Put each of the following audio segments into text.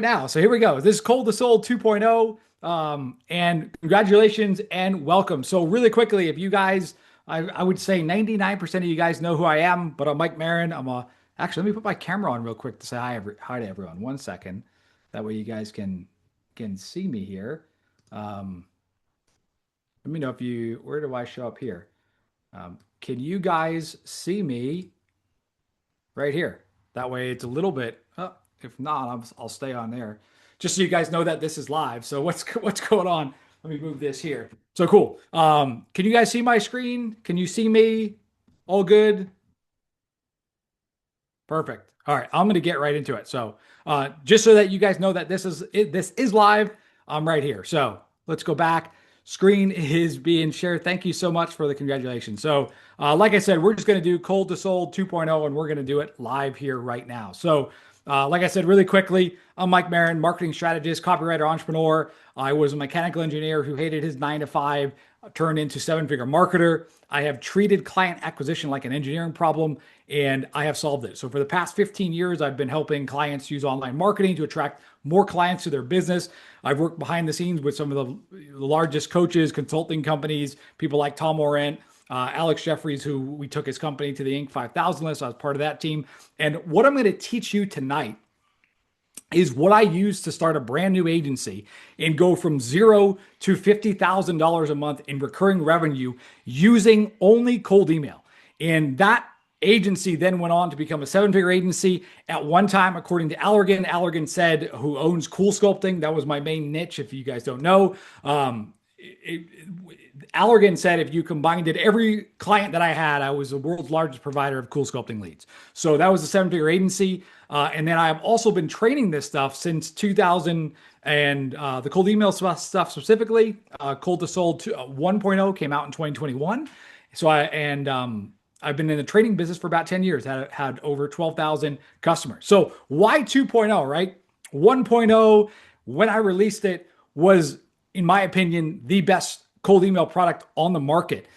now. So here we go. This is Cold2Sold 2.0. And congratulations and welcome. So really quickly, if you guys, I would say 99% of you guys know who I am, but I'm Mike Marin. Actually, let me put my camera on real quick to say hi to everyone. 1 second. That way you guys can see me here. Um, Let me know where do I show up here? Can you guys see me right here? That way it's a little bit, if not, I'll stay on there. Just so you guys know that this is live. So what's going on? Let me move this here. So cool. Can you guys see my screen? Can you see me? All good? Perfect. All right, I'm going to get right into it. So, just so that you guys know that this is live, I'm right here. So let's go back. Screen is being shared. Thank you so much for the congratulations. So, like I said, we're just going to do Cold2Sold 2.0, and we're going to do it live here right now. So, like I said, really quickly, I'm Mike Marin, marketing strategist, copywriter, entrepreneur. I was a mechanical engineer who hated his 9 to 5, turned into seven-figure marketer. I have treated client acquisition like an engineering problem, and I have solved it. So for the past 15 years, I've been helping clients use online marketing to attract more clients to their business. I've worked behind the scenes with some of the largest coaches, consulting companies, people like Tom Orant, Alex Jeffries, who we took his company to the Inc. 5000 list. I was part of that team. And what I'm going to teach you tonight is what I use to start a brand new agency and go from zero to $50,000 a month in recurring revenue using only cold email. And that agency then went on to become a seven-figure agency. At one time, according to Allergan said, who owns Cool Sculpting, that was my main niche, if you guys don't know. Allergan said if you combined it, every client that I had, I was the world's largest provider of cool sculpting leads. So that was a seven-figure agency. And then I've also been training this stuff since 2000 and the cold email stuff specifically. Cold2Sold 1.0 came out in 2021. I've been in the training business for about 10 years, had over 12,000 customers. So why 2.0, right? 1.0, when I released it, was, in my opinion, the best cold email product on the market.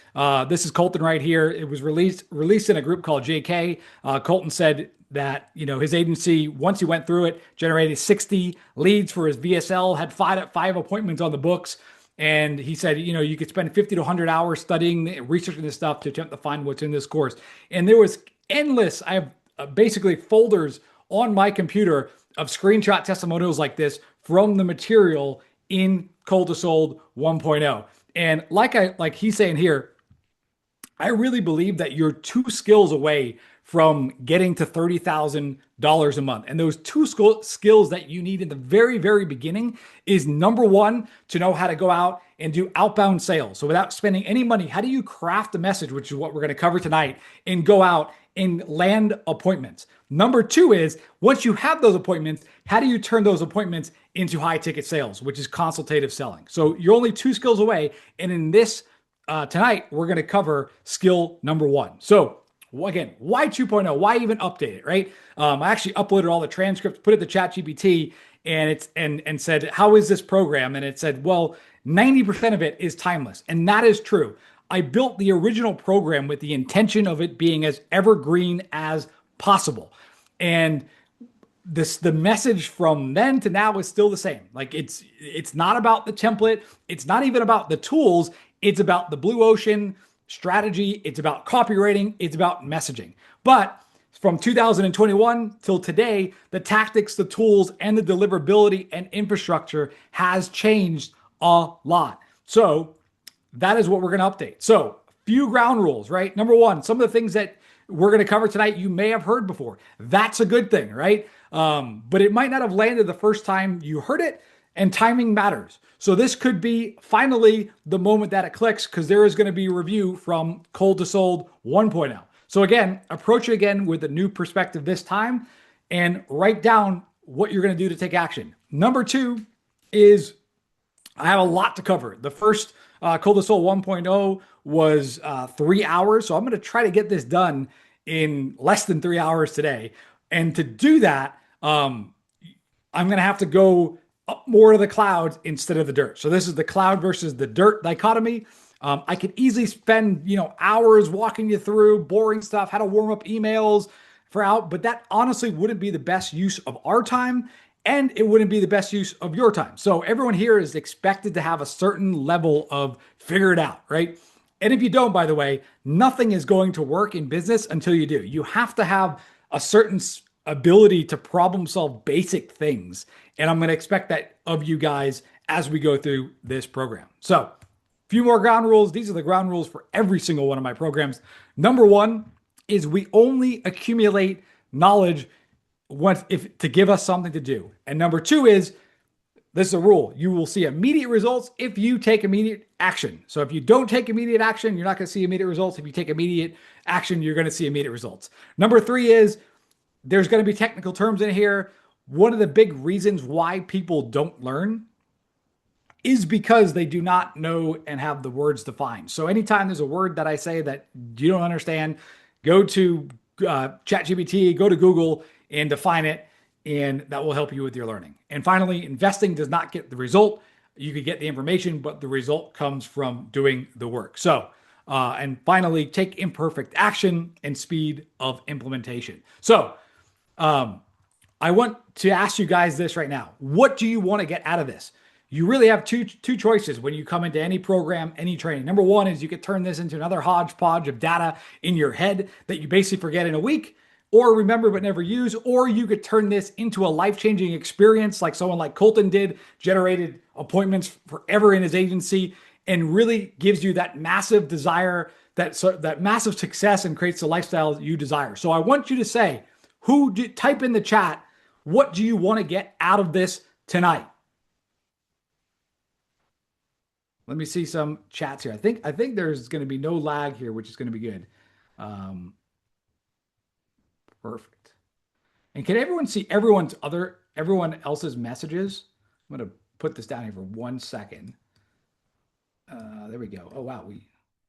This is Colton right here. It was released in a group called JK. Colton said that, his agency, once he went through it, generated 60 leads for his VSL, had five appointments on the books. And he said, you could spend 50 to 100 hours studying, researching this stuff to attempt to find what's in this course. And there was endless, I have basically folders on my computer of screenshot testimonials like this from the material in Cold2Sold 1.0. And like he's saying here, I really believe that you're 2 skills away from getting to $30,000 a month. And those 2 skills that you need in the very, very beginning is, number one, to know how to go out and do outbound sales. So without spending any money, how do you craft a message, which is what we're going to cover tonight, and go out and land appointments? Number two is, once you have those appointments, how do you turn those appointments into high ticket sales, which is consultative selling? So you're only 2 skills away. And in this tonight, we're going to cover skill number one. So again, why 2.0? Why even update it, right? I actually uploaded all the transcripts, put it to ChatGPT, and said, how is this program? And it said, well, 90% of it is timeless. And that is true. I built the original program with the intention of it being as evergreen as possible. And the message from then to now is still the same. Like it's not about the template. It's not even about the tools. It's about the blue ocean strategy. It's about copywriting. It's about messaging. But from 2021 till today, the tactics, the tools, and the deliverability and infrastructure has changed a lot. So that is what we're going to update. So few ground rules, right? Number one, some of the things that we're going to cover tonight, you may have heard before. That's a good thing, right? But it might not have landed the first time you heard it, and timing matters. So this could be finally the moment that it clicks, because there is going to be a review from Cold2Sold 1.0. So again, approach it again with a new perspective this time and write down what you're going to do to take action. Number two is, I have a lot to cover. The first Cold2Sold 1.0 was 3 hours. So I'm going to try to get this done in less than 3 hours today. And to do that, I'm going to have to go up more to the clouds instead of the dirt. So this is the cloud versus the dirt dichotomy. I could easily spend, hours walking you through boring stuff, how to warm up emails for out, but that honestly wouldn't be the best use of our time and it wouldn't be the best use of your time. So everyone here is expected to have a certain level of figure it out, right? And if you don't, by the way, nothing is going to work in business until you do. You have to have a certain ability to problem solve basic things. And I'm going to expect that of you guys as we go through this program. So, a few more ground rules. These are the ground rules for every single one of my programs. Number one is we only accumulate knowledge if to give us something to do. And number two is this is a rule. You will see immediate results if you take immediate action. So if you don't take immediate action, you're not going to see immediate results. If you take immediate action, you're going to see immediate results. Number three is there's going to be technical terms in here. One of the big reasons why people don't learn is because they do not know and have the words defined. So anytime there's a word that I say that you don't understand, go to ChatGPT, go to Google and define it, and that will help you with your learning. And finally, investing does not get the result. You could get the information, but the result comes from doing the work. So, and finally, take imperfect action and speed of implementation. So, I want to ask you guys this right now. What do you want to get out of this? You really have two choices when you come into any program, any training. Number one is you could turn this into another hodgepodge of data in your head that you basically forget in a week, or remember but never use, or you could turn this into a life-changing experience like someone like Colton did, generated appointments forever in his agency, and really gives you that massive desire, that massive success, and creates the lifestyle you desire. So I want you to say, type in the chat, what do you want to get out of this tonight? Let me see some chats here. I think there's going to be no lag here, which is going to be good. Perfect. And can everyone see everyone else's messages? I'm going to put this down here for 1 second. There we go. Oh wow,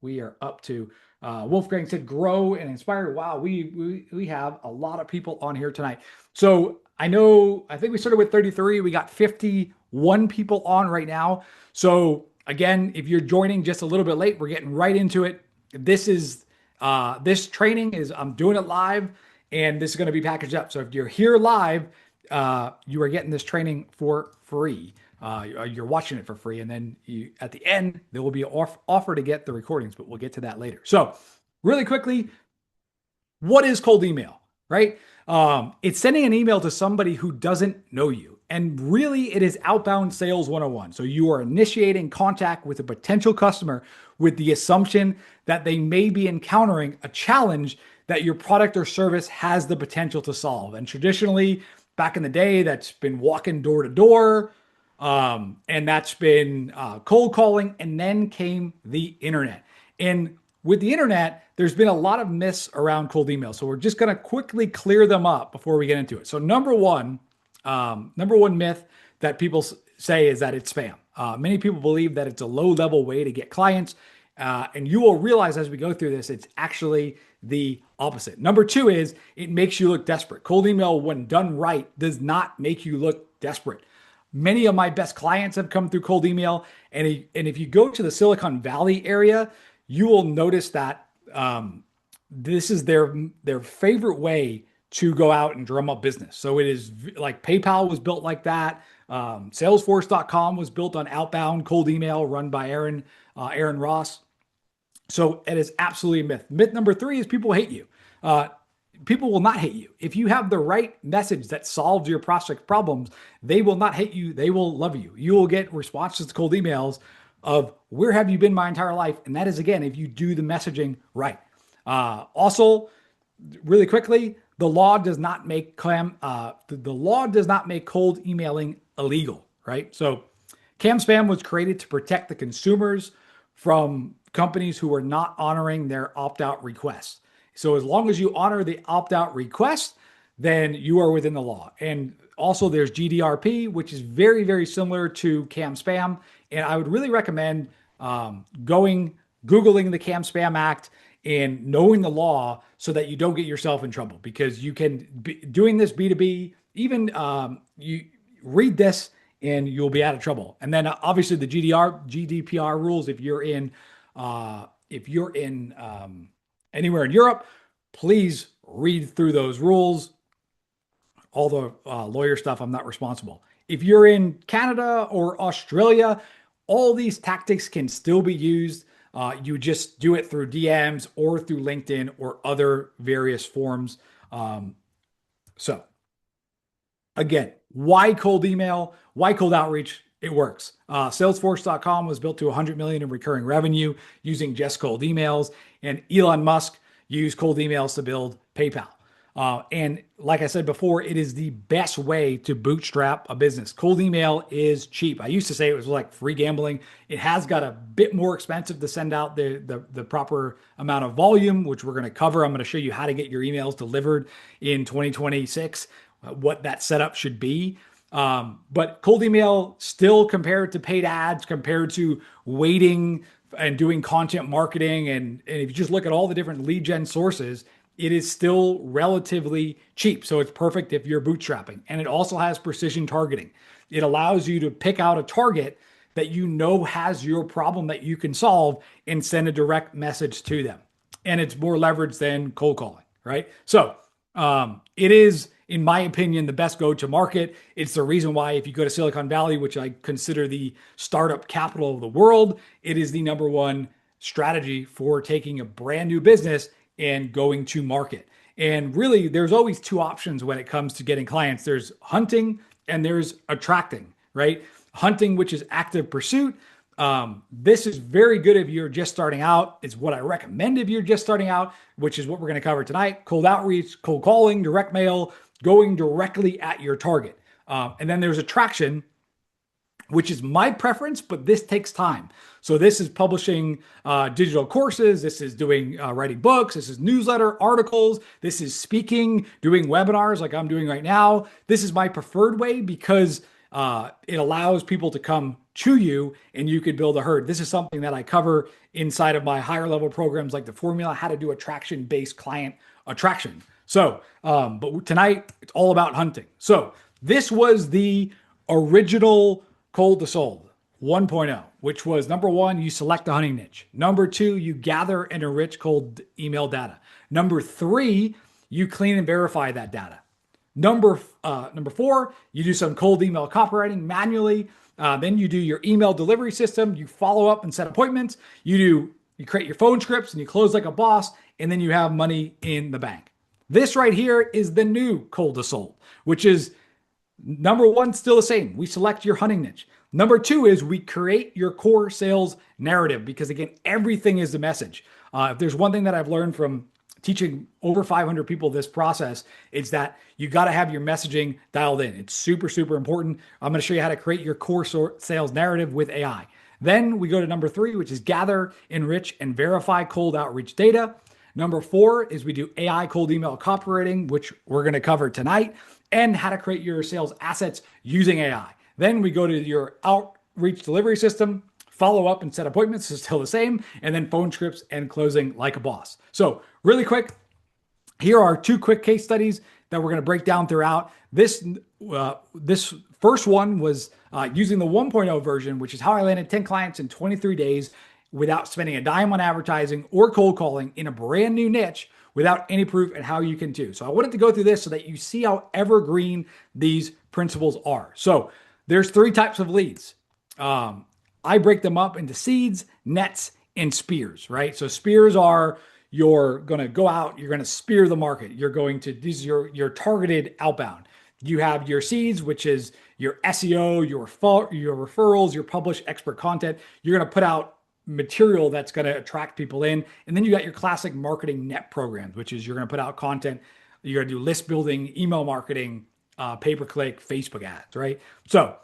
we are up to Wolfgang said grow and inspire. Wow, we have a lot of people on here tonight. So I think we started with 33. We got 51 people on right now. So again, if you're joining just a little bit late, we're getting right into it. This training is, I'm doing it live, and this is going to be packaged up. So if you're here live, you are getting this training for free. You're watching it for free. And then at the end, there will be an offer to get the recordings, but we'll get to that later. So really quickly, what is cold email, right? It's sending an email to somebody who doesn't know you. And really, it is outbound sales 101. So you are initiating contact with a potential customer with the assumption that they may be encountering a challenge that your product or service has the potential to solve. And traditionally, back in the day, that's been walking door to door, and that's been cold calling, and then came the internet. And with the internet, there's been a lot of myths around cold email. So we're just going to quickly clear them up before we get into it. So number one myth that people say is that it's spam. Many people believe that it's a low-level way to get clients, and you will realize as we go through this, it's actually the opposite. Number two is it makes you look desperate. Cold email, when done right, does not make you look desperate. Many of my best clients have come through cold email, and if you go to the Silicon Valley area, you will notice that this is their favorite way to go out and drum up business. So it is like PayPal was built like that. Salesforce.com was built on outbound cold email run by Aaron Ross. So it is absolutely a myth. Myth number three is people hate you. People will not hate you. If you have the right message that solves your prospect's problems, they will not hate you. They will love you. You will get responses to cold emails of where have you been my entire life? And that is, again, if you do the messaging right. Also, really quickly, the law does not make cold emailing illegal, right? So cam spam was created to protect the consumers from companies who are not honoring their opt-out requests. So as long as you honor the opt-out request, then you are within the law. And also there's GDRP, which is very, very similar to cam spam. And I would really recommend Googling the Cam Spam Act and knowing the law so that you don't get yourself in trouble, because you can be doing this B2B, even you read this and you'll be out of trouble. And then obviously the GDPR rules, if you're in anywhere in Europe, please read through those rules. all the lawyer stuff, I'm not responsible. If you're in Canada or Australia, all these tactics can still be used. You just do it through DMs or through LinkedIn or other various forms. So again, why cold email? Why cold outreach? It works. Salesforce.com was built to 100 million in recurring revenue using just cold emails, and Elon Musk used cold emails to build PayPal. And like I said before, it is the best way to bootstrap a business. Cold email is cheap. I used to say it was like free gambling. It has got a bit more expensive to send out the proper amount of volume, which we're going to cover. I'm going to show you how to get your emails delivered in 2026, what that setup should be. But cold email still, compared to paid ads, compared to waiting and doing content marketing, and if you just look at all the different lead gen sources, it is still relatively cheap. So it's perfect if you're bootstrapping. And it also has precision targeting. It allows you to pick out a target that you know has your problem that you can solve and send a direct message to them. And it's more leverage than cold calling, right? So it is, in my opinion, the best go-to market. It's the reason why if you go to Silicon Valley, which I consider the startup capital of the world, it is the number one strategy for taking a brand new business and going to market. And really, there's always two options when it comes to getting clients. There's hunting and there's attracting, right? Hunting, which is active pursuit. This is very good if you're just starting out. It's what I recommend if you're just starting out, which is what we're going to cover tonight. Cold outreach, cold calling, direct mail, going directly at your target. And then there's attraction, which is my preference, but this takes time. So this is publishing digital courses. This is doing writing books. This is newsletter articles. This is speaking, doing webinars like I'm doing right now. This is my preferred way because it allows people to come to you and you could build a herd. This is something that I cover inside of my higher level programs like the formula, how to do attraction-based client attraction. So, but tonight it's all about hunting. So this was the original Cold2Sold 1.0, which was number one, you select a hunting niche. Number two, you gather and enrich cold email data. Number three, you clean and verify that data. Number four, you do some cold email copywriting manually. Then you do your email delivery system. You follow up and set appointments. You create your phone scripts and you close like a boss, and then you have money in the bank. This right here is the new Cold2Sold, which is number one, still the same. We select your hunting niche. Number two is we create your core sales narrative because, again, everything is the message. If there's one thing that I've learned from teaching over 500 people this process, it's that you got to have your messaging dialed in. It's super, super important. I'm going to show you how to create your core sales narrative with AI. Then we go to number three, which is gather, enrich, and verify cold outreach data. Number four is we do AI cold email copywriting, which we're going to cover tonight, and how to create your sales assets using AI. Then we go to your outreach delivery system, follow up and set appointments is still the same, and then phone scripts and closing like a boss. So really quick, here are two quick case studies that we're going to break down throughout. This first one was using the 1.0 version, which is how I landed 10 clients in 23 days without spending a dime on advertising or cold calling in a brand new niche without any proof, and how you can do. So I wanted to go through this so that you see how evergreen these principles are. So there's three types of leads. I break them up into seeds, nets, and spears, right? So spears are, you're going to go out, you're going to spear the market. You're going to, these are your targeted outbound. You have your seeds, which is your SEO, your referrals, your published expert content. You're going to put out material that's going to attract people in. And then you got your classic marketing net programs, which is you're going to put out content. You're going to do list building, email marketing, pay-per-click, Facebook ads, right? So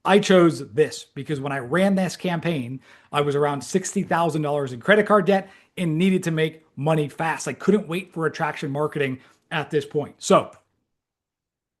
I chose this because when I ran this campaign, I was around $60,000 in credit card debt and needed to make money fast. I couldn't wait for attraction marketing at this point. So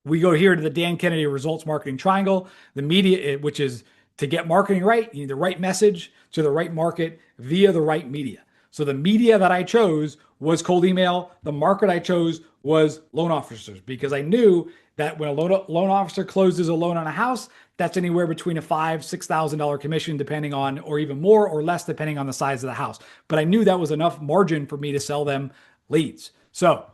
we go here to the Dan Kennedy results marketing triangle, the media, which is to get marketing right, you need the right message to the right market via the right media. So the media that I chose was cold email. The market I chose was loan officers because I knew that when a loan officer closes a loan on a house, that's anywhere between a $5,000-$6,000 commission, depending on, or even more or less, depending on the size of the house. But I knew that was enough margin for me to sell them leads. So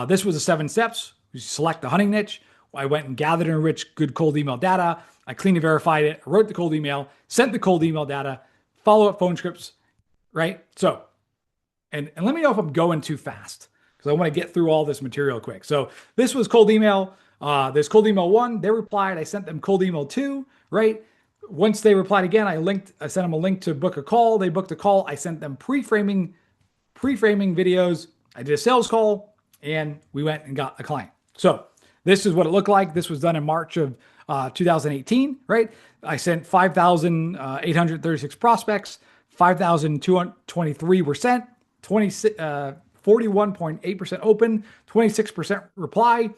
this was the 7 steps. select the hunting niche. I went and gathered and enriched good cold email data. I cleaned and verified it. I wrote the cold email, sent the cold email data, follow-up phone scripts, right? So, and let me know if I'm going too fast because I want to get through all this material quick. So this was cold email. There's cold email 1. They replied. I sent them cold email 2, right? Once they replied again, I sent them a link to book a call. They booked a call. I sent them pre-framing videos. I did a sales call and we went and got a client. So this is what it looked like. This was done in March of 2018, right? I sent 5,836 prospects, 5,223 were sent, 41.8% open, 26% reply.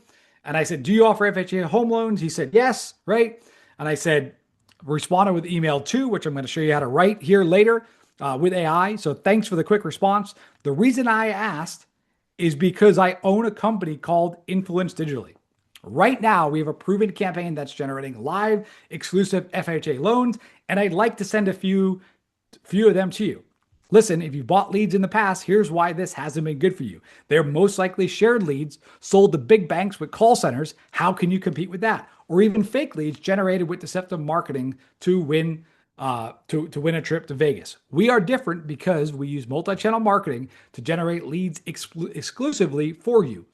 And I said, do you offer FHA home loans? He said, yes, right? And I said, responded with email 2, which I'm going to show you how to write here later with AI. So thanks for the quick response. The reason I asked is because I own a company called Influence Digitally. Right now, we have a proven campaign that's generating live, exclusive FHA loans, and I'd like to send a few of them to you. Listen, if you bought leads in the past, here's why this hasn't been good for you. They're most likely shared leads sold to big banks with call centers. How can you compete with that? Or even fake leads generated with deceptive marketing to win a trip to Vegas. We are different because we use multi-channel marketing to generate leads exclusively for you.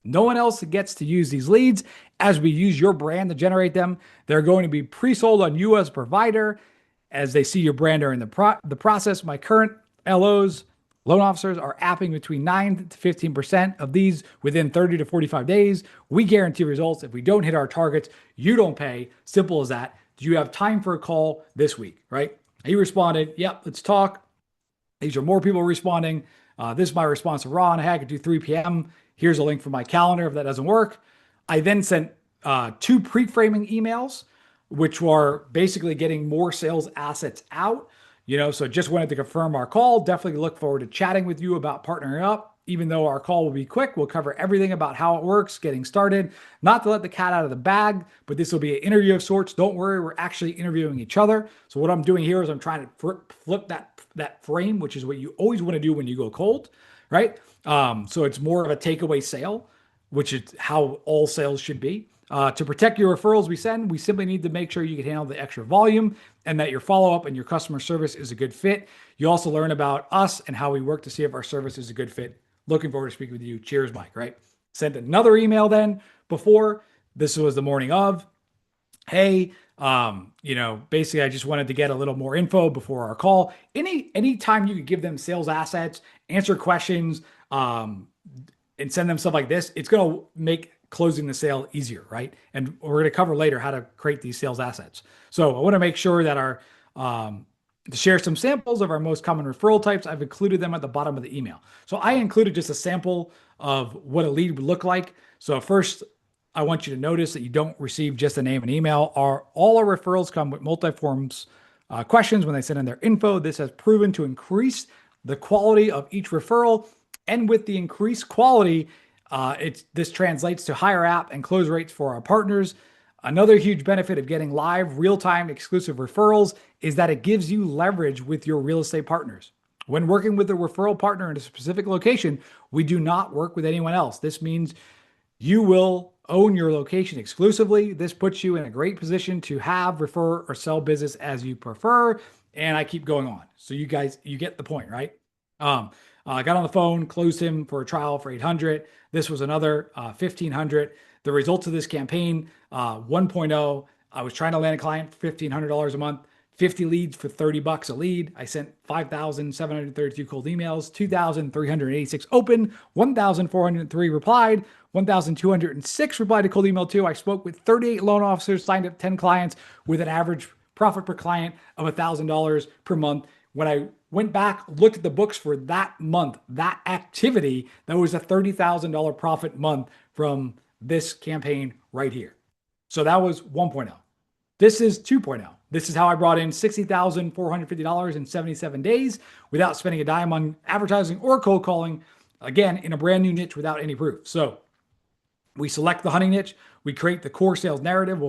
No one else gets to use these leads as we use your brand to generate them. They're going to be pre-sold on you as a provider as they see your brand during the process. My current LOs, loan officers, are apping between 9 to 15% of these within 30 to 45 days. We guarantee results. If we don't hit our targets, you don't pay. Simple as that. Do you have time for a call this week, right? He responded, yep, let's talk. These are more people responding. This is my response to Ron. Hey, I could do 3 p.m. Here's a link for my calendar if that doesn't work. I then sent 2 pre-framing emails, which were basically getting more sales assets out. So just wanted to confirm our call. Definitely look forward to chatting with you about partnering up. Even though our call will be quick, we'll cover everything about how it works, getting started. Not to let the cat out of the bag, but this will be an interview of sorts. Don't worry, we're actually interviewing each other. So what I'm doing here is I'm trying to flip that frame, which is what you always want to do when you go cold, right? So it's more of a takeaway sale, which is how all sales should be. To protect your referrals we send, we simply need to make sure you can handle the extra volume and that your follow-up and your customer service is a good fit. You also learn about us and how we work to see if our service is a good fit. Looking forward to speaking with you. Cheers, Mike, right? Sent another email then before. This was the morning of. Hey, basically I just wanted to get a little more info before our call. Any time you could give them sales assets, answer questions, and send them stuff like this, it's going to make closing the sale easier, right? And we're going to cover later how to create these sales assets. So I want to make sure that to share some samples of our most common referral types. I've included them at the bottom of the email. So I included just a sample of what a lead would look like. So first, I want you to notice that you don't receive just a name and email. All our referrals come with multi-forms questions when they send in their info. This has proven to increase the quality of each referral. And with the increased quality, this translates to higher app and close rates for our partners. Another huge benefit of getting live, real-time, exclusive referrals is that it gives you leverage with your real estate partners. When working with a referral partner in a specific location, we do not work with anyone else. This means you will own your location exclusively. This puts you in a great position to have, refer, or sell business as you prefer. And I keep going on. So you get the point, right? I got on the phone, closed him for a trial for $800. This was another $1,500. The results of this campaign, 1.0, I was trying to land a client for $1,500 a month, 50 leads for $30 a lead. I sent 5,732 cold emails, 2,386 open, 1,403 replied, 1,206 replied to cold email 2. I spoke with 38 loan officers, signed up 10 clients with an average profit per client of $1,000 per month. When I went back, looked at the books for that month, that activity, that was a $30,000 profit month from this campaign right here. So that was 1.0. This is 2.0. This is how I brought in $60,450 in 77 days without spending a dime on advertising or cold calling, again, in a brand new niche without any proof. So we select the hunting niche. We create the core sales narrative.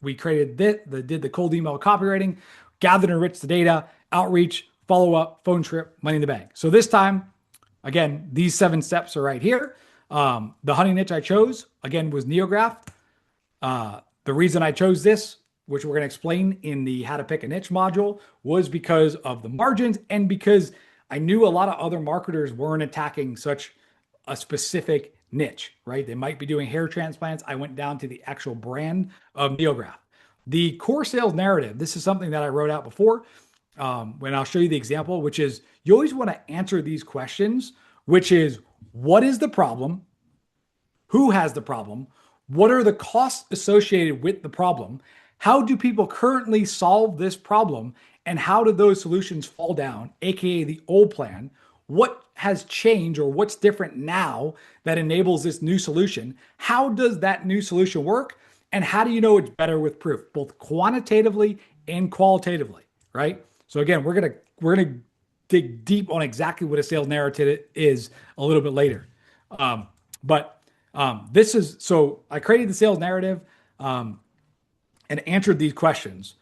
We created did the cold email copywriting, gathered and enriched the data, outreach, follow-up, phone trip, money in the bank. So this time, again, these 7 steps are right here. The hunting niche I chose, again, was Neograph. The reason I chose this, which we're going to explain in the how to pick a niche module, was because of the margins and because I knew a lot of other marketers weren't attacking such a specific niche, right? They might be doing hair transplants. I went down to the actual brand of Neograph. The core sales narrative, this is something that I wrote out before when I'll show you the example, which is you always want to answer these questions, which is what is the problem? Who has the problem? What are the costs associated with the problem? How do people currently solve this problem? And how do those solutions fall down, AKA the old plan? What has changed or what's different now that enables this new solution? How does that new solution work? And how do you know it's better with proof, both quantitatively and qualitatively, right? So again, we're gonna dig deep on exactly what a sales narrative is a little bit later. But this is so I created the sales narrative and answered these questions.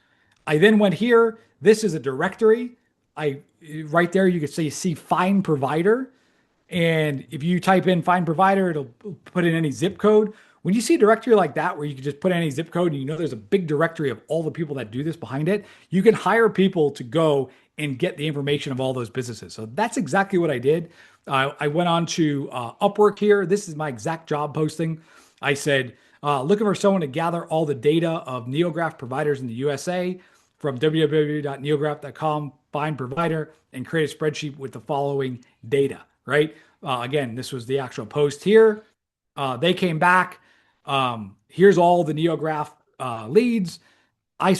I then went here. This is a directory. I right there you can see find provider. And if you type in find provider, it'll put in any zip code. When you see a directory like that, where you can just put any zip code and you know there's a big directory of all the people that do this behind it, you can hire people to go and get the information of all those businesses. So that's exactly what I did. I went on to Upwork here. This is my exact job posting. I said, looking for someone to gather all the data of Neograph providers in the USA from www.neograph.com, find provider, and create a spreadsheet with the following data, right? Again, this was the actual post here. They came back. Here's all the Neograph leads. I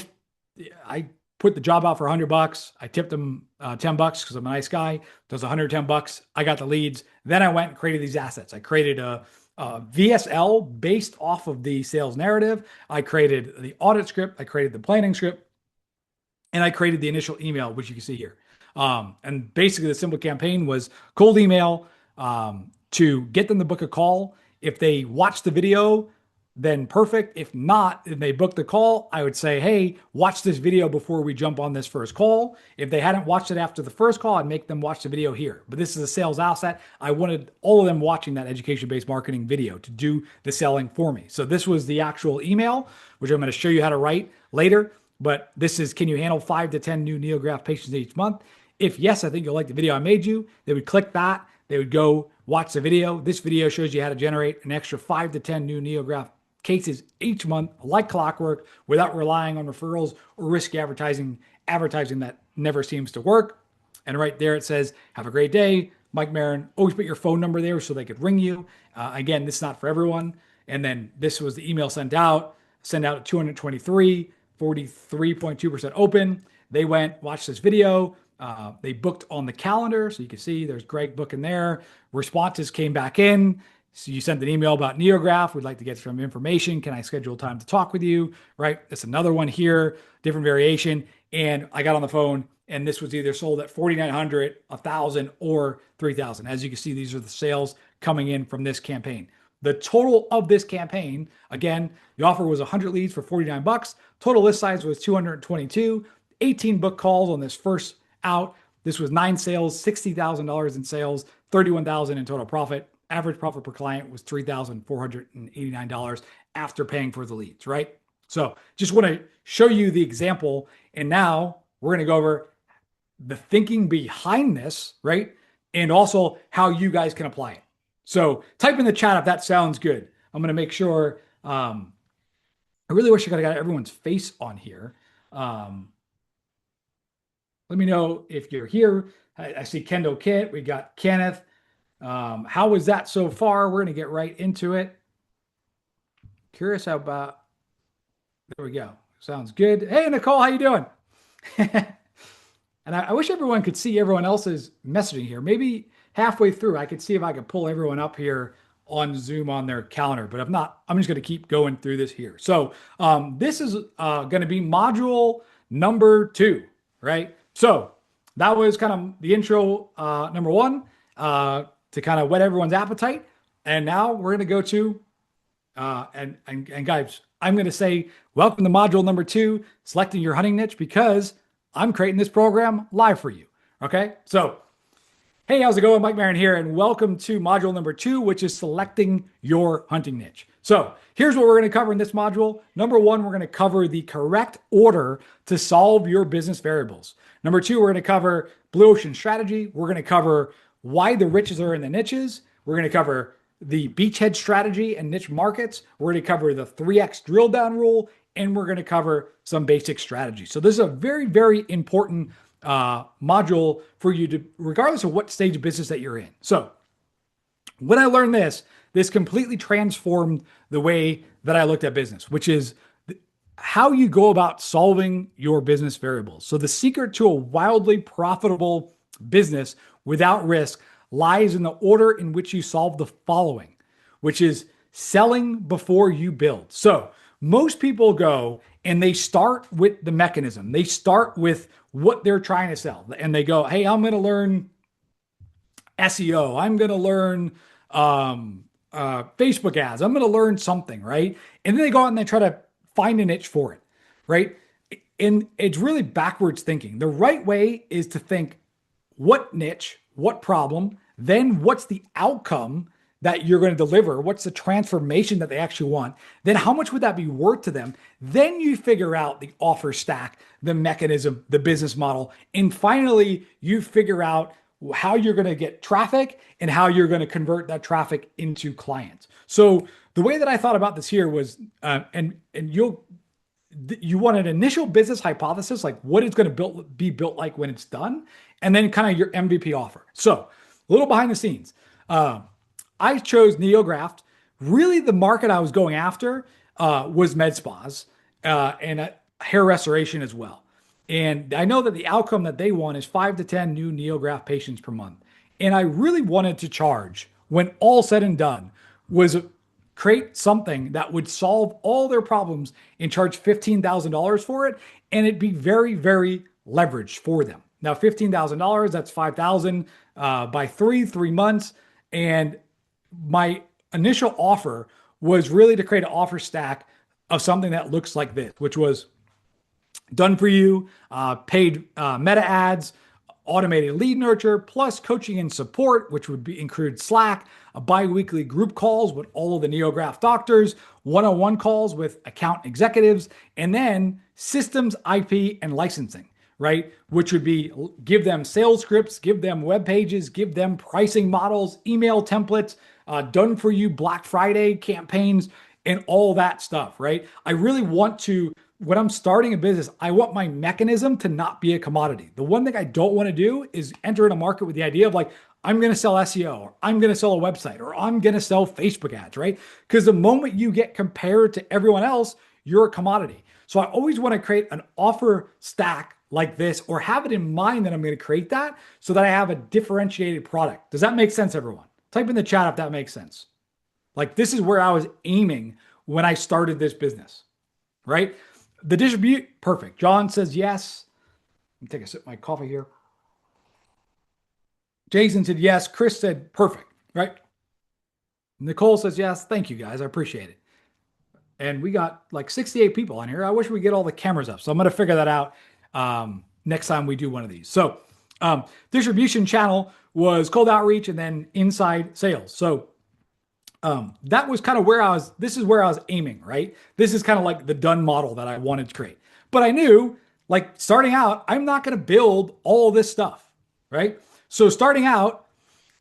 put the job out for $100. I tipped them $10 because I'm a nice guy. It was $110. I got the leads. Then I went and created these assets. I created a VSL based off of the sales narrative. I created the audit script. I created the planning script. And I created the initial email, which you can see here. And basically the simple campaign was cold email to get them to book a call. If they watch the video, then perfect. If not, if they book the call, I would say, hey, watch this video before we jump on this first call. If they hadn't watched it after the first call, I'd make them watch the video here. But this is a sales asset. I wanted all of them watching that education-based marketing video to do the selling for me. So this was the actual email, which I'm going to show you how to write later. But this is, can you handle 5 to 10 new Neograph patients each month? If yes, I think you'll like the video I made you. They would click that. They would go watch the video. This video shows you how to generate an extra 5 to 10 new Neograph cases each month, like clockwork, without relying on referrals or risky advertising that never seems to work. And right there it says, have a great day, Mike Marin. Always put your phone number there so they could ring you. Again, this is not for everyone. And then this was the email sent out at 223, 43.2% open. They went, watched this video. They booked on the calendar. So you can see there's Greg booking there. Responses came back in. So you sent an email about Neograph. We'd like to get some information. Can I schedule time to talk with you? Right. It's another one here, different variation. And I got on the phone and this was either sold at 4,900, 1,000 or 3,000. As you can see, these are the sales coming in from this campaign. The total of this campaign, again, the offer was 100 leads for $49. Total list size was 222, 18 book calls on this first out. This was 9 sales, $60,000 in sales, $31,000 in total profit. Average profit per client was $3,489 after paying for the leads, right? So just want to show you the example. And now we're going to go over the thinking behind this, right? And also how you guys can apply it. So type in the chat if that sounds good. I'm going to make sure. I really wish I could have got everyone's face on here. Let me know if you're here. I see Kendall Kit. We got Kenneth. How was that so far? We're going to get right into it. Curious how about, there we go. Sounds good. Hey, Nicole, how you doing? And I wish everyone could see everyone else's messaging here. Maybe halfway through, I could see if I could pull everyone up here on Zoom on their calendar. But if not, I'm just going to keep going through this here. So this is going to be module number 2, right? So that was kind of the intro number 1 to kind of whet everyone's appetite. And now we're going to go to, and guys, I'm going to say, welcome to module number 2, selecting your hunting niche, because I'm creating this program live for you. Okay. So Hey, how's it going? Mike Marin here, and welcome to module number 2, which is selecting your hunting niche. So here's what we're going to cover in this module. Number 1, we're going to cover the correct order to solve your business variables. Number 2, we're going to cover blue ocean strategy. We're going to cover why the riches are in the niches. We're going to cover the beachhead strategy and niche markets. We're going to cover the 3X drill down rule, and we're going to cover some basic strategy. So this is a very, very important module for you to, regardless of what stage of business that you're in. So when I learned this completely transformed the way that I looked at business, which is how you go about solving your business variables. So the secret to a wildly profitable business without risk lies in the order in which you solve the following, which is selling before you build. So most people go and they start with the mechanism. They start with what they're trying to sell. And they go, hey, I'm going to learn SEO. I'm going to learn Facebook ads. I'm going to learn something, right? And then they go out and they try to find a niche for it, right? And it's really backwards thinking. The right way is to think what niche, what problem, then what's the outcome that you're going to deliver? What's the transformation that they actually want? Then how much would that be worth to them? Then you figure out the offer stack, the mechanism, the business model. And finally, you figure out how you're going to get traffic and how you're going to convert that traffic into clients. So the way that I thought about this here was, you want an initial business hypothesis, like what it's going to be built like when it's done, and then kind of your MVP offer. So a little behind the scenes. I chose NeoGraft. Really, the market I was going after was med spas and hair restoration as well. And I know that the outcome that they want is 5 to 10 new NeoGraft patients per month. And I really wanted to charge, when all said and done, was create something that would solve all their problems and charge $15,000 for it. And it'd be very, very leveraged for them. Now, $15,000, that's $5,000 by 3 months. And my initial offer was really to create an offer stack of something that looks like this, which was done for you, paid meta ads, automated lead nurture, plus coaching and support, which would include Slack, a bi-weekly group calls with all of the NeoGraft doctors, one-on-one calls with account executives, and then systems, IP, and licensing, right? Which would be give them sales scripts, give them web pages, give them pricing models, email templates, done for you Black Friday campaigns, and all that stuff, right? I really want to, when I'm starting a business, I want my mechanism to not be a commodity. The one thing I don't want to do is enter in a market with the idea of like, I'm going to sell SEO, or I'm going to sell a website, or I'm going to sell Facebook ads, right? Because the moment you get compared to everyone else, you're a commodity. So I always want to create an offer stack like this, or have it in mind that I'm going to create that so that I have a differentiated product. Does that make sense, everyone? Type in the chat if that makes sense. Like, this is where I was aiming when I started this business, right? The distribute, perfect. John says yes. Let me take a sip of my coffee here. Jason said yes. Chris said perfect, right? Nicole says yes. Thank you, guys. I appreciate it. And we got like 68 people on here. I wish we get all the cameras up. So I'm going to figure that out next time we do one of these. So distribution channel was cold outreach and then inside sales. So that was kind of where this is where I was aiming, right? This is kind of like the done model that I wanted to create. But I knew, like, starting out, I'm not going to build all this stuff, right? So starting out,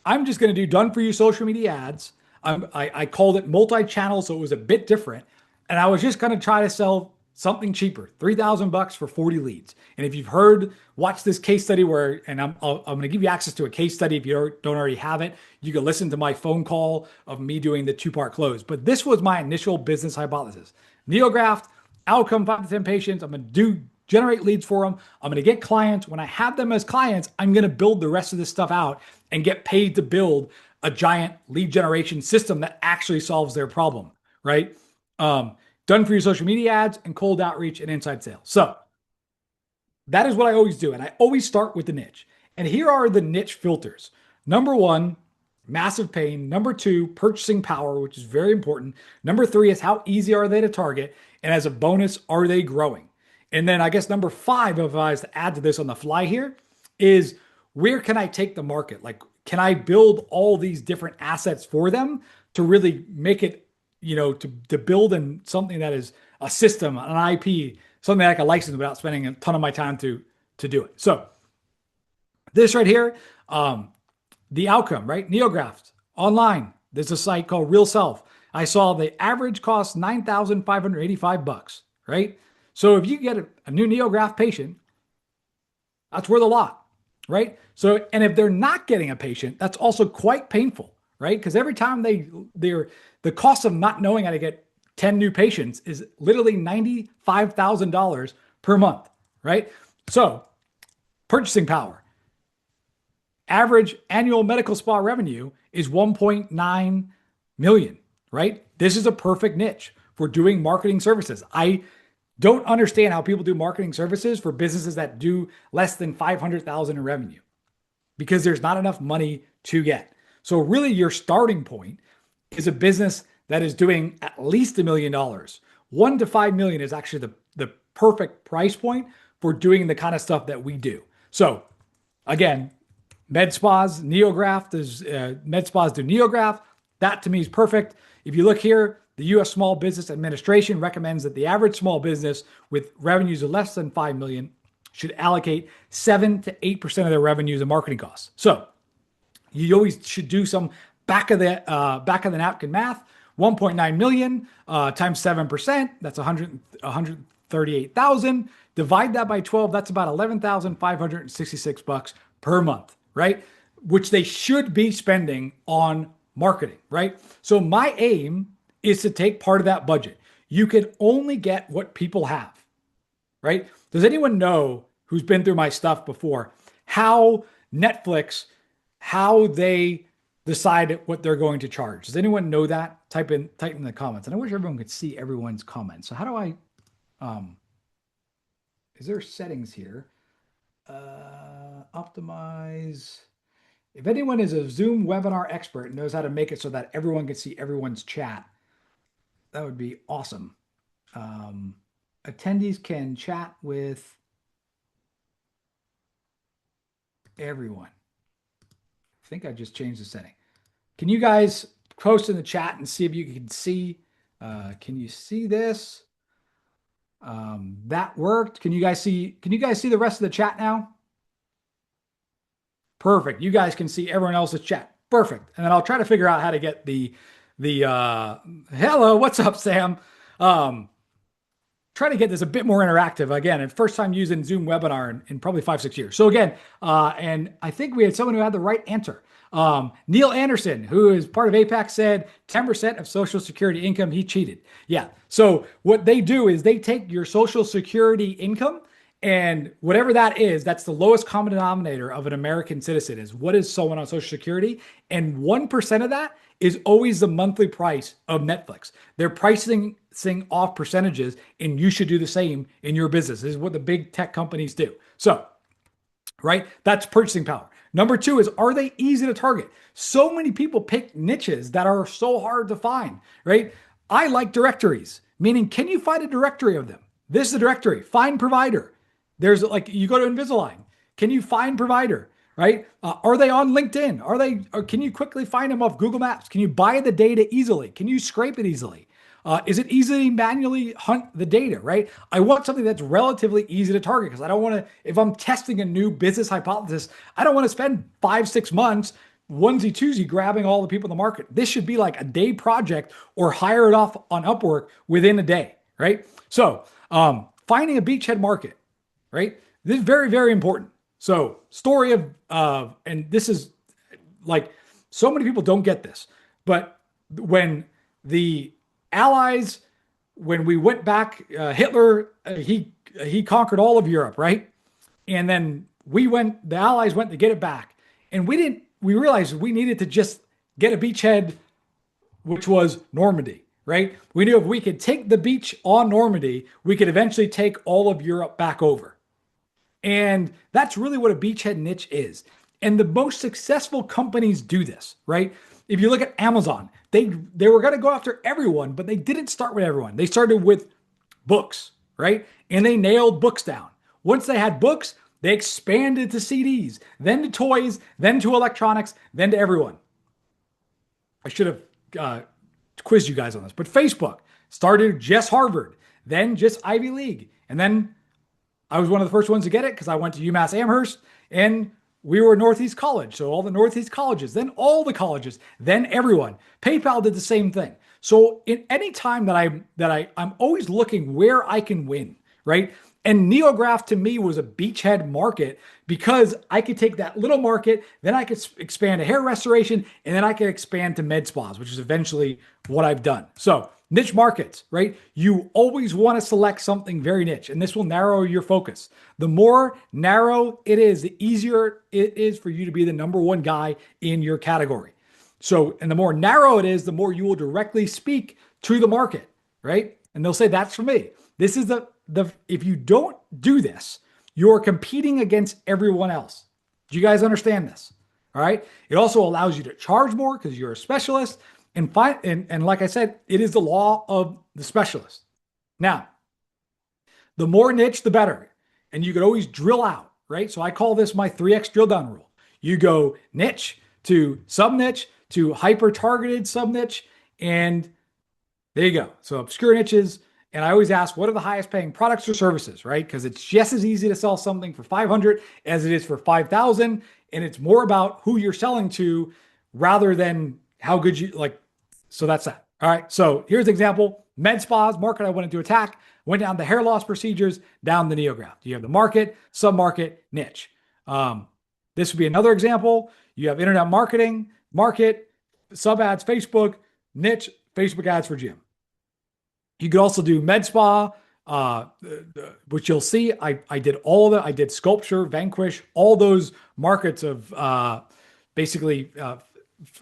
I'm just going to do done for you social media ads. I called it multi-channel, so it was a bit different. And I was just going to try to sell something cheaper, $3,000 for 40 leads. And if you've watch this case study and I'm going to give you access to a case study. If you don't already have it, you can listen to my phone call of me doing the 2-part close. But this was my initial business hypothesis. NeoGraft, outcome 5 to 10 patients. I'm going to generate leads for them. I'm going to get clients. When I have them as clients, I'm going to build the rest of this stuff out and get paid to build a giant lead generation system that actually solves their problem, right? Done for your social media ads and cold outreach and inside sales. So that is what I always do. And I always start with the niche. And here are the niche filters. Number 1, massive pain. Number 2, purchasing power, which is very important. Number 3 is how easy are they to target? And as a bonus, are they growing? And then I guess number 5, if I was to add to this on the fly here, is where can I take the market? Like, can I build all these different assets for them to really make it, to build in something that is a system, an IP, something that I can license without spending a ton of my time to do it. So this right here, the outcome, right? NeoGraphs online. There's a site called Real Self. I saw the average cost $9,585, right? So if you get a new NeoGraph patient, that's worth a lot, right? So, and if they're not getting a patient, that's also quite painful, right? Because every time the cost of not knowing how to get 10 new patients is literally $95,000 per month, right? So, purchasing power. Average annual medical spa revenue is 1.9 million, right? This is a perfect niche for doing marketing services. I don't understand how people do marketing services for businesses that do less than 500,000 in revenue because there's not enough money to get. So really your starting point is a business that is doing at least $1 million. 1 to 5 million is actually the perfect price point for doing the kind of stuff that we do. So again, med spas, NeoGraph, med spas do NeoGraph. That to me is perfect. If you look here, the U.S. Small Business Administration recommends that the average small business with revenues of less than 5 million should allocate 7 to 8% of their revenues in marketing costs. So you always should do some back of the napkin math. 1.9 million times 7%, that's 138,000. Divide that by 12, that's about 11,566 bucks per month, right? Which they should be spending on marketing, right? So my aim is to take part of that budget. You can only get what people have, right? Does anyone know who's been through my stuff before how Netflix, how they decide what they're going to charge? Does anyone know that? Type in the comments. And I wish everyone could see everyone's comments. So how do I, is there settings here? Optimize. If anyone is a Zoom webinar expert and knows how to make it so that everyone can see everyone's chat, that would be awesome. Attendees can chat with everyone. I think I just changed the setting. Can you guys post in the chat and see if you can see? Can you see this? That worked. Can you guys see the rest of the chat now? Perfect. You guys can see everyone else's chat. Perfect. And then I'll try to figure out how to get the hello, what's up, Sam? Try to get this a bit more interactive. Again, and first time using Zoom webinar in probably 5-6 years. So again, and I think we had someone who had the right answer. Neil Anderson, who is part of APAC, said 10% of Social Security income, he cheated. Yeah. So what they do is they take your Social Security income and whatever that is, that's the lowest common denominator of an American citizen is what is someone on Social Security. And 1% of that is always the monthly price of Netflix. They're pricing off percentages, and you should do the same in your business. This is what the big tech companies do. So, right, that's purchasing power. Number 2 is, are they easy to target? So many people pick niches that are so hard to find, right? I like directories, meaning can you find a directory of them? This is a directory, find provider. There's like, you go to Invisalign. Can you find provider, right? Are they on LinkedIn? Or can you quickly find them off Google Maps? Can you buy the data easily? Can you scrape it easily? Is it easy to manually hunt the data, right? I want something that's relatively easy to target because I don't want to, if I'm testing a new business hypothesis, I don't want to spend 5-6 months onesie twosie grabbing all the people in the market. This should be like a day project or hire it off on Upwork within a day, right? So finding a beachhead market, right? This is very, very important. So story of, and this is like, so many people don't get this, but when the Allies, when we went back, Hitler, he conquered all of Europe, right? And then the Allies went to get it back. And we realized we needed to just get a beachhead, which was Normandy, right? We knew if we could take the beach on Normandy, we could eventually take all of Europe back over. And that's really what a beachhead niche is. And the most successful companies do this, right? If you look at Amazon, they were going to go after everyone, but they didn't start with everyone. They started with books, right? And they nailed books down. Once they had books, They expanded to CDs, then to toys, then to electronics, then to everyone. I should have quizzed you guys on this, but Facebook started just Harvard, then just Ivy League. And then I was one of the first ones to get it because I went to UMass Amherst and we were Northeast College. So all the Northeast colleges, then all the colleges, then everyone. PayPal did the same thing. So in any time that I'm always looking where I can win, right? And Neograph to me was a beachhead market because I could take that little market, then I could expand to hair restoration, and then I could expand to med spas, which is eventually what I've done. So niche markets, right? You always want to select something very niche, and this will narrow your focus. The more narrow it is, the easier it is for you to be the number one guy in your category. So, and the more narrow it is, the more you will directly speak to the market, right? And they'll say, that's for me. This is if you don't do this, you're competing against everyone else. Do you guys understand this? All right. It also allows you to charge more because you're a specialist. And like I said, it is the law of the specialist. Now, the more niche, the better. And you could always drill out, right? So I call this my 3X drill down rule. You go niche to sub-niche to hyper-targeted sub-niche, and there you go. So obscure niches. And I always ask, what are the highest paying products or services, right? Because it's just as easy to sell something for 500 as it is for 5,000. And it's more about who you're selling to rather than how good you like. So that's that. All right. So here's an example. Med spas, market I wanted to attack, went down the hair loss procedures, down the Neograph. You have the market, sub-market, niche. This would be another example. You have internet marketing, market, sub ads, Facebook, niche, Facebook ads for gym. You could also do med spa, which you'll see. I did all of that. I did sculpture, Vanquish, all those markets of basically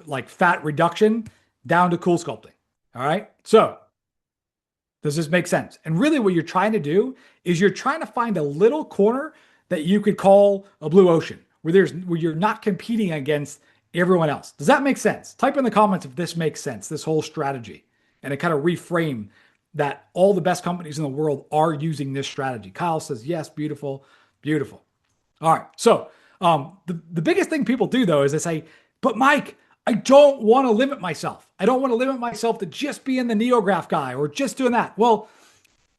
like fat reduction down to cool sculpting. All right. So does this make sense? And really what you're trying to do is you're trying to find a little corner that you could call a blue ocean where you're not competing against everyone else. Does that make sense? Type in the comments if this makes sense, this whole strategy, and it kind of reframe that all the best companies in the world are using this strategy. Kyle says, yes, beautiful, beautiful. All right. So the biggest thing people do though, is they say, but Mike, I don't want to limit myself. I don't want to limit myself to just being the Neograph guy or just doing that. Well,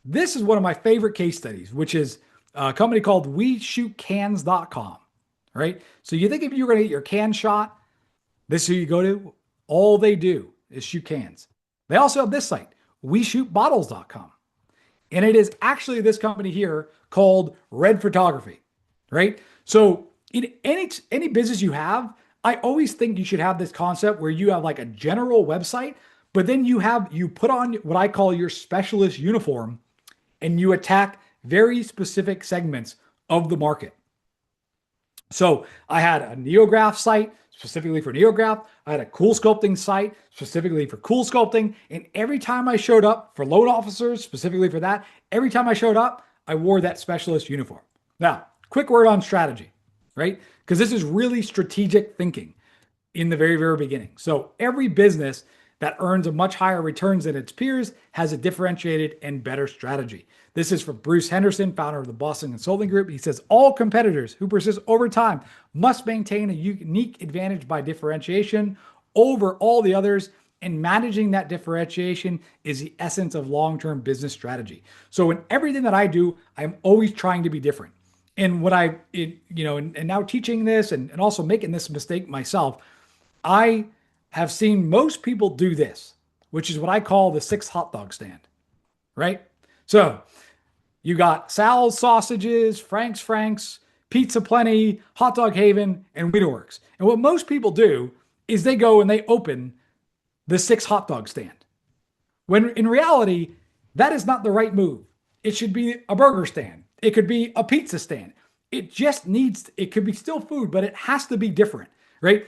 this is one of my favorite case studies, which is a company called WeShootCans.com, right? So you think if you're going to get your can shot, this is who you go to? All they do is shoot cans. They also have this site, WeShootBottles.com. And it is actually this company here called Red Photography, right? So in any business you have, I always think you should have this concept where you have like a general website, but then you put on what I call your specialist uniform and you attack very specific segments of the market. So I had a Neograph site specifically for Neograph. I had a cool sculpting site specifically for cool sculpting. And every time I showed up for loan officers, specifically for that, every time I showed up, I wore that specialist uniform. Now, quick word on strategy, right? Because this is really strategic thinking in the very, very beginning. So every business that earns a much higher returns than its peers has a differentiated and better strategy. This is from Bruce Henderson, founder of the Boston Consulting Group. He says, all competitors who persist over time must maintain a unique advantage by differentiation over all the others, and managing that differentiation is the essence of long-term business strategy. So in everything that I do, I'm always trying to be different. And what and now teaching this and also making this mistake myself, I have seen most people do this, which is what I call the 6 hot dog stand, right? So you got Sal's Sausages, Frank's, Pizza Plenty, Hot Dog Haven, and Wienerworks. And what most people do is they go and they open the 6 hot dog stand. When in reality, that is not the right move. It should be a burger stand. It could be a pizza stand. It could be still food, but it has to be different, right?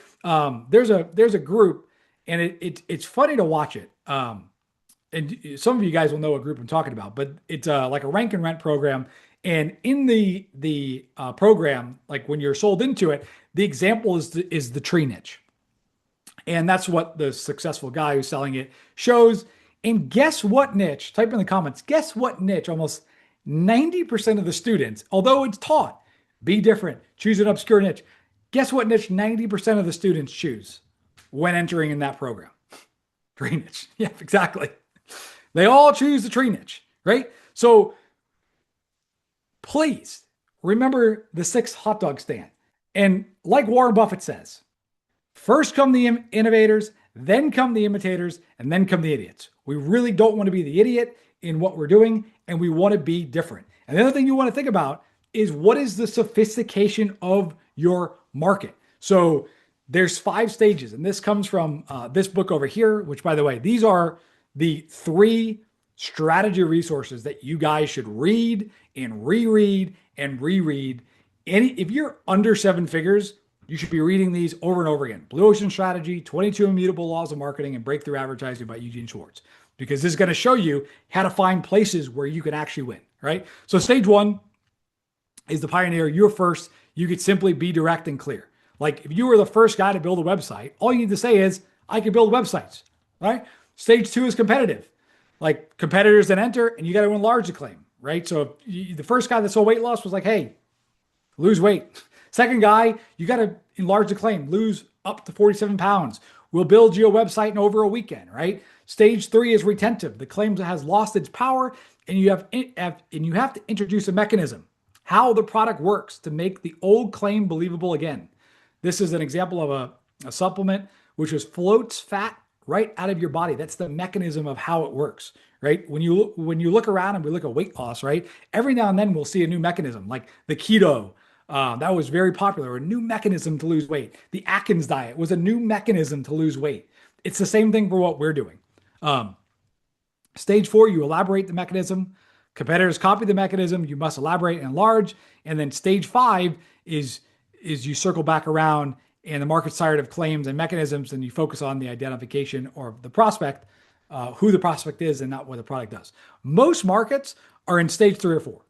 There's a group, and it's funny to watch it. And some of you guys will know what group I'm talking about, but it's like a rank and rent program. And in the program, like when you're sold into it, the example is the tree niche. And that's what the successful guy who's selling it shows. And guess what niche? Type in the comments. Guess what niche? Almost 90% of the students, although it's taught, Be different. Choose an obscure niche. Guess what niche 90% of the students choose when entering in that program? Tree niche. Yeah, exactly. They all choose the tree niche, right? So please remember the 6 hot dog stand. And like Warren Buffett says, first come the innovators, then come the imitators, and then come the idiots. We really don't want to be the idiot in what we're doing, and we want to be different. And the other thing you want to think about is what is the sophistication of your market? So there's 5 stages, and this comes from this book over here, which, by the way, these are the 3 strategy resources that you guys should read and reread and reread. If you're under 7 figures, you should be reading these over and over again. Blue Ocean Strategy, 22 Immutable Laws of Marketing, and Breakthrough Advertising by Eugene Schwartz, because this is going to show you how to find places where you can actually win, right? So stage 1 is the pioneer. You're first. You could simply be direct and clear. Like if you were the first guy to build a website, all you need to say is, I can build websites, right? Stage 2 is competitive. Like competitors that enter, and you got to enlarge the claim, right? So the first guy that saw weight loss was like, hey, lose weight. Second guy, you got to enlarge the claim, lose up to 47 pounds. We'll build you a website in over a weekend, right? Stage 3 is retentive. The claim has lost its power, and you have to introduce a mechanism, how the product works to make the old claim believable again. This is an example of a supplement which just floats fat right out of your body. That's the mechanism of how it works, right? When you look around and we look at weight loss, right? Every now and then we'll see a new mechanism, like the keto. That was very popular, a new mechanism to lose weight. The Atkins diet was a new mechanism to lose weight. It's the same thing for what we're doing. Stage 4, you elaborate the mechanism. Competitors copy the mechanism. You must elaborate and enlarge. And then stage 5 is you circle back around, and the market's tired of claims and mechanisms, and you focus on the identification or the prospect, who the prospect is and not what the product does. Most markets are in stage 3 or 4.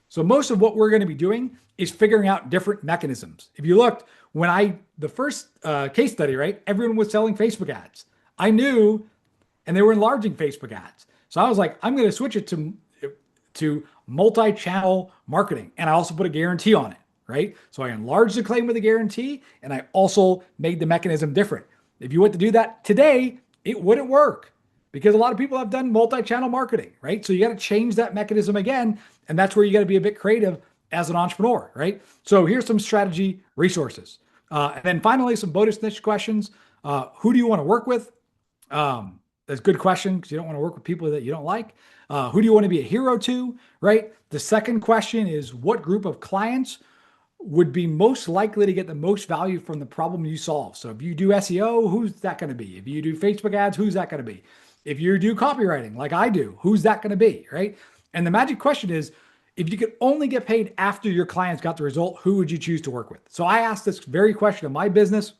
So most of what we're going to be doing is figuring out different mechanisms. If you looked, the first case study, right, everyone was selling Facebook ads. I knew, and they were enlarging Facebook ads. So I was like, I'm going to switch it to multi-channel marketing. And I also put a guarantee on it, right? So I enlarged the claim with a guarantee, and I also made the mechanism different. If you went to do that today, it wouldn't work because a lot of people have done multi-channel marketing, right? So you got to change that mechanism again. And that's where you got to be a bit creative as an entrepreneur, right? So here's some strategy resources. And then finally, some bonus niche questions. Who do you want to work with? That's a good question because you don't want to work with people that you don't like. Who do you want to be a hero to, right? The second question is, what group of clients would be most likely to get the most value from the problem you solve? So if you do SEO, who's that going to be? If you do Facebook ads, who's that going to be? If you do copywriting like I do, who's that going to be, right? And the magic question is, if you could only get paid after your clients got the result, who would you choose to work with? So I asked this very question of my business.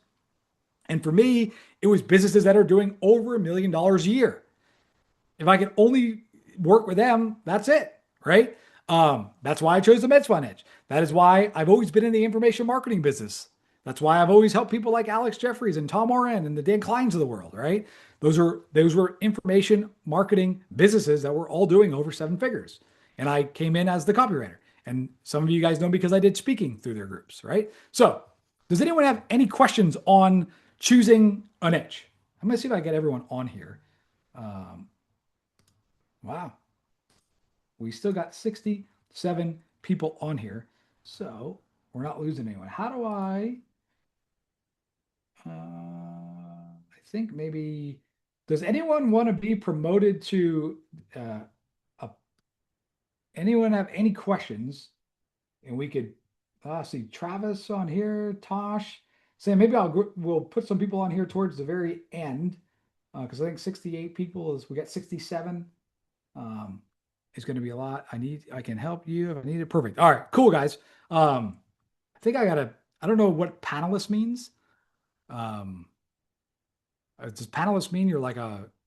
And for me, it was businesses that are doing over $1 million a year. If I could only work with them, that's it, right? That's why I chose the med spa niche. That is why I've always been in the information marketing business. That's why I've always helped people like Alex Jeffries and Tom Moran and the Dan Kleins of the world, right? Those were information marketing businesses that were all doing over 7 figures. And I came in as the copywriter. And some of you guys know because I did speaking through their groups, right? So does anyone have any questions on choosing a niche? I'm going to see if I get everyone on here. Wow. We still got 67 people on here. So we're not losing anyone. How do I think maybe, does anyone want to be promoted to, anyone have any questions? And we could see Travis on here, Tosh. Sam, maybe we'll put some people on here towards the very end because I think 68 people we got 67. It's going to be a lot. I can help you if I need it. Perfect. All right, cool guys. I think I don't know what panelist means. Does panelist mean you're like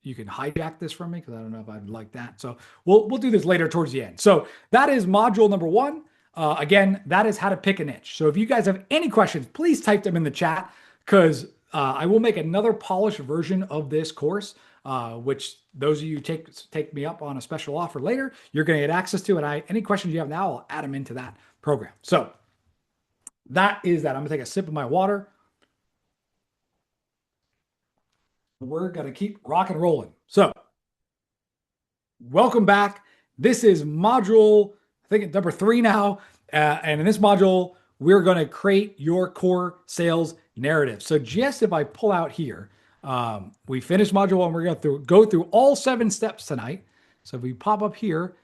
you can hijack this from me? Because I don't know if I'd like that. So we'll do this later towards the end. So that is module number 1. Again, that is how to pick a niche. So if you guys have any questions, please type them in the chat because I will make another polished version of this course, which those of you take me up on a special offer later, you're going to get access to. And any questions you have now, I'll add them into that program. So That is that. I'm gonna take a sip of my water. We're gonna keep rock and rolling. So, welcome back. This is module, I think it's number 3 now. And in this module, we're going to create your core sales narrative. So just if I pull out here, we finished module 1. We're going to go through all 7 steps tonight. So if we pop up here,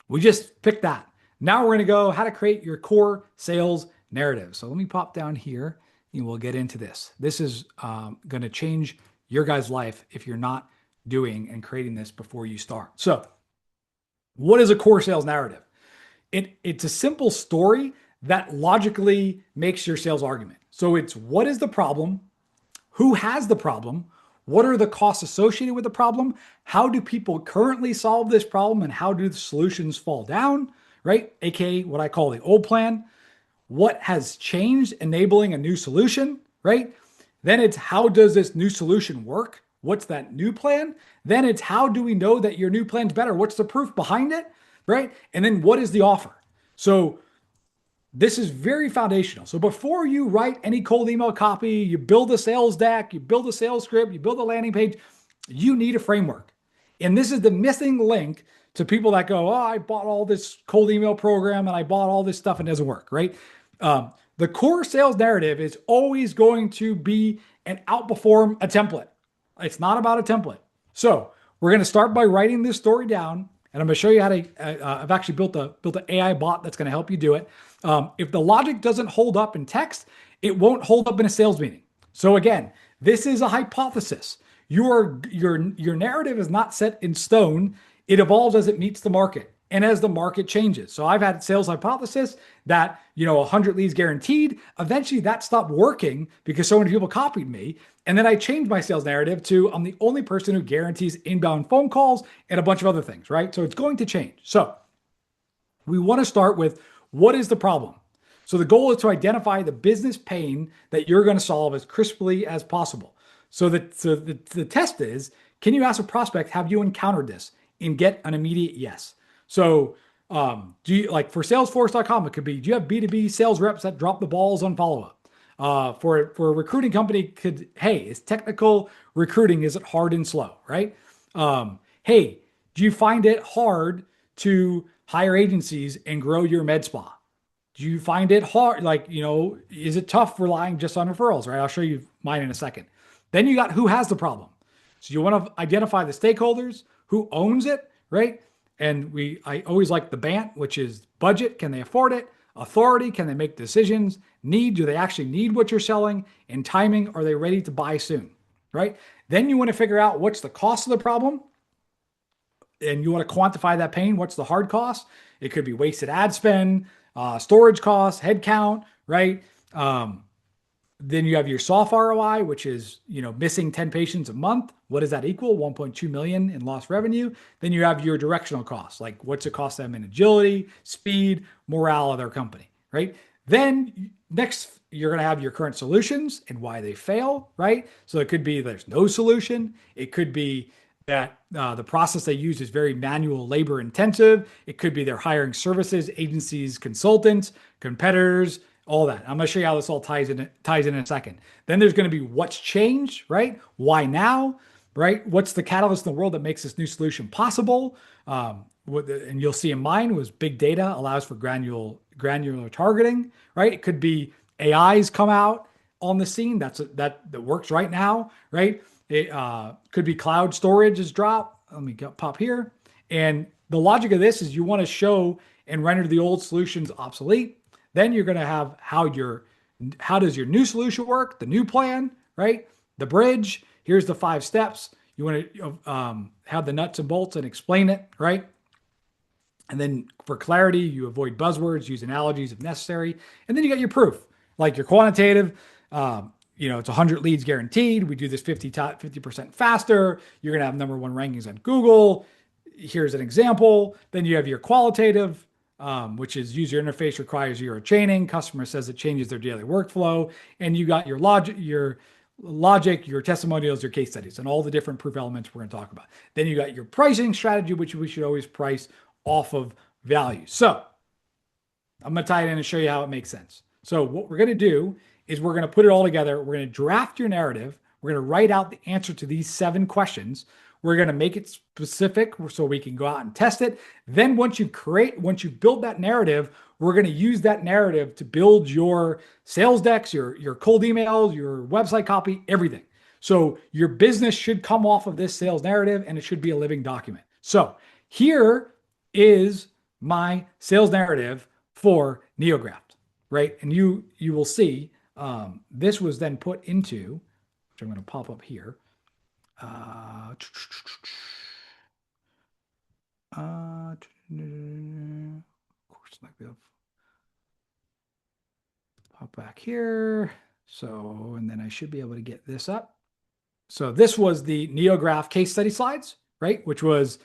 we just picked that. Now we're going to go how to create your core sales narrative. So let me pop down here and we'll get into this. This is going to change your guys' life if you're not doing and creating this before you start. So what is a core sales narrative? It's a simple story that logically makes your sales argument. So it's what is the problem? Who has the problem? What are the costs associated with the problem? How do people currently solve this problem? And how do the solutions fall down, right? AKA what I call the old plan. What has changed enabling a new solution, right? Then it's how does this new solution work? What's that new plan? Then it's how do we know that your new plan's better? What's the proof behind it, right? And then what is the offer? So this is very foundational. So before you write any cold email copy, you build a sales deck, you build a sales script, you build a landing page, you need a framework. And this is the missing link to people that go, oh, I bought all this cold email program and I bought all this stuff and it doesn't work, right? The core sales narrative is always going to be and outperform a template. It's not about a template. So we're going to start by writing this story down. And I'm going to show you how to, I've actually built an AI bot that's going to help you do it. If the logic doesn't hold up in text, it won't hold up in a sales meeting. So again, this is a hypothesis. Your narrative is not set in stone. It evolves as it meets the market and as the market changes. So I've had sales hypothesis that, 100 leads guaranteed. Eventually that stopped working because so many people copied me. And then I changed my sales narrative to I'm the only person who guarantees inbound phone calls and a bunch of other things, right? So it's going to change. So we want to start with what is the problem? So the goal is to identify the business pain that you're going to solve as crisply as possible. So the test is, can you ask a prospect, have you encountered this? And get an immediate yes. So do you, like for Salesforce.com, it could be, do you have B2B sales reps that drop the balls on follow-up? For a recruiting company, hey, is technical recruiting, is it hard and slow, right? Hey, do you find it hard to hire agencies and grow your med spa? Do you find it hard? Is it tough relying just on referrals, right? I'll show you mine in a second. Then you got who has the problem. So you want to identify the stakeholders, who owns it, right? And I always like the BANT, which is budget, can they afford it? Authority, can they make decisions? Need, do they actually need what you're selling? And timing, are they ready to buy soon, right? Then you want to figure out what's the cost of the problem. And you want to quantify that pain. What's the hard cost? It could be wasted ad spend, storage costs, headcount, right? Then you have your soft ROI, which is, missing 10 patients a month. What does that equal? 1.2 million in lost revenue. Then you have your directional costs, like what's it cost them in agility, speed, morale of their company, right? Then next, you're going to have your current solutions and why they fail, right? So it could be there's no solution. It could be that the process they use is very manual labor intensive. It could be they're hiring services, agencies, consultants, competitors, all that. I'm going to show you how this all ties in in a second. Then there's going to be what's changed, right? Why now, right? What's the catalyst in the world that makes this new solution possible? And you'll see in mine was big data allows for granular targeting, right? It could be AIs come out on the scene. That works right now, right? It could be cloud storage is dropped. Let me pop here. And the logic of this is you want to show and render the old solutions obsolete. Then you're going to have how does your new solution work? The new plan, right? The bridge. Here's the 5 steps. You want to have the nuts and bolts and explain it, right? And then for clarity, you avoid buzzwords, use analogies if necessary. And then you got your proof, like your quantitative. It's 100 leads guaranteed. We do this 50% faster. You're going to have number 1 rankings on Google. Here's an example. Then you have your qualitative, which is user interface requires zero chaining. Customer says it changes their daily workflow. And you got your logic, your testimonials, your case studies, and all the different proof elements we're going to talk about. Then you got your pricing strategy, which we should always price off of value. So I'm going to tie it in and show you how it makes sense. So what we're going to do is we're going to put it all together. We're going to draft your narrative. We're going to write out the answer to these 7 questions. We're going to make it specific so we can go out and test it. Then once you build that narrative, we're going to use that narrative to build your sales decks, your cold emails, your website copy, everything. So your business should come off of this sales narrative and it should be a living document. So here is my sales narrative for NeoGraft, right? And you will see this was then put into, which I'm going to pop up here. Of course, like the pop back here. So, and then I should be able to get this up. So this was the NeoGraft case study slides, right? Which was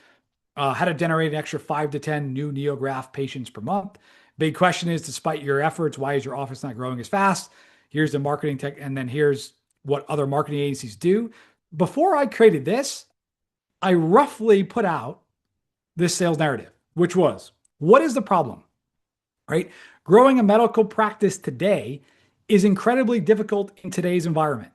how to generate an extra 5 to 10 new NeoGraft patients per month. Big question is, despite your efforts, why is your office not growing as fast? Here's the marketing tech, and then here's what other marketing agencies do. Before I created this, I roughly put out this sales narrative, which was, what is the problem, right? Growing a medical practice today is incredibly difficult in today's environment.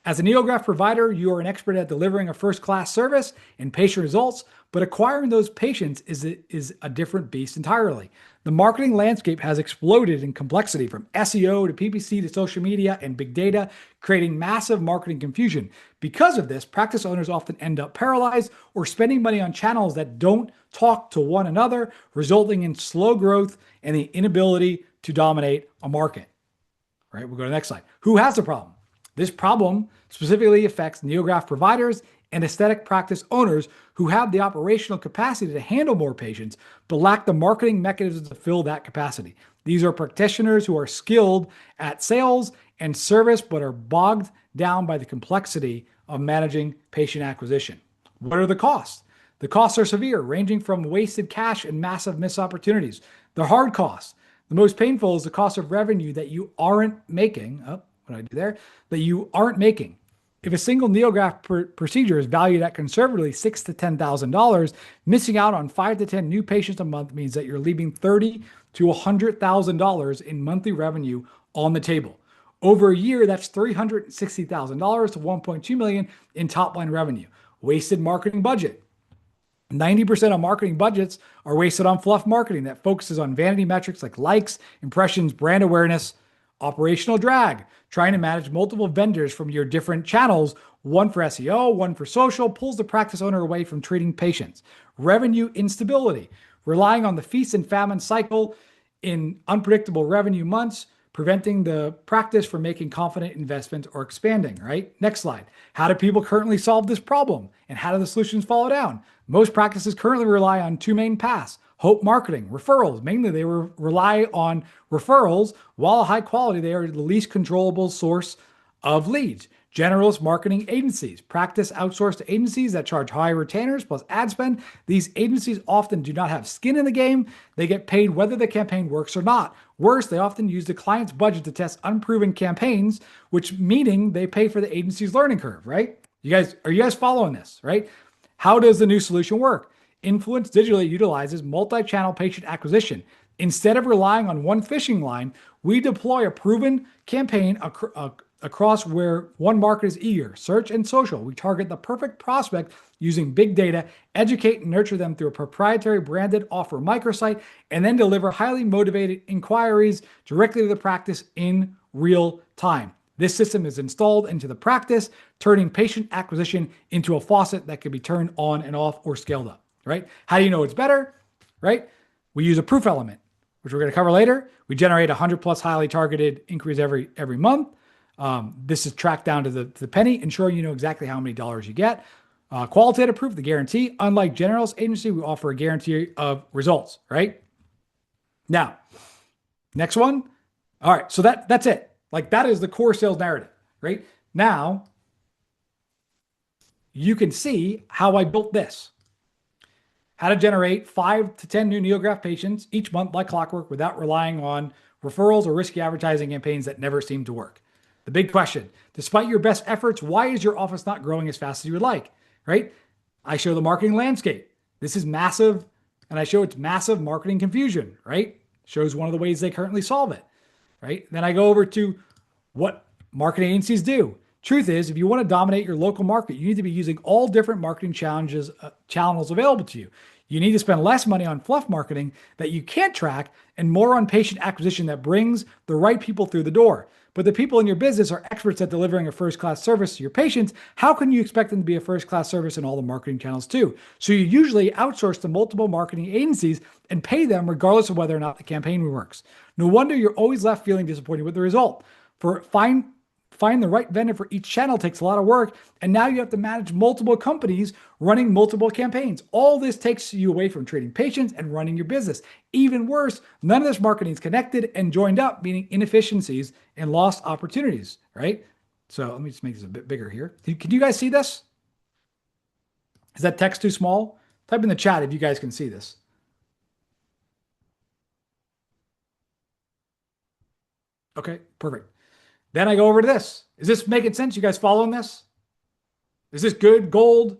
As a NeoGraft provider, you are an expert at delivering a first-class service and patient results, but acquiring those patients is a different beast entirely. The marketing landscape has exploded in complexity, from SEO to PPC to social media and big data, creating massive marketing confusion. Because of this, practice owners often end up paralyzed or spending money on channels that don't talk to one another, resulting in slow growth and the inability to dominate a market. All right, we'll go to the next slide. Who has the problem? This problem specifically affects NeoGraft providers and aesthetic practice owners who have the operational capacity to handle more patients, but lack the marketing mechanisms to fill that capacity. These are practitioners who are skilled at sales and service, but are bogged down by the complexity of managing patient acquisition. What are the costs? The costs are severe, ranging from wasted cash and massive missed opportunities. The hard costs. The most painful is the cost of revenue that you aren't making. What I do there, that you aren't making. If a single NeoGraft procedure is valued at conservatively $6,000 to $10,000, missing out on 5 to 10 new patients a month means that you're leaving $30,000 to $100,000 in monthly revenue on the table. Over a year, that's $360,000 to $1.2 million in top line revenue. Wasted marketing budget. 90% of marketing budgets are wasted on fluff marketing that focuses on vanity metrics like likes, impressions, brand awareness. Operational drag, trying to manage multiple vendors from your different channels, one for SEO, one for social, pulls the practice owner away from treating patients. Revenue instability, relying on the feast and famine cycle in unpredictable revenue months, preventing the practice from making confident investments or expanding, right? Next slide. How do people currently solve this problem? And how do the solutions follow down? Most practices currently rely on 2 main paths. Hope marketing, referrals. Mainly they rely on referrals. While high quality, they are the least controllable source of leads. Generalist marketing agencies. Practice outsourced to agencies that charge high retainers plus ad spend. These agencies often do not have skin in the game. They get paid whether the campaign works or not. Worse, they often use the client's budget to test unproven campaigns, which meaning they pay for the agency's learning curve, right? Are you guys following this, right? How does the new solution work? Influence digitally utilizes multi-channel patient acquisition. Instead of relying on one fishing line, we deploy a proven campaign across where one market is eager, search and social. We target the perfect prospect using big data, educate and nurture them through a proprietary branded offer microsite, and then deliver highly motivated inquiries directly to the practice in real time. This system is installed into the practice, turning patient acquisition into a faucet that can be turned on and off or scaled up. Right? How do you know it's better? Right? We use a proof element, which we're going to cover later. We generate 100 plus highly targeted inquiries every month. This is tracked down to the penny, ensuring you know exactly how many dollars you get. Qualitative proof, the guarantee. Unlike generalist agency, we offer a guarantee of results. Right? Now, next one. All right. So that's it. Like that is the core sales narrative. Right? Now, you can see how I built this. How to generate 5 to 10 new NeoGraft patients each month like clockwork without relying on referrals or risky advertising campaigns that never seem to work. The big question, despite your best efforts, why is your office not growing as fast as you would like, right? I show the marketing landscape. This is massive, and I show it's massive marketing confusion, right? Shows one of the ways they currently solve it. right? Then I go over to what marketing agencies do. Truth is, if you want to dominate your local market, you need to be using all different marketing channels available to you. You need to spend less money on fluff marketing that you can't track and more on patient acquisition that brings the right people through the door. But the people in your business are experts at delivering a first class service to your patients. How can you expect them to be a first class service in all the marketing channels too? So you usually outsource to multiple marketing agencies and pay them regardless of whether or not the campaign works. No wonder you're always left feeling disappointed with the result. For find the right vendor for each channel takes a lot of work, and now you have to manage multiple companies running multiple campaigns. All this takes you away from treating patients and running your business. Even worse, none of this marketing is connected and joined up, meaning inefficiencies and lost opportunities, right? So let me just make this a bit bigger here. Can you guys see this? Is that text too small? Type in the chat if you guys can see this. Okay, perfect. Then I go over to this. Is this making sense? You guys following this? Is this good? Gold?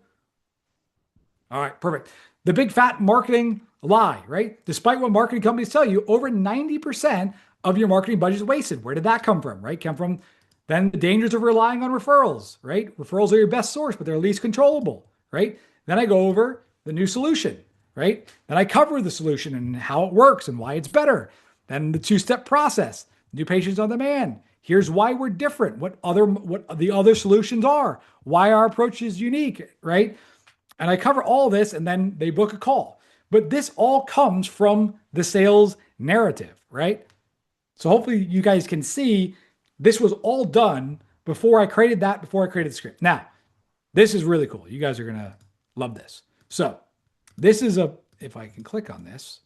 All right, perfect. The big fat marketing lie, right? Despite what marketing companies tell you, over 90% of your marketing budget is wasted. Where did that come from, right? Come from then the dangers of relying on referrals, right? Referrals are your best source, but they're least controllable, right? Then I go over the new solution, right? Then I cover the solution and how it works and why it's better. Then the two-step process, new patients on demand. Here's why we're different, what the other solutions are, why our approach is unique, right? And I cover all this and then they book a call. But this all comes from the sales narrative, right? So hopefully you guys can see this was all done before I created the script. Now, this is really cool. You guys are going to love this. So this is if I can click on this,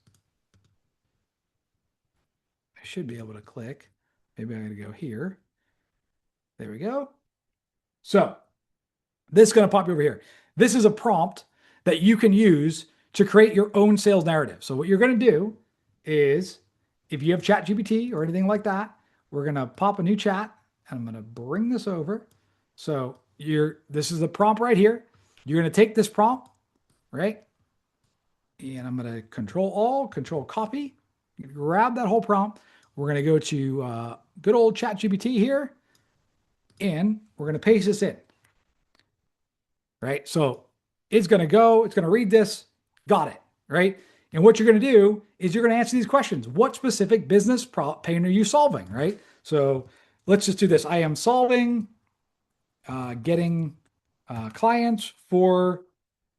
I should be able to click. Maybe I'm going to go here. There we go. So this is going to pop you over here. This is a prompt that you can use to create your own sales narrative. So what you're going to do is, if you have ChatGPT or anything like that, we're going to pop a new chat. And I'm going to bring this over. So this is the prompt right here. You're going to take this prompt, right? And I'm going to control copy, grab that whole prompt. We're going to go to good old ChatGPT here, and we're going to paste this in. Right? So it's going to read this, got it, right? And what you're going to do is you're going to answer these questions. What specific business pain are you solving, right? So let's just do this. I am solving getting clients for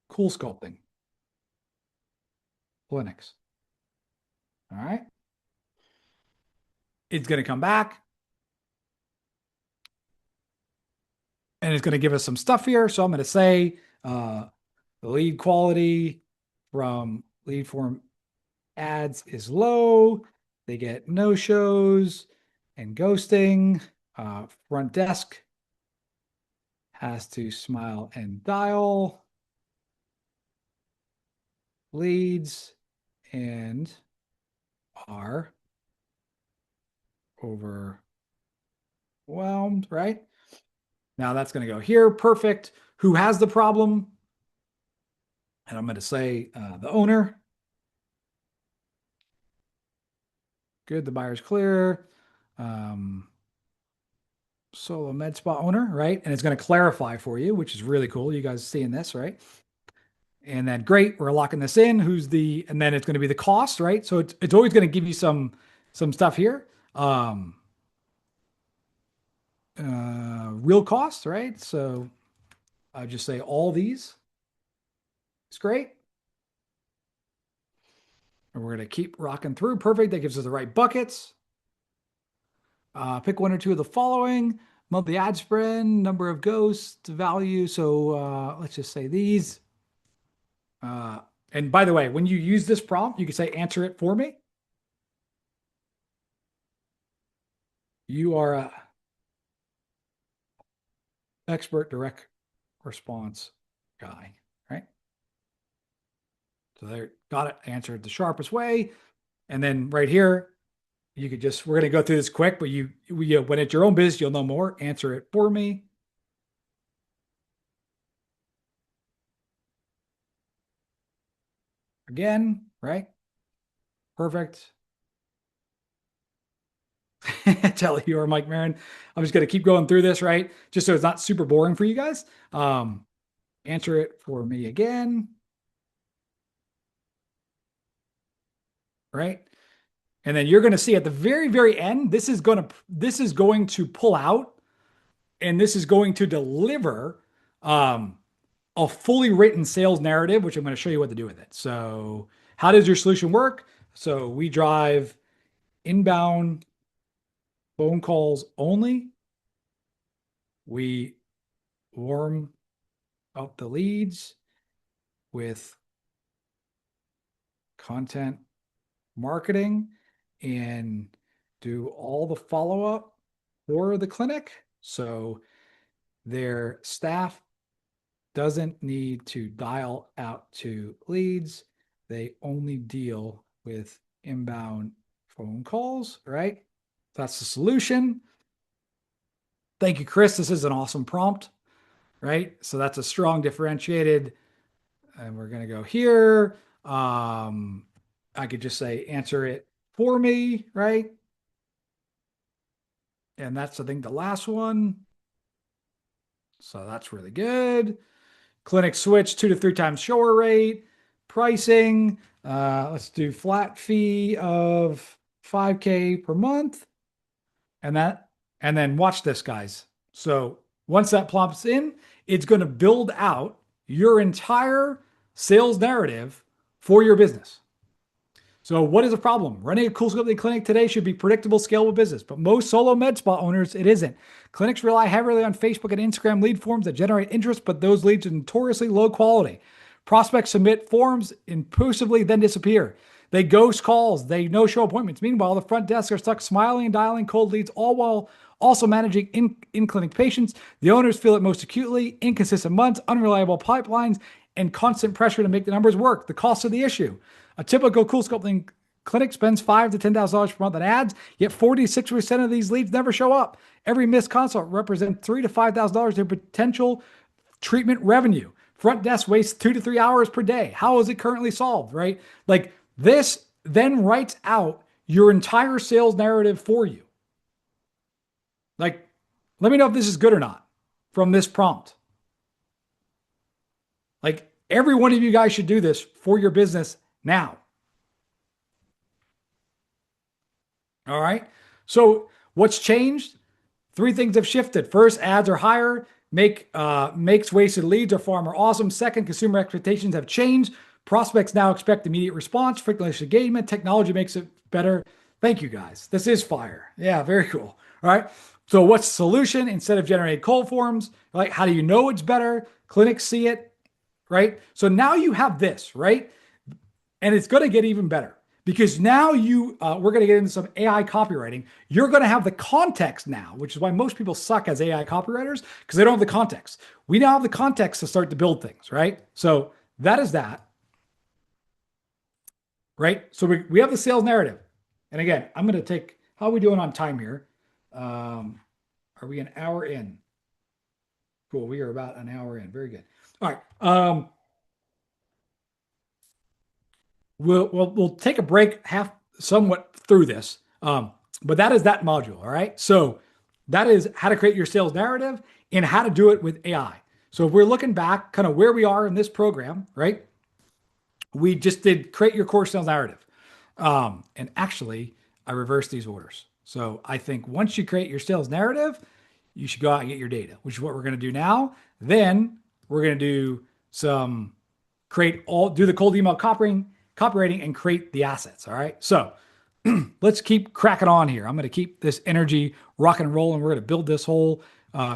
cool sculpting clinics. All right. It's going to come back and it's going to give us some stuff here. So I'm going to say the lead quality from lead form ads is low. They get no shows and ghosting. Front desk has to smile and dial. Leads and are overwhelmed, right? Now that's going to go here. Perfect. Who has the problem? And I'm going to say the owner. Good. The buyer's clear. Solo med spa owner, right? And it's going to clarify for you, which is really cool. You guys seeing this, right? And then great, we're locking this in. And then it's going to be the cost, right? So it's always going to give you some stuff here. Real cost, right? So I just say all these. It's great. And we're going to keep rocking through. Perfect. That gives us the right buckets. Pick one or two of the following. Monthly ad spend, number of ghosts, value. So let's just say these. And by the way, when you use this prompt, you can say, answer it for me. You are a expert direct response guy, right? So there, got it. Answered the sharpest way. And then right here, you could we're going to go through this quick, but when it's your own business, you'll know more. Answer it for me. Again, right? Perfect. Tell you or Mike Marin. I'm just going to keep going through this, right? Just so it's not super boring for you guys. Answer it for me again, right? And then you're going to see at the very, very end, this is going to pull out and this is going to deliver um, a fully written sales narrative, which I'm going to show you what to do with it. So, how does your solution work? So, we drive inbound phone calls only. We warm up the leads with content marketing and do all the follow up for the clinic. So their staff doesn't need to dial out to leads. They only deal with inbound phone calls, right? That's the solution. Thank you, Chris. This is an awesome prompt, right? So that's a strong differentiated. And we're going to go here. I could just say answer it for me, right? And that's, I think, the last one. So that's really good. Clinic switch 2 to 3 times shower rate. Pricing. Let's do flat fee of 5K per month. And then watch this, guys. So once that plops in, it's going to build out your entire sales narrative for your business. So what is the problem? Running a CoolSculpting clinic today should be predictable, scalable business, but most solo med spa owners, it isn't. Clinics rely heavily on Facebook and Instagram lead forms that generate interest, but those leads are notoriously low quality. Prospects submit forms impulsively, then disappear. They ghost calls. They no-show appointments. Meanwhile, the front desk are stuck smiling and dialing cold leads, all while also managing in-clinic patients. The owners feel it most acutely: inconsistent months, unreliable pipelines, and constant pressure to make the numbers work. The cost of the issue. A typical CoolSculpting clinic spends $5,000 to $10,000 per month on ads, yet 46% of these leads never show up. Every missed consult represents $3,000 to $5,000 in potential treatment revenue. Front desk wastes 2 to 3 hours per day. How is it currently solved, right? Like, this then writes out your entire sales narrative for you. Like, let me know if this is good or not from this prompt. Like, every one of you guys should do this for your business now. All right. So what's changed? 3 things have shifted. First, ads are higher. Makes wasted leads are far more awesome. Second, consumer expectations have changed. Prospects now expect immediate response, frequent engagement. Technology makes it better. Thank you, guys. This is fire. Yeah, very cool. All right. So what's the solution? Instead of generating cold forms, like, how do you know it's better? Clinics see it, right? So now you have this, right? And it's going to get even better because now we're going to get into some AI copywriting. You're going to have the context now, which is why most people suck as AI copywriters, because they don't have the context. We now have the context to start to build things, right? So that is that, right? So we have the sales narrative. And again, I'm going to take, how are we doing on time here? Are we an hour in? Cool. We are about an hour in. Very good. All right. We'll take a break somewhat through this. But that is that module. All right. So that is how to create your sales narrative and how to do it with AI. So if we're looking back kind of where we are in this program, right? We just did create your core sales narrative. And actually I reversed these orders. So I think once you create your sales narrative, you should go out and get your data, which is what we're going to do now. Then we're going to do do the cold email copywriting and create the assets. All right. So let's keep cracking on here. I'm going to keep this energy rock and roll, and we're going to build this whole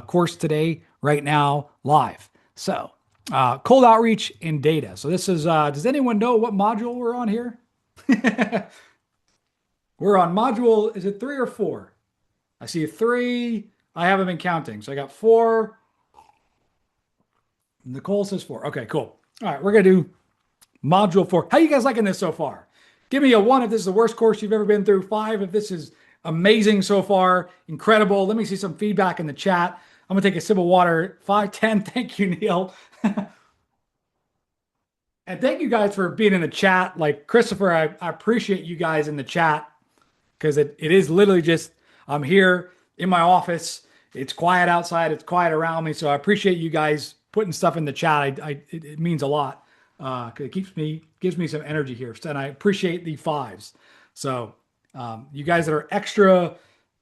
course today, right now, live. So cold outreach and data. So this is, does anyone know what module we're on here? We're on module, is it 3 or 4? I see 3. I haven't been counting. So I got 4. Nicole says 4. Okay, cool. All right, we're going to do module 4. How you guys liking this so far? Give me a 1 if this is the worst course you've ever been through. 5 if this is amazing so far. Incredible. Let me see some feedback in the chat. I'm going to take a sip of water. 5, 10. Thank you, Neil. And thank you guys for being in the chat. Like Christopher, I appreciate you guys in the chat, because it is literally just I'm here in my office. It's quiet outside. It's quiet around me. So I appreciate you guys putting stuff in the chat. It means a lot. 'Cause it gives me some energy here. And I appreciate the fives. So you guys that are extra,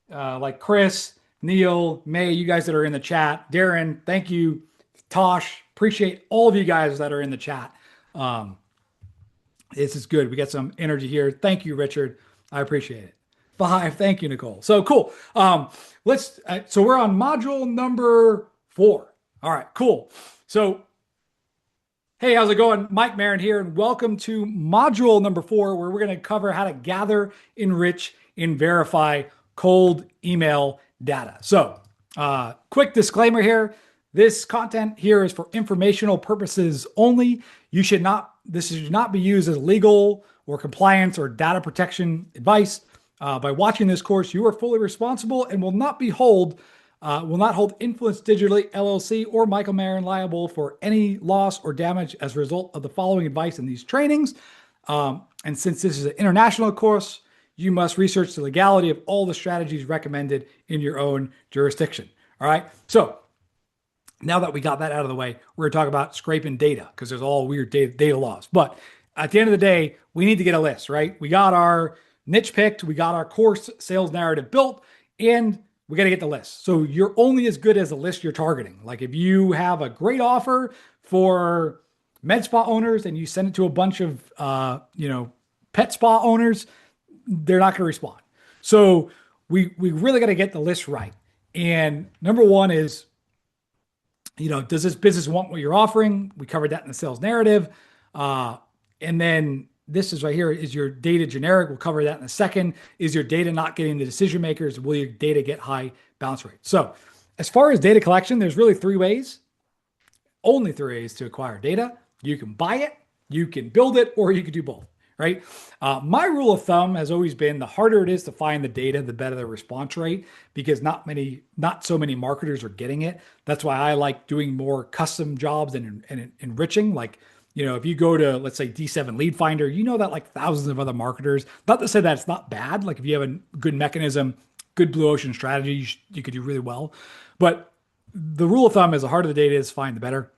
like Chris, Neil, May, you guys that are in the chat, Darren, thank you. Tosh, appreciate all of you guys that are in the chat. This is good. We got some energy here. Thank you, Richard. I appreciate it. 5. Thank you, Nicole. So cool. So we're on module number 4. All right, cool. So, hey, how's it going? Mike Marin here, and welcome to module number 4, where we're going to cover how to gather, enrich, and verify cold email data. So, quick disclaimer here. This content here is for informational purposes only. This should not be used as legal or compliance or data protection advice. By watching this course, you are fully responsible and will not hold Influence Digitally LLC or Michael Marin liable for any loss or damage as a result of the following advice in these trainings. And since this is an international course, you must research the legality of all the strategies recommended in your own jurisdiction. All right. So now that we got that out of the way, we're going to talk about scraping data because there's all weird data laws. But at the end of the day, we need to get a list, right? We got our niche picked, we got our course sales narrative built, and we got to get the list. So you're only as good as the list you're targeting. Like if you have a great offer for med spa owners and you send it to a bunch of, pet spa owners, they're not going to respond. So we really got to get the list right. And number one is, does this business want what you're offering? We covered that in the sales narrative. And then this is right here. Is your data generic? We'll cover that in a second. Is your data not getting the decision makers? Will your data get high bounce rate? So as far as data collection, there's really only three ways to acquire data. You can buy it, you can build it, or you can do both, right? My rule of thumb has always been the harder it is to find the data, the better the response rate, because not so many marketers are getting it. That's why I like doing more custom jobs and enriching. Like, if you go to, let's say, D7 Lead Finder, that like thousands of other marketers, not to say that it's not bad. Like if you have a good mechanism, good blue ocean strategy, you could do really well. But the rule of thumb is the harder the data is, find the better.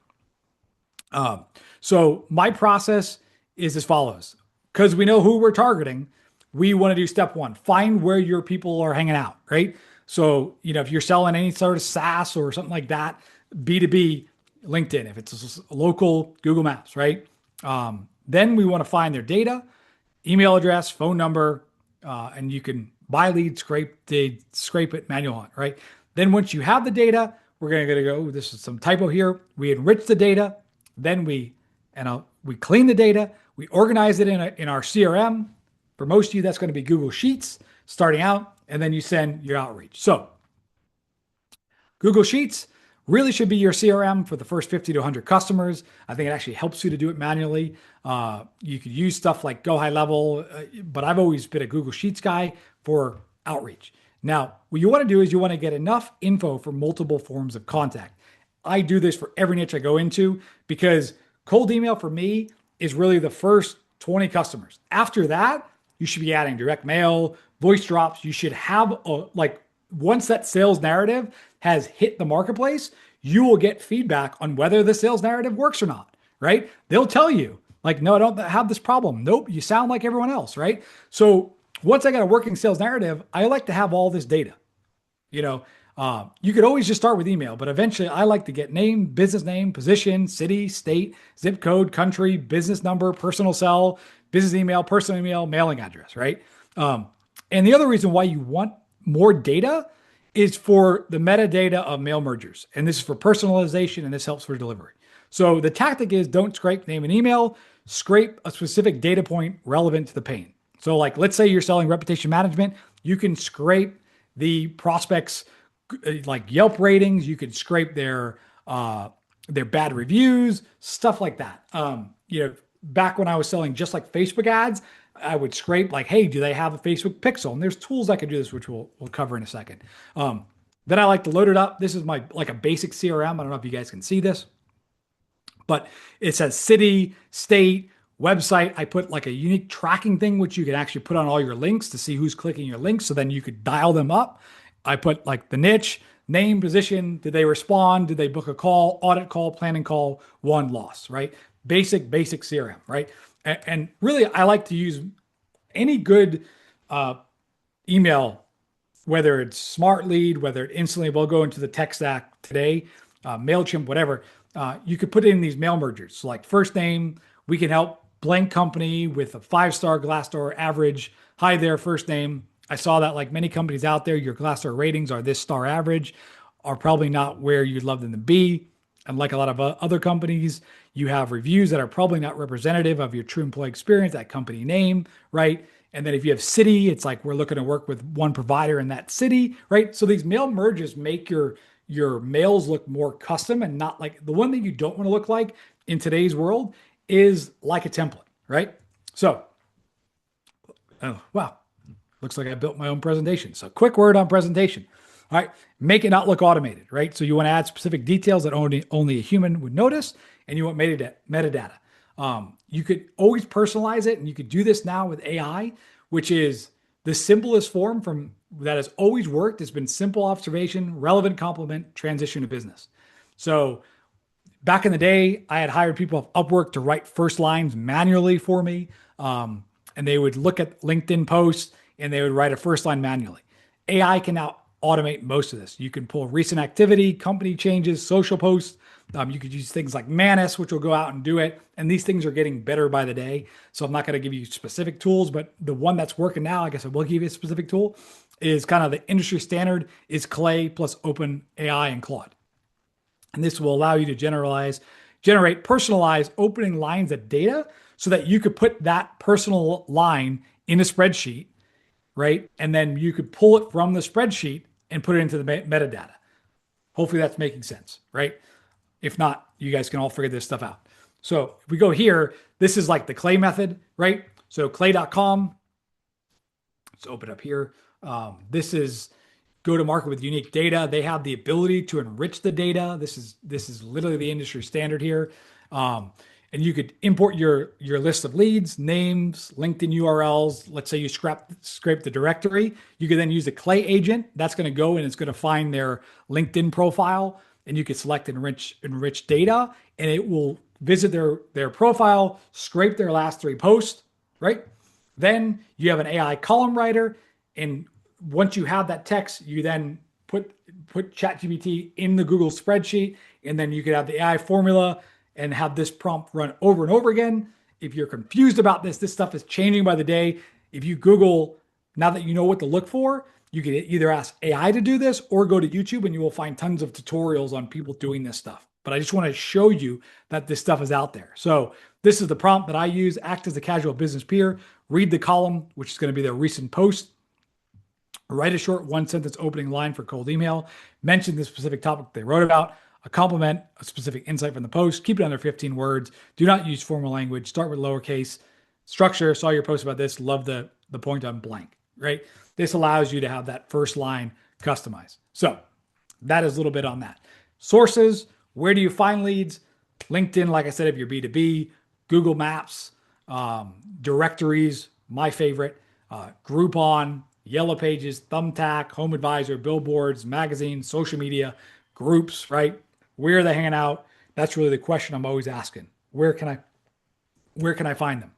So my process is as follows. Because we know who we're targeting, we want to do step one, find where your people are hanging out, right? So, if you're selling any sort of SaaS or something like that, B2B, LinkedIn, if it's a local, Google Maps, right? Then we want to find their data, email address, phone number, and you can buy leads, scrape it, manual hunt, right? Then once you have the data, we're going to go, this is some typo here. We enrich the data, then we clean the data, we organize it in our CRM. For most of you, that's going to be Google Sheets starting out, and then you send your outreach. So Google Sheets really should be your CRM for the first 50 to 100 customers. I think it actually helps you to do it manually. You could use stuff like Go High Level, but I've always been a Google Sheets guy for outreach. Now, what you want to do is you want to get enough info for multiple forms of contact. I do this for every niche I go into because cold email for me is really the first 20 customers. After that, you should be adding direct mail, voice drops. You should have once that sales narrative has hit the marketplace, you will get feedback on whether the sales narrative works or not, right? They'll tell you like, no, I don't have this problem. Nope, you sound like everyone else, right? So once I got a working sales narrative, I like to have all this data. You could always just start with email, but eventually I like to get name, business name, position, city, state, zip code, country, business number, personal cell, business email, personal email, mailing address, right? And the other reason why you want more data is for the metadata of mail mergers. And this is for personalization, and this helps for delivery. So the tactic is don't scrape name and email, scrape a specific data point relevant to the pain. So like, let's say you're selling reputation management, you can scrape the prospects like Yelp ratings, you could scrape their bad reviews, stuff like that. Back when I was selling just like Facebook ads, I would scrape like, hey, do they have a Facebook pixel? And there's tools that can do this, which we'll cover in a second. Then I like to load it up. This is my like a basic CRM. I don't know if you guys can see this, but it says city, state, website. I put like a unique tracking thing, which you can actually put on all your links to see who's clicking your links. So then you could dial them up I put like the niche, name, position, did they respond? Did they book a call, audit call, planning call, won, loss, right? Basic CRM, right? And really, I like to use any good uh, email, whether it's Smart Lead, whether it instantly will go into the tech stack today, MailChimp, whatever. You could put in these mail mergers. So like first name, we can help blank company with a 5-star Glassdoor average. Hi there, first name. I saw that like many companies out there, your Glassdoor ratings are this star average, are probably not where you'd love them to be. And like a lot of other companies, you have reviews that are probably not representative of your true employee experience, that company name, right? And then if you have city, it's like we're looking to work with one provider in that city, right? So these mail merges make your mails look more custom and not like the one that you don't want to look like in today's world is like a template, right? So, oh, wow. Looks like I built my own presentation. So quick word on presentation. All right. Make it not look automated, right? So you want to add specific details that only a human would notice, and you want metadata. You could always personalize it, and you could do this now with AI, which is the simplest form from that has always worked. It's been simple observation, relevant compliment, transition to business. So back in the day, I had hired people off Upwork to write first lines manually for me. And they would look at LinkedIn posts and they would write a first line manually. AI can now automate most of this. You can pull recent activity, company changes, social posts. You could use things like Manus, which will go out and do it. And these things are getting better by the day. So I'm not going to give you specific tools, but the one that's working now, I guess I will give you a specific tool, is kind of the industry standard is Clay plus Open AI and Claude. And this will allow you to generate personalized opening lines of data so that you could put that personal line in a spreadsheet, right? And then you could pull it from the spreadsheet and put it into the metadata. Hopefully that's making sense, right? If not, you guys can all figure this stuff out. So if we go here, this is like the Clay method, right? So clay.com, let's open up here. This is go to market with unique data. They have the ability to enrich the data. This is literally the industry standard here. And you could import your list of leads, names, LinkedIn URLs. Let's say you scrape the directory. You could then use a Clay agent. That's going to go and it's going to find their LinkedIn profile, and you could select enrich data, and it will visit their profile, scrape their last 3 posts, right? Then you have an AI column writer, and once you have that text, you then put ChatGPT in the Google spreadsheet, and then you could have the AI formula and have this prompt run over and over again. If you're confused about this stuff is changing by the day. If you Google, now that you know what to look for, you can either ask AI to do this or go to YouTube and you will find tons of tutorials on people doing this stuff. But I just want to show you that this stuff is out there. So this is the prompt that I use. Act as a casual business peer. Read the column, which is going to be their recent post. Write a short 1-sentence opening line for cold email. Mention the specific topic they wrote about. A compliment, a specific insight from the post. Keep it under 15 words. Do not use formal language. Start with lowercase. Structure. Saw your post about this. Love the point on blank, right? This allows you to have that first line customized. So that is a little bit on that. Sources. Where do you find leads? LinkedIn, like I said, if you're B2B. Google Maps. Directories, my favorite. Groupon. Yellow Pages, Thumbtack, Home Advisor, billboards, magazines, social media, groups, right? Where are they hanging out? That's really the question I'm always asking. Where can I find them?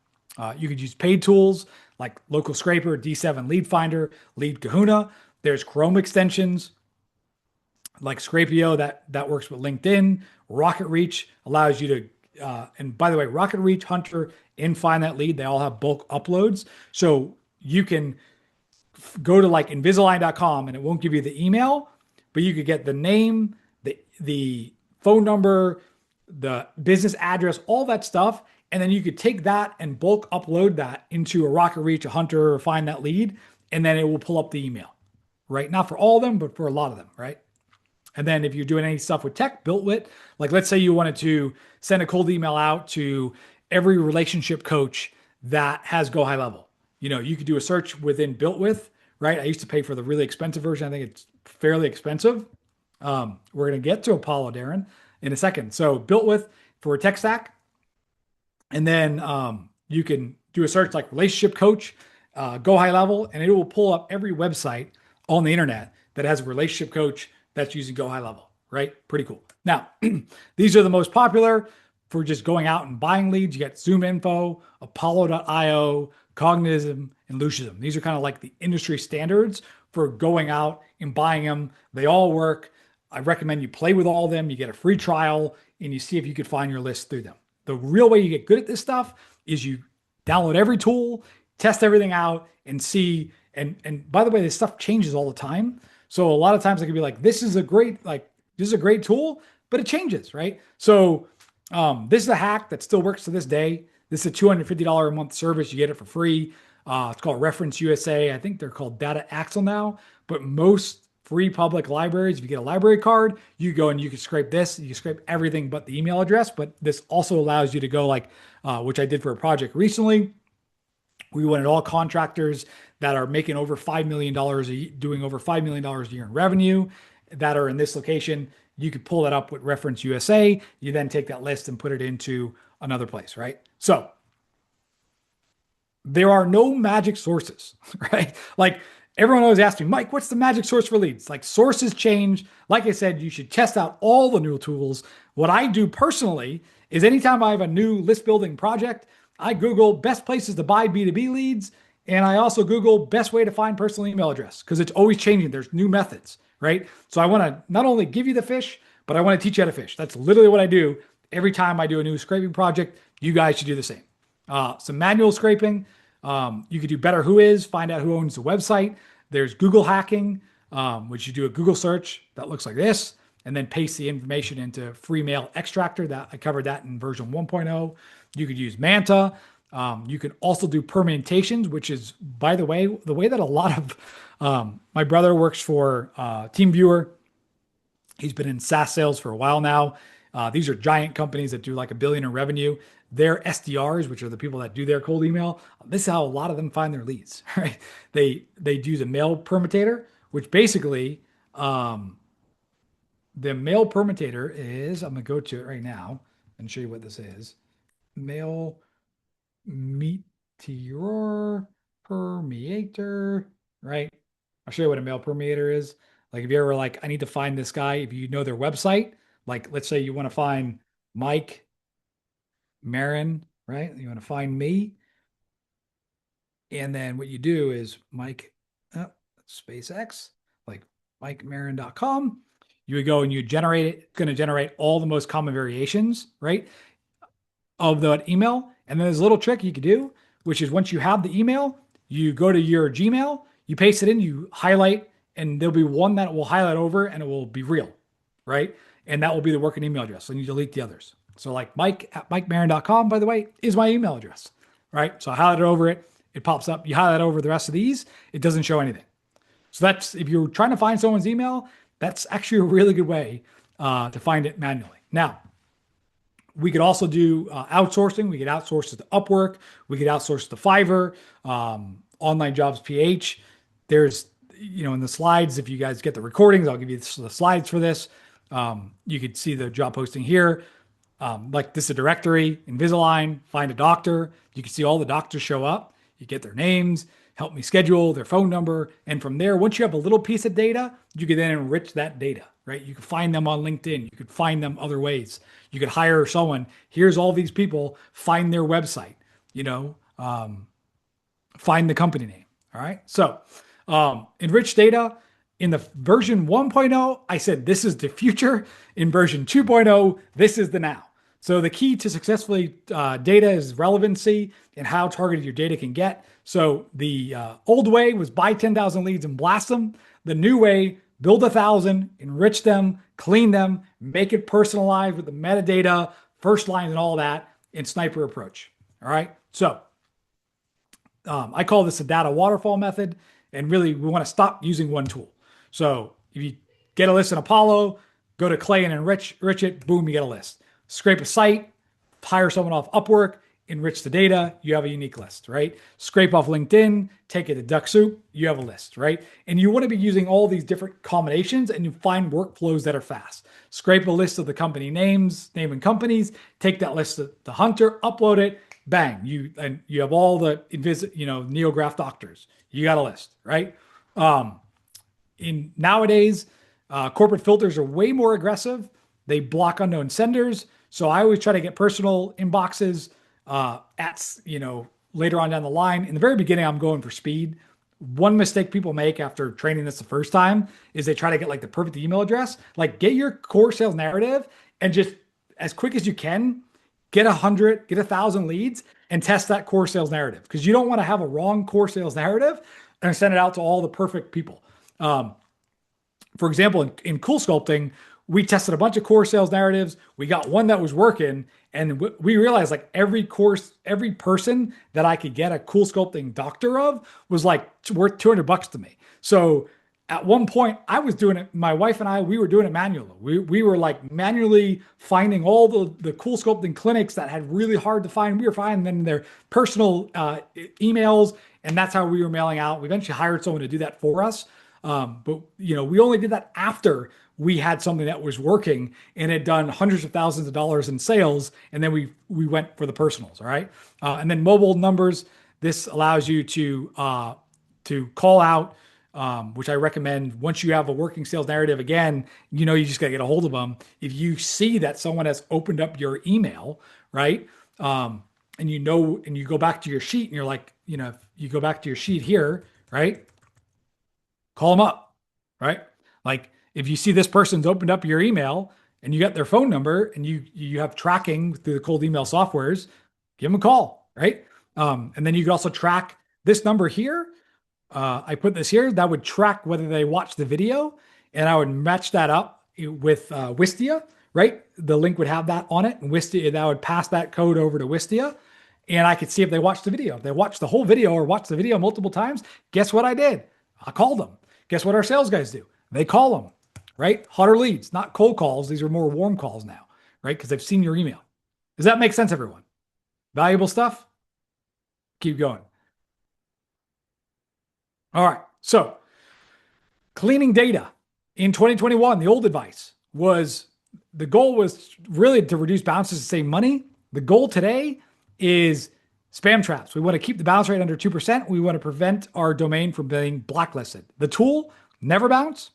You could use paid tools like Local Scraper, D7 Lead Finder, Lead Kahuna. There's Chrome extensions like Scrapio that works with LinkedIn. Rocket Reach allows you to, and by the way, Rocket Reach, Hunter, and Find That Lead, they all have bulk uploads. So you can go to like Invisalign.com and it won't give you the email, but you could get the name, the phone number, the business address, all that stuff. And then you could take that and bulk upload that into a Rocket Reach, a Hunter, or Find That Lead, and then it will pull up the email, right? Not for all of them, but for a lot of them, right? And then if you're doing any stuff with tech, BuiltWith, like let's say you wanted to send a cold email out to every relationship coach that has Go High Level. You could do a search within BuiltWith, right? I used to pay for the really expensive version. I think it's fairly expensive. We're going to get to Apollo, Darren, in a second. So BuiltWith for a tech stack. And then you can do a search like relationship coach, Go High Level, and it will pull up every website on the internet that has a relationship coach that's using Go High Level, right? Pretty cool. Now, these are the most popular for just going out and buying leads. You got Zoom Info, Apollo.io, Cognitism, and Lucidum. These are kind of like the industry standards for going out and buying them. They all work. I recommend you play with all of them. You get a free trial and you see if you could find your list through them. The real way you get good at this stuff is you download every tool, test everything out, and see. And by the way, this stuff changes all the time. So a lot of times I could be like, this is a great tool, but it changes, right? So this is a hack that still works to this day. This is a $250 a month service. You get it for free. It's called Reference USA. I think they're called Data Axle now, but most free public libraries, if you get a library card, you go and you can scrape this. You can scrape everything but the email address. But this also allows you to go like, which I did for a project recently. We wanted all contractors that are making over $5 million, doing over $5 million a year in revenue that are in this location. You could pull that up with Reference USA. You then take that list and put it into another place, right? So there are no magic sources, right? Like everyone always asks me, Mike, what's the magic source for leads? Like sources change. Like I said, you should test out all the new tools. What I do personally is anytime I have a new list building project, I Google best places to buy B2B leads. And I also Google best way to find personal email address because it's always changing. There's new methods, right? So I want to not only give you the fish, but I want to teach you how to fish. That's literally what I do. Every time I do a new scraping project, you guys should do the same. Some manual scraping. You could do Better Who Is, find out who owns the website. There's Google hacking, which you do a Google search that looks like this, and then paste the information into free mail extractor. That I covered that in version 1.0. You could use Manta. You can also do permutations, which is, by the way that a lot of my brother works for TeamViewer. He's been in SaaS sales for a while now. These are giant companies that do like $1 billion in revenue. Their SDRs, which are the people that do their cold email, this is how a lot of them find their leads, right? They use a mail permutator, which basically the mail permutator is, I'm going to go to it right now and show you what this is. Mail meteor permeator, right? I'll show you what a mail permeator is. Like if you ever like, I need to find this guy, if you know their website, like let's say you want to find Mike Marin, right? You want to find me. And then what you do is Mike, SpaceX, like MikeMarin.com. You would go and you generate it. It's going to generate all the most common variations, right, of that email. And then there's a little trick you could do, which is once you have the email, you go to your Gmail, you paste it in, you highlight, and there'll be one that will highlight over and it will be real, right? And that will be the working email address. And you delete the others. So like Mike at MikeMarin.com, by the way, is my email address, right? So I highlight it over it. It pops up. You highlight over the rest of these, it doesn't show anything. So that's, if you're trying to find someone's email, that's actually a really good way to find it manually. Now, we could also do outsourcing. We could outsource it to Upwork. We could outsource it to Fiverr, Online Jobs PH. There's, in the slides, if you guys get the recordings, I'll give you the slides for this. You could see the job posting here. Like this is a directory, Invisalign, find a doctor. You can see all the doctors show up. You get their names, help me schedule, their phone number. And from there, once you have a little piece of data, you can then enrich that data, right? You can find them on LinkedIn. You could find them other ways. You could hire someone. Here's all these people, find their website, find the company name. All right. So enrich data. In the version 1.0, I said, this is the future. In version 2.0, this is the now. So the key to successfully data is relevancy and how targeted your data can get. So the old way was buy 10,000 leads and blast them. The new way, build 1,000, enrich them, clean them, make it personalized with the metadata, first lines and all that, and sniper approach. All right. So I call this a data waterfall method. And really, we want to stop using one tool. So if you get a list in Apollo, go to Clay and enrich it, boom, you get a list. Scrape a site, hire someone off Upwork, enrich the data, you have a unique list, right? Scrape off LinkedIn, take it to DuckSoup, you have a list, right? And you want to be using all these different combinations and you find workflows that are fast. Scrape a list of the company names, naming companies, take that list to the Hunter, upload it, bang, you have all the NeoGraph doctors. You got a list, right? in nowadays, corporate filters are way more aggressive. They block unknown senders. So I always try to get personal inboxes later on down the line. In the very beginning, I'm going for speed. One mistake people make after training this the first time is they try to get like the perfect email address. Like get your core sales narrative and just as quick as you can, get 100, get 1,000 leads and test that core sales narrative because you don't want to have a wrong core sales narrative and send it out to all the perfect people. For example, in Cool Sculpting, we tested a bunch of core sales narratives. We got one that was working, and we realized like every person that I could get a Cool Sculpting doctor of was like worth $200 to me. So at one point, I was doing it. My wife and I, we were doing it manually. We were like manually finding all the Cool Sculpting clinics that had really hard to find. We were finding them in their personal emails, and that's how we were mailing out. We eventually hired someone to do that for us. But we only did that after we had something that was working and had done hundreds of thousands of dollars in sales. And then we went for the personals. All right. And then mobile numbers. This allows you to call out, which I recommend once you have a working sales narrative. Again, you just got to get a hold of them. If you see that someone has opened up your email, right? And you go back to your sheet and you're like, if you go back to your sheet here, right? Call them up, right? Like if you see this person's opened up your email and you got their phone number and you have tracking through the cold email softwares, give them a call, right? And then you can also track this number here. I put this here that would track whether they watched the video, and I would match that up with Wistia, right? The link would have that on it, and Wistia that would pass that code over to Wistia, and I could see if they watched the video. If they watched the whole video or watched the video multiple times, guess what I did? I called them. Guess what our sales guys do? They call them, right? Hotter leads, not cold calls. These are more warm calls now, right? Because they've seen your email. Does that make sense, everyone? Valuable stuff? Keep going. All right. So cleaning data in 2021, the old advice was the goal was really to reduce bounces to save money. The goal today is spam traps. We want to keep the bounce rate under 2%. We want to prevent our domain from being blacklisted. The tool, Never Bounce,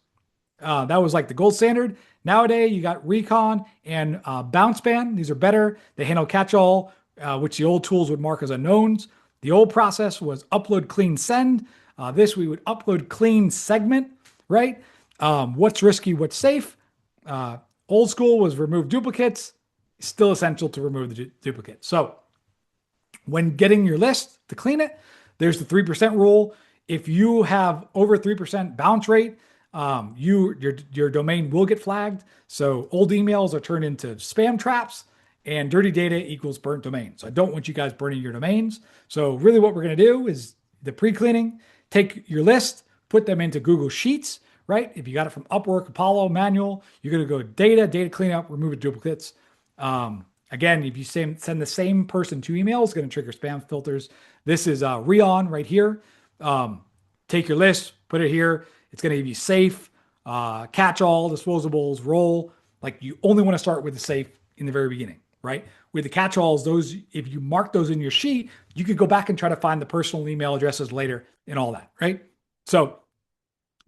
that was like the gold standard. Nowadays, you got Recon and Bounce Ban. These are better. They handle catch-all, which the old tools would mark as unknowns. The old process was upload, clean, send. This we would upload, clean, segment, right? What's risky, what's safe. Old school was remove duplicates. Still essential to remove the duplicates. So when getting your list to clean it, there's the 3% rule. If you have over 3% bounce rate, your domain will get flagged. So old emails are turned into spam traps, and dirty data equals burnt domain. So I don't want you guys burning your domains. So really what we're going to do is the pre-cleaning, take your list, put them into Google Sheets, right? If you got it from Upwork, Apollo, manual, you're going to go data cleanup, remove duplicates. Again, if you send the same person two emails, it's going to trigger spam filters. This is Rion right here. Take your list, put it here. It's going to give you safe, catch all, disposables, roll. Like you only want to start with the safe in the very beginning, right? With the catch alls, those, if you mark those in your sheet, you could go back and try to find the personal email addresses later and all that, right? So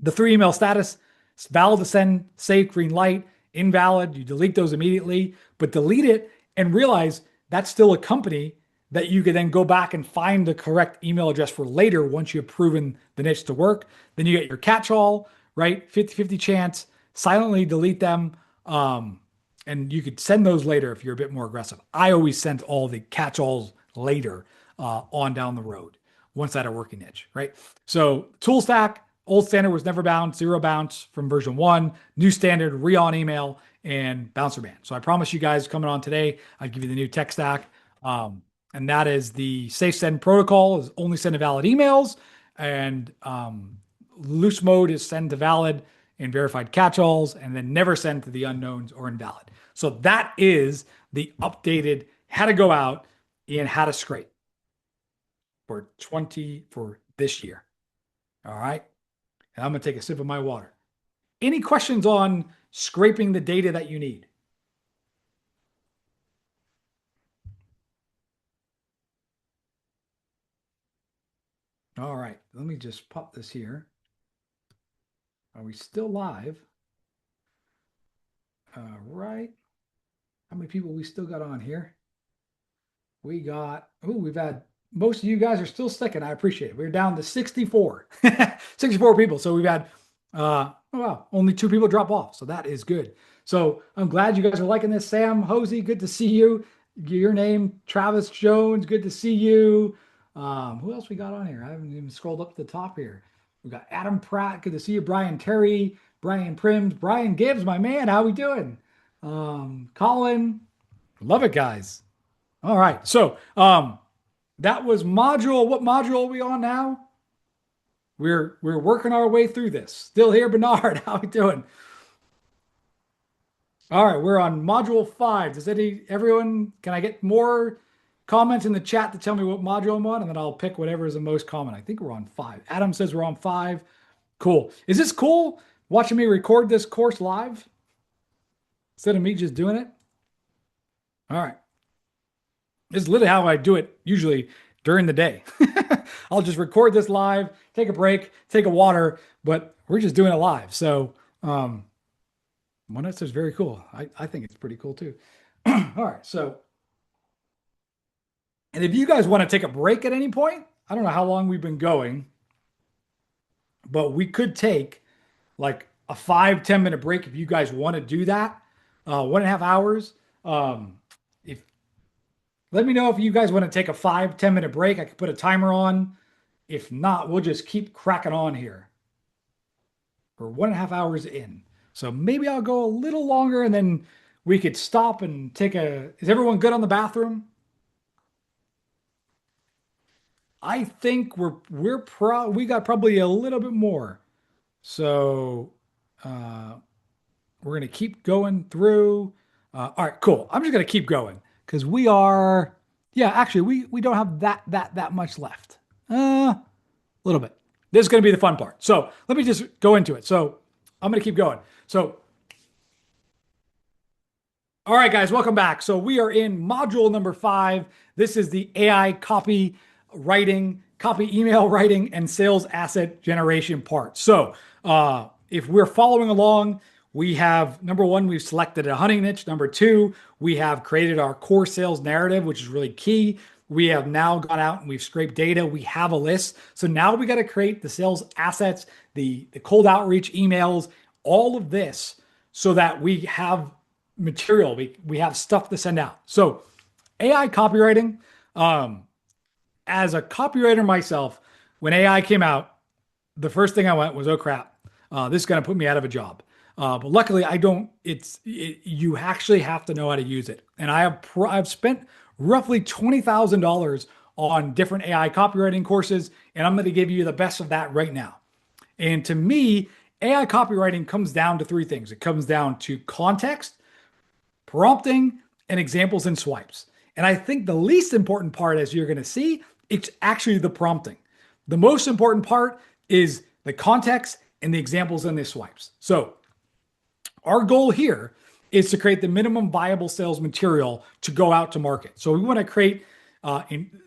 the 3 email status, it's valid to send, safe, green light, invalid. You delete those immediately, but delete it and realize that's still a company that you could then go back and find the correct email address for later once you've proven the niche to work. Then you get your catch-all, right? 50-50 chance, silently delete them. And you could send those later if you're a bit more aggressive. I always sent all the catch-alls later on down the road once I had a working niche, right? So tool stack, old standard was never bounce, 0 bounce from version 1, new standard, Rion email, and bouncer ban. So I promise you guys coming on today, I'll give you the new tech stack. And that is the safe send protocol is only send to valid emails, and loose mode is send to valid and verified catch-alls, and then never send to the unknowns or invalid. So that is the updated how to go out and how to scrape for this year. All right. And I'm going to take a sip of my water. Any questions on scraping the data that you need? All right, let me just pop this here. Are we still live? All right. How many people we still got on here? We got, oh, we've had, most of you guys are still sticking. I appreciate it. We're down to 64, 64 people. So we've had, oh, wow, only 2 people drop off. So that is good. So I'm glad you guys are liking this. Sam Hosey, good to see you. Your name, Travis Jones, good to see you. Who else we got on here? I haven't even scrolled up to the top here. We got Adam Pratt, good to see you. Brian Terry, Brian Prims, Brian Gibbs, my man, how we doing? Colin, love it, guys. All right. So that was module. What module are we on now? We're working our way through this. Still here, Bernard. How we doing? All right, we're on module 5. Does everyone, can I get more comments in the chat to tell me what module I'm on? And then I'll pick whatever is the most common. I think we're on 5. Adam says we're on 5. Cool. Is this cool? Watching me record this course live instead of me just doing it? All right. This is literally how I do it usually during the day. I'll just record this live, take a break, take a water, but we're just doing it live. So one says very cool. I think it's pretty cool too. All right. So, and if you guys want to take a break at any point, I don't know how long we've been going, but we could take like a 5-10 minute break if you guys want to do that. 1.5 hours. If Let me know if you guys want to take a 5-10 minute break. I could put a timer on. If not, we'll just keep cracking on here. We're 1.5 hours in. So maybe I'll go a little longer and then we could stop and take a, is everyone good on the bathroom? I think we got probably a little bit more. So we're going to keep going through. All right, cool. I'm just going to keep going because we are, yeah, actually we don't have that much left. A little bit. This is going to be the fun part. So let me just go into it. So I'm going to keep going. So, all right, guys, welcome back. So we are in module number 5. This is the AI copy writing, copy email writing, and sales asset generation part. So if we're following along, we have, number 1, we've selected a hunting niche. Number 2, we have created our core sales narrative, which is really key. We have now gone out and we've scraped data. We have a list. So now we got to create the sales assets, the cold outreach emails, all of this so that we have material. We have stuff to send out. So AI copywriting, as a copywriter myself, when AI came out, the first thing I went was, oh crap, this is going to put me out of a job. But luckily I don't, you actually have to know how to use it. And I've spent roughly $20,000 on different AI copywriting courses, and I'm going to give you the best of that right now. And to me, AI copywriting comes down to 3 things. It comes down to context, prompting, and examples and swipes. And I think the least important part, as you're going to see, it's actually the prompting. The most important part is the context and the examples and the swipes. So our goal here is to create the minimum viable sales material to go out to market. So we want to create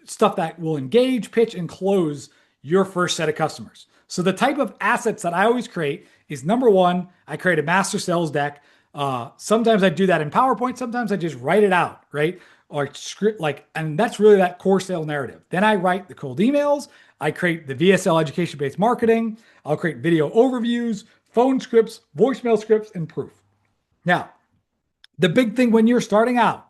stuff that will engage, pitch, and close your first set of customers. So the type of assets that I always create is, number 1, I create a master sales deck. Sometimes I do that in PowerPoint. Sometimes I just write it out, right? Or script, and that's really that core sale narrative. Then I write the cold emails. I create the VSL education-based marketing. I'll create video overviews, phone scripts, voicemail scripts, and proof. Now, the big thing when you're starting out,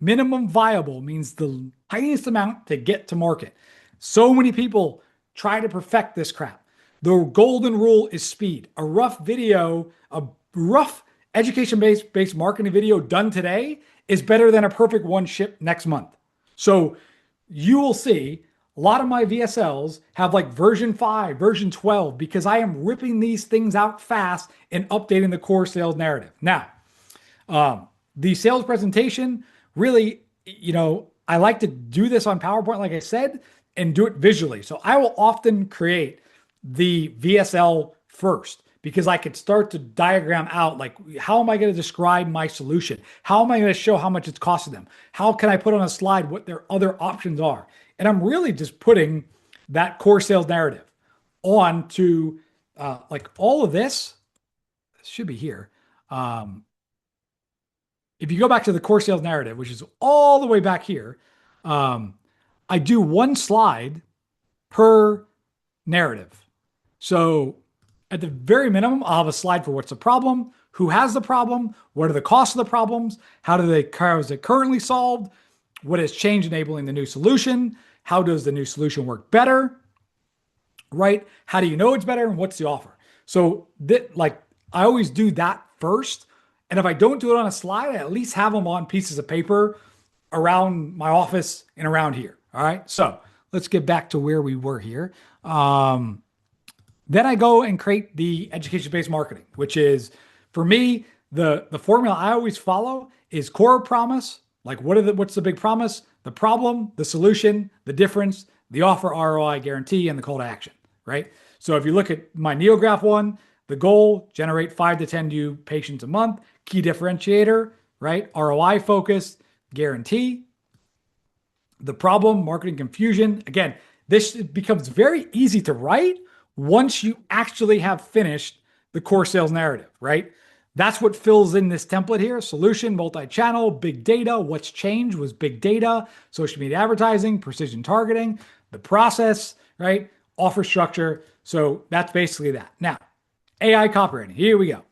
minimum viable means the tiniest amount to get to market. So many people try to perfect this crap. The golden rule is speed. A rough video, a rough education-based marketing video done today is better than a perfect one shipped next month. So you will see a lot of my VSLs have like version 5, version 12, because I am ripping these things out fast and updating the core sales narrative. Now, the sales presentation, really, I like to do this on PowerPoint, like I said, and do it visually. So I will often create the VSL first because I could start to diagram out, like, how am I going to describe my solution? How am I going to show how much it's costing them? How can I put on a slide what their other options are? And I'm really just putting that core sales narrative onto like all of this should be here. Um, if you go back to the core sales narrative, which is all the way back here, um, I do one slide per narrative. So at the very minimum, I'll have a slide for what's the problem, who has the problem, what are the costs of the problems, how is it currently solved, what has changed enabling the new solution, how does the new solution work better, right? How do you know it's better and what's the offer? So that like I always do that first. And if I don't do it on a slide, I at least have them on pieces of paper around my office and around here. All right. So let's get back to where we were here. Then I go and create the education-based marketing, which is for me, the formula I always follow is core promise. Like what's the big promise? The problem, the solution, the difference, the offer ROI guarantee, and the call to action, right? So if you look at my NeoGraph one, the goal, generate 5 to 10 new patients a month, key differentiator, right? ROI focused, guarantee. The problem, marketing confusion. Again, this becomes very easy to write once you actually have finished the core sales narrative, right? That's what fills in this template here. Solution, multi-channel, big data. What's changed was big data, social media advertising, precision targeting, the process, right? Offer structure. So that's basically that. Now, AI copywriting. Here we go.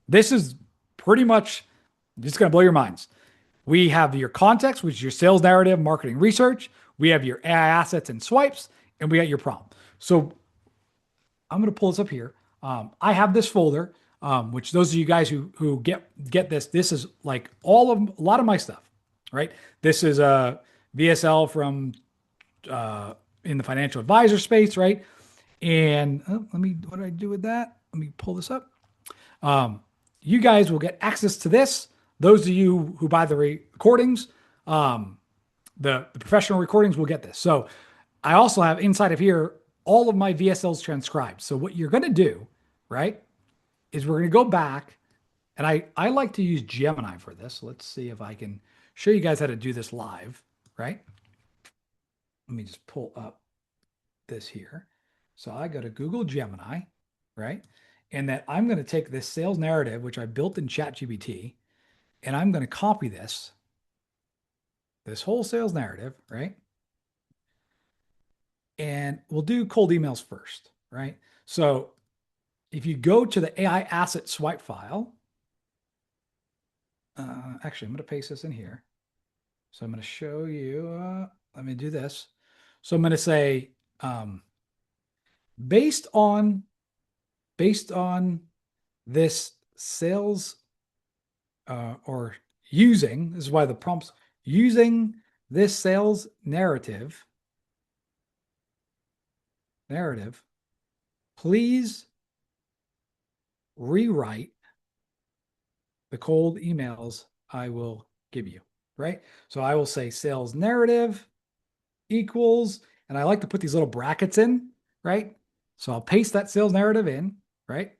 This is pretty much just going to blow your minds. We have your context, which is your sales narrative, marketing research. We have your AI assets and swipes, and we got your problem. So I'm going to pull this up here. I have this folder, which those of you guys who get this is like a lot of my stuff, right? This is a VSL from in the financial advisor space, right? And what do I do with that? Let me pull this up. You guys will get access to this. Those of you who buy the recordings, the professional recordings will get this. So I also have inside of here all of my VSLs transcribed. So what you're going to do, right, is we're going to go back, and I like to use Gemini for this. Let's see if I can show you guys how to do this live, right? Let me just pull up this here. So I go to Google Gemini, right? And that I'm going to take this sales narrative, which I built in ChatGPT, and I'm going to copy this whole sales narrative, right? And we'll do cold emails first, right? So if you go to the AI asset swipe file, actually, I'm going to paste this in here. So I'm going to show you, let me do this. So I'm going to say, based on this sales or using, this is why the prompts, using this sales narrative, please rewrite the cold emails I will give you, right? So I will say sales narrative equals, and I like to put these little brackets in, right? So I'll paste that sales narrative in, right?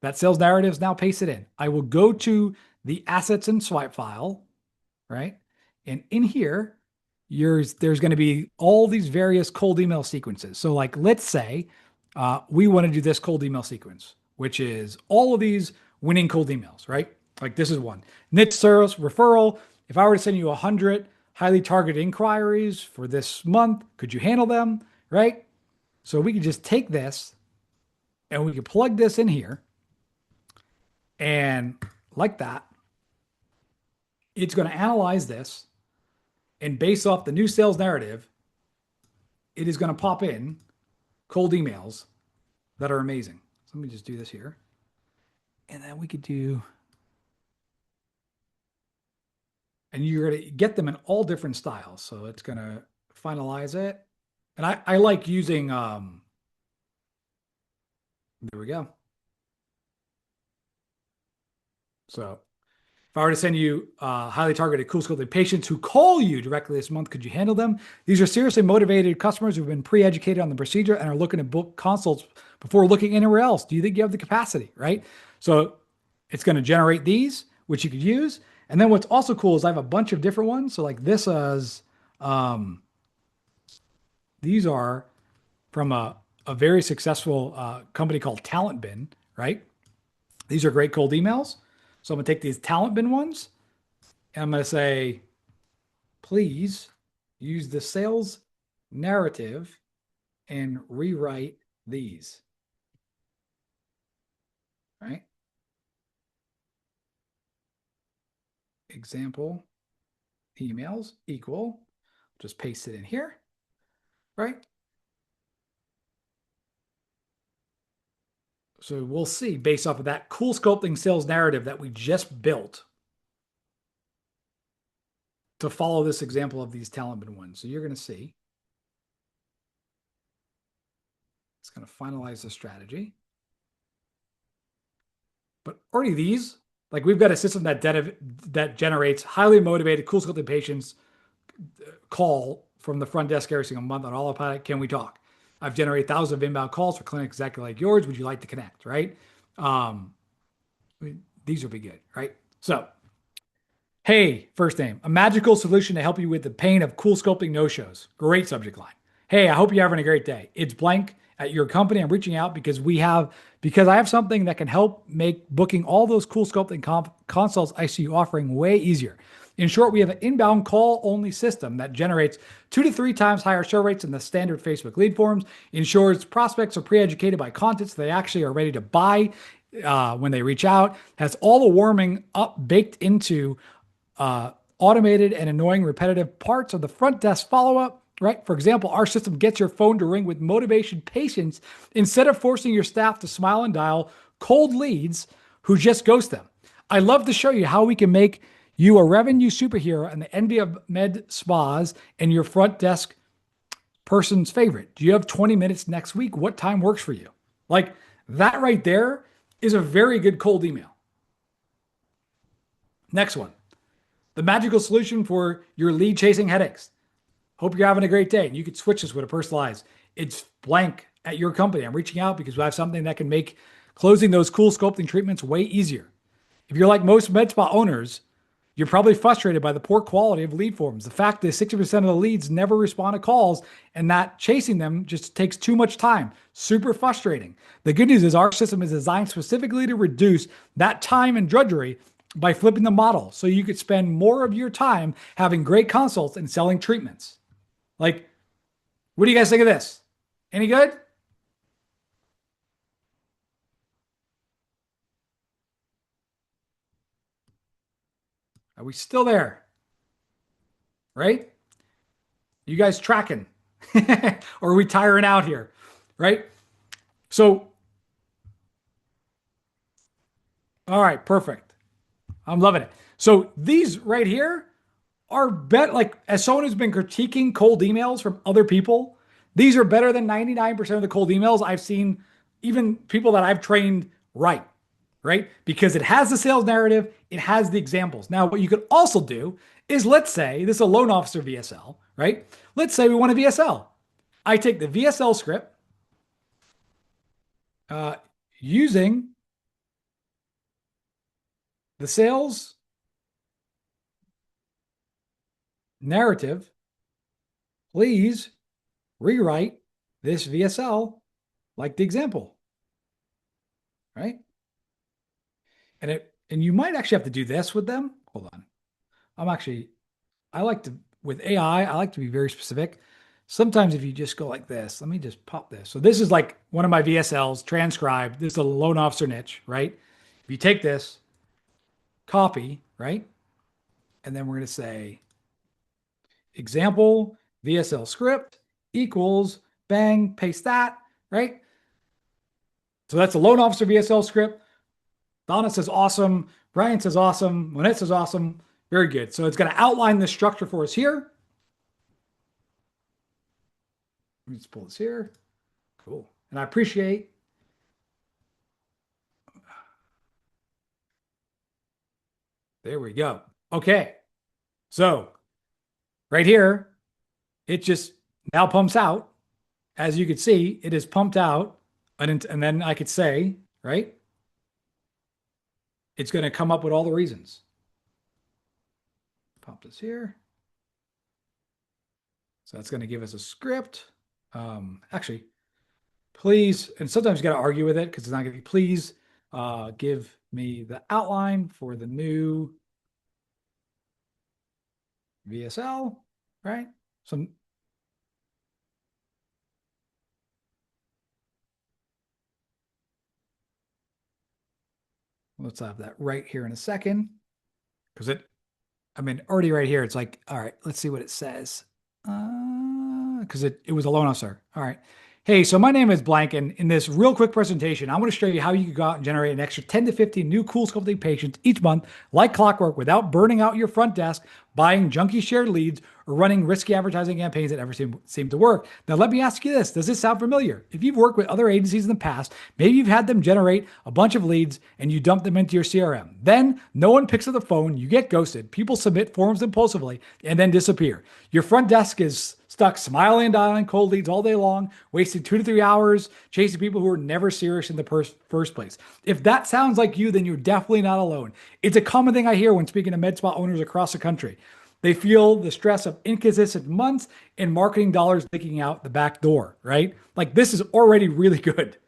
That sales narrative is now pasted in. I will go to the assets and swipe file, right? And in here, there's going to be all these various cold email sequences. So like, let's say we want to do this cold email sequence, which is all of these winning cold emails, right? Like this is one. Niche service referral. If I were to send you 100 highly targeted inquiries for this month, could you handle them, right? So we could just take this and we could plug this in here, and like that, it's going to analyze this, and based off the new sales narrative, it is going to pop in cold emails that are amazing. So let me just do this here. And then we could do, and you're going to get them in all different styles. So it's going to finalize it. And I like using, there we go. So if I were to send you highly targeted cool sculpted patients who call you directly this month, could you handle them? These are seriously motivated customers who've been pre-educated on the procedure and are looking to book consults before looking anywhere else. Do you think you have the capacity, right? So it's going to generate these, which you could use. And then what's also cool is I have a bunch of different ones. So like this is, these are from a a very successful company called Talent Bin, right? These are great cold emails. So I'm going to take these Talent Bin ones and I'm going to say, please use the sales narrative and rewrite these, right? Example emails equal, just paste it in here, right? So we'll see based off of that cool sculpting sales narrative that we just built to follow this example of these Talent Bin ones. So you're going to see it's going to finalize the strategy. But already these, like we've got a system that generates highly motivated, cool sculpting patients call from the front desk every single month on autopilot. Can we talk? I've generated thousands of inbound calls for clinics exactly like yours. Would you like to connect? Right? Um, these will be good, right? So, hey, first name, a magical solution to help you with the pain of cool sculpting no-shows. Great subject line. Hey, I hope you're having a great day. It's blank at your company. I'm reaching out because I have something that can help make booking all those cool sculpting consults I see you offering way easier. In short, we have an inbound call only system that generates 2 to 3 times higher show rates than the standard Facebook lead forms, ensures prospects are pre-educated by content so they actually are ready to buy when they reach out, has all the warming up baked into automated and annoying repetitive parts of the front desk follow-up, right? For example, our system gets your phone to ring with motivation patience instead of forcing your staff to smile and dial cold leads who just ghost them. I love to show you how we can make you a revenue superhero and the envy of med spas and your front desk person's favorite. Do you have 20 minutes next week? What time works for you? Like that right there is a very good cold email. Next one, the magical solution for your lead chasing headaches. Hope you're having a great day. And you could switch this with a personalized. It's blank at your company. I'm reaching out because we have something that can make closing those cool sculpting treatments way easier. If you're like most med spa owners, you're probably frustrated by the poor quality of lead forms. The fact is 60% of the leads never respond to calls and that chasing them just takes too much time. Super frustrating. The good news is our system is designed specifically to reduce that time and drudgery by flipping the model so you could spend more of your time having great consults and selling treatments. Like, what do you guys think of this? Any good? Are we still there? Right? You guys tracking? Or are we tiring out here? Right? So, all right, perfect. I'm loving it. So these right here are like as someone who's been critiquing cold emails from other people, these are better than 99% of the cold emails I've seen, even people that I've trained right? Because it has the sales narrative, it has the examples. Now, what you could also do is let's say this is a loan officer VSL, right? Let's say we want a VSL. I take the VSL script uh, using the sales narrative. Please rewrite this VSL like the example, right? And you might actually have to do this with them. Hold on. I like to, with AI, I like to be very specific. Sometimes if you just go like this, let me just pop this. So this is like one of my VSLs transcribed. This is a loan officer niche, right? If you take this, copy, right? And then we're going to say example VSL script equals bang, paste that, right? So that's a loan officer VSL script. Donna says awesome. Brian says awesome. Monette says awesome. Very good. So it's going to outline the structure for us here. Let me just pull this here. Cool. And I appreciate. There we go. Okay. So right here, it just now pumps out. As you can see, it is pumped out. And then I could say, right? It's going to come up with all the reasons. Pop this here. So that's going to give us a script. Actually, please, and sometimes you got to argue with it because it's not going to be please give me the outline for the new VSL, right? So let's have that right here in a second because I mean, already right here, it's like, all right, let's see what it says. Because it was a loan officer. All right. Hey, so my name is Blank, and in this real quick presentation, I want to show you how you can go out and generate an extra 10 to 15 new cool sculpting patients each month, like clockwork, without burning out your front desk, buying junky shared leads, or running risky advertising campaigns that never seem to work. Now, let me ask you this. Does this sound familiar? If you've worked with other agencies in the past, maybe you've had them generate a bunch of leads and you dump them into your CRM. Then no one picks up the phone, you get ghosted, people submit forms impulsively, and then disappear. Your front desk is stuck smiling and dialing cold leads all day long, wasting 2 to 3 hours chasing people who are never serious in the first place. If that sounds like you, then you're definitely not alone. It's a common thing I hear when speaking to med spa owners across the country. They feel the stress of inconsistent months and marketing dollars leaking out the back door, right? Like this is already really good,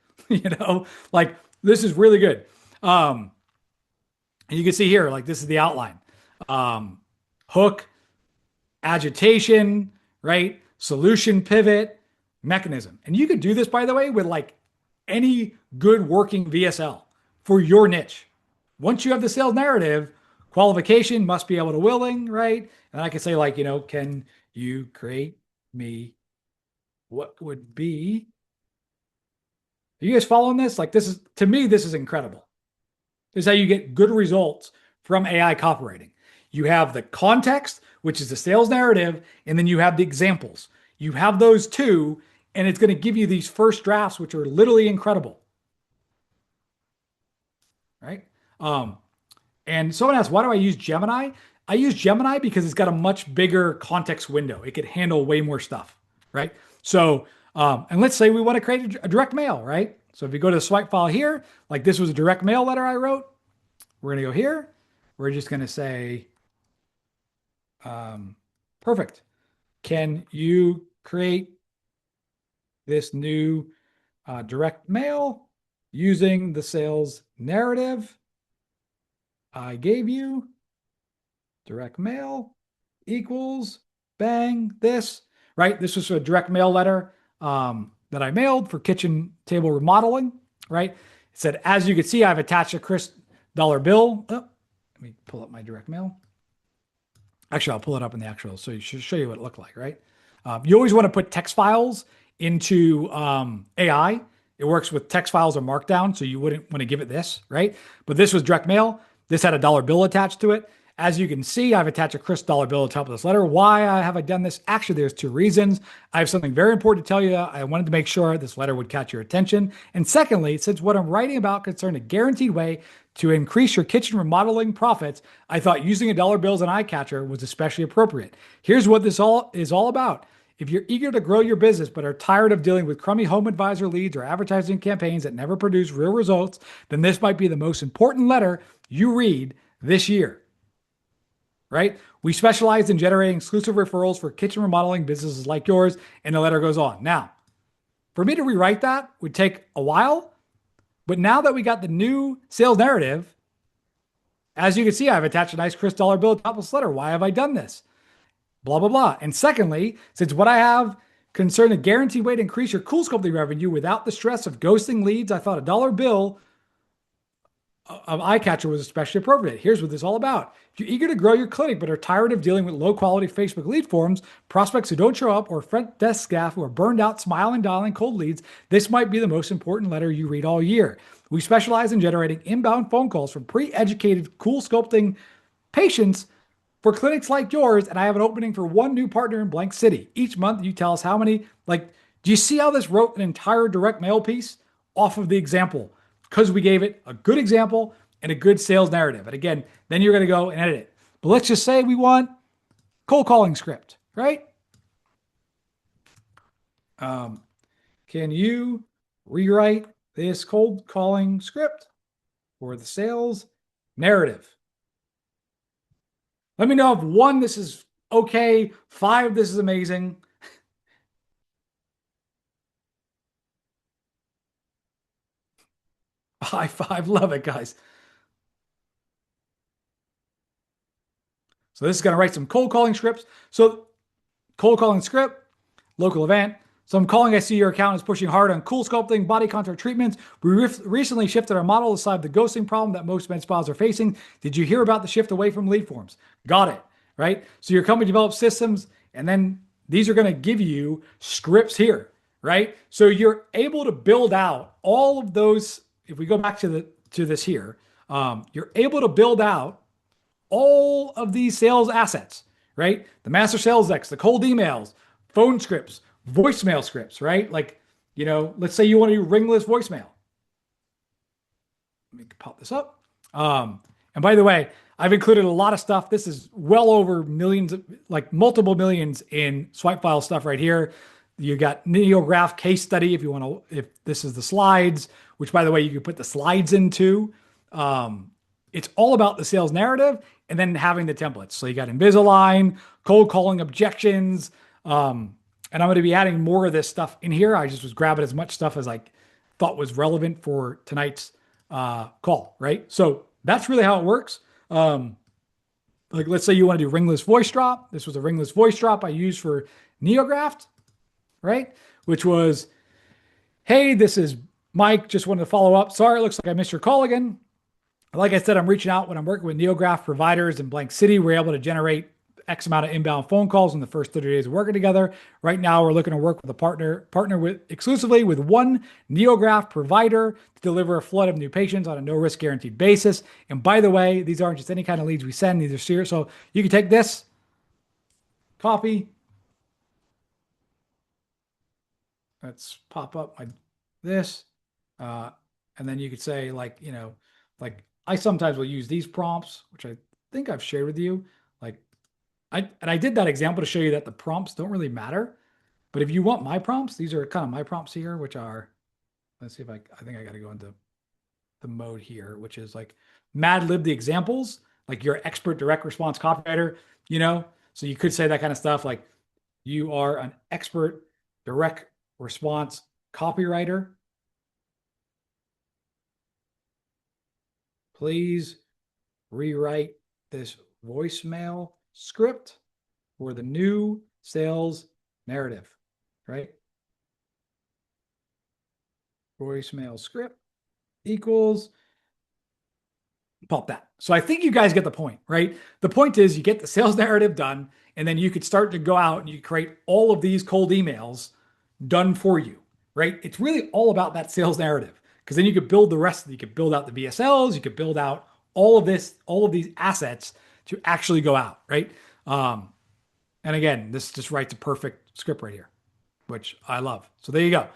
like this is really good. And you can see here, like this is the outline. Hook, agitation, right? Solution pivot, mechanism. And you could do this, by the way, with like any good working VSL for your niche. Once you have the sales narrative, qualification must be able to willing, right? And I can say, like, can you create me what would be? Are you guys following this? Like, this is, to me, this is incredible. This is how you get good results from AI copywriting. You have the context, which is the sales narrative, and then you have the examples. You have those two, and it's going to give you these first drafts, which are literally incredible, right? And someone asked, why do I use Gemini? I use Gemini because it's got a much bigger context window. It could handle way more stuff, right? So, and let's say we want to create a direct mail, right? So if you go to the swipe file here, like this was a direct mail letter I wrote, we're going to go here. We're just going to say, perfect. Can you create this new direct mail using the sales narrative I gave you? Direct mail equals bang this, right? This was a direct mail letter that I mailed for kitchen table remodeling, right? It said, as you can see, I've attached a crisp dollar bill. Oh, let me pull up my direct mail. Actually, I'll pull it up in the actual, so you should show you what it looked like, right? You always want to put text files into AI. It works with text files or Markdown, so you wouldn't want to give it this, right? But this was direct mail. This had a dollar bill attached to it. As you can see, I've attached a crisp dollar bill to the top of this letter. Why have I done this? Actually, there's two reasons. I have something very important to tell you. I wanted to make sure this letter would catch your attention. And secondly, since what I'm writing about concerns a guaranteed way to increase your kitchen remodeling profits, I thought using a dollar bill as an eye catcher was especially appropriate. Here's what this all is all about. If you're eager to grow your business but are tired of dealing with crummy home advisor leads or advertising campaigns that never produce real results, then this might be the most important letter you read this year. Right? We specialize in generating exclusive referrals for kitchen remodeling businesses like yours, and the letter goes on. Now, for me to rewrite that would take a while, but now that we got the new sales narrative, as you can see, I've attached a nice crisp dollar bill to top of this letter. Why have I done this? Blah, blah, blah. And secondly, since what I have concerned a guaranteed way to increase your cool sculpting revenue without the stress of ghosting leads, I thought a dollar bill of eye catcher was especially appropriate. Here's what this is all about. If you're eager to grow your clinic but are tired of dealing with low quality Facebook lead forms, prospects who don't show up, or front desk staff who are burned out smiling, dialing cold leads, this might be the most important letter you read all year. We specialize in generating inbound phone calls from pre-educated cool sculpting patients for clinics like yours, and I have an opening for one new partner in blank city. Each month you tell us how many, do you see how this wrote an entire direct mail piece off of the example? Because we gave it a good example and a good sales narrative. And again, then you're going to go and edit it. But let's just say we want cold calling script, right? Can you rewrite this cold calling script for the sales narrative? Let me know if 1, this is okay. 5, this is amazing. High five. Love it, guys. So this is going to write some cold calling scripts. So cold calling script, local event. So I'm calling. I see your account is pushing hard on cool sculpting, body contour treatments. We recently shifted our model to solve the ghosting problem that most med spas are facing. Did you hear about the shift away from lead forms? Got it, right? So your company develops systems, and then these are going to give you scripts here, right? So you're able to build out all of those. If we go back to this here, you're able to build out all of these sales assets, right? The master sales decks, the cold emails, phone scripts, voicemail scripts, right? Like, let's say you want to do ringless voicemail. Let me pop this up. And by the way, I've included a lot of stuff. This is well over millions, like multiple millions in swipe file stuff right here. You got Neograph case study if you want to, if this is the slides, which by the way, you can put the slides into. It's all about the sales narrative and then having the templates. So you got Invisalign, cold calling objections. And I'm going to be adding more of this stuff in here. I just was grabbing as much stuff as I thought was relevant for tonight's call, right? So that's really how it works. Like let's say you want to do ringless voice drop. This was a ringless voice drop I used for Neograph, right? Which was, hey, this is Mike. Just wanted to follow up. Sorry, it looks like I missed your call again. Like I said, I'm reaching out when I'm working with Neograph providers in blank city. We're able to generate X amount of inbound phone calls in the first 30 days of working together. Right now, we're looking to work with a partner with exclusively with one Neograph provider to deliver a flood of new patients on a no risk guaranteed basis. And by the way, these aren't just any kind of leads we send. These are serious. So you can take this, copy. Let's pop up this. And then you could say like, like I sometimes will use these prompts, which I think I've shared with you. Like I did that example to show you that the prompts don't really matter. But if you want my prompts, these are kind of my prompts here, which are, let's see if I think I got to go into the mode here, which is like Mad Lib the examples, like you're expert direct response copywriter, so you could say that kind of stuff. Like you are an expert direct response copywriter. Please rewrite this voicemail script for the new sales narrative, right? Voicemail script equals pop that. So I think you guys get the point, right? The point is you get the sales narrative done, and then you could start to go out and you create all of these cold emails done for you, right? It's really all about that sales narrative, because then you could build the rest. You could build out the VSLs, you could build out all of this, all of these assets to actually go out, right? And again, this just writes a perfect script right here, which I love. So there you go.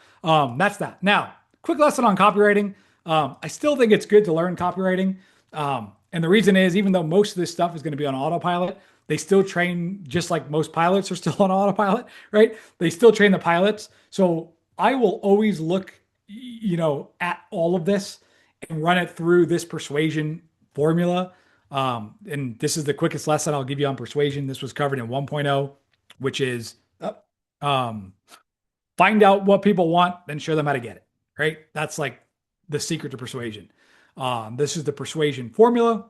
That's that. Now, quick lesson on copywriting. I still think it's good to learn copywriting. And the reason is, even though most of this stuff is going to be on autopilot, they still train, just like most pilots are still on autopilot, right? They still train the pilots. So I will always look, at all of this and run it through this persuasion formula. And this is the quickest lesson I'll give you on persuasion. This was covered in 1.0, which is find out what people want, then show them how to get it, right? That's like the secret to persuasion. This is the persuasion formula,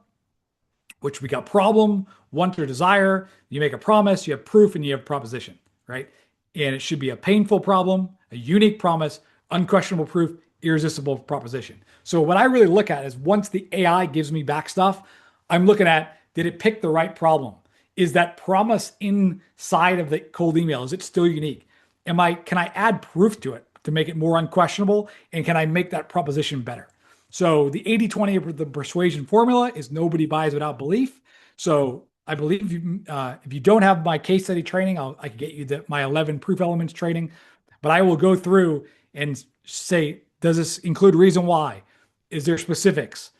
which we got problem, want, or desire. You make a promise, you have proof, and you have proposition, right? And it should be a painful problem, a unique promise, unquestionable proof, irresistible proposition. So what I really look at is, once the AI gives me back stuff, I'm looking at, did it pick the right problem? Is that promise inside of the cold email, is it still unique? Can I add proof to it to make it more unquestionable? And can I make that proposition better? So the 80-20 of the persuasion formula is nobody buys without belief. So I believe if you don't have my case study training, I can get you my 11 proof elements training, but I will go through and say, does this include reason why? Is there specifics?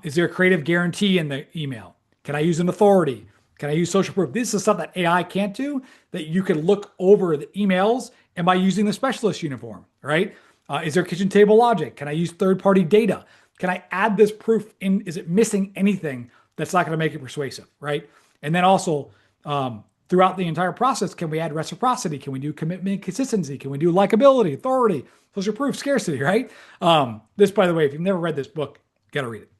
Is there a creative guarantee in the email? Can I use an authority? Can I use social proof? This is stuff that AI can't do, that you can look over the emails and by using the specialist uniform, right? Is there kitchen table logic? Can I use third-party data? Can I add this proof in? Is it missing anything that's not going to make it persuasive, right? And then also, throughout the entire process, can we add reciprocity? Can we do commitment and consistency? Can we do likability, authority, social proof, scarcity, right? This, by the way, if you've never read this book, you got to read it.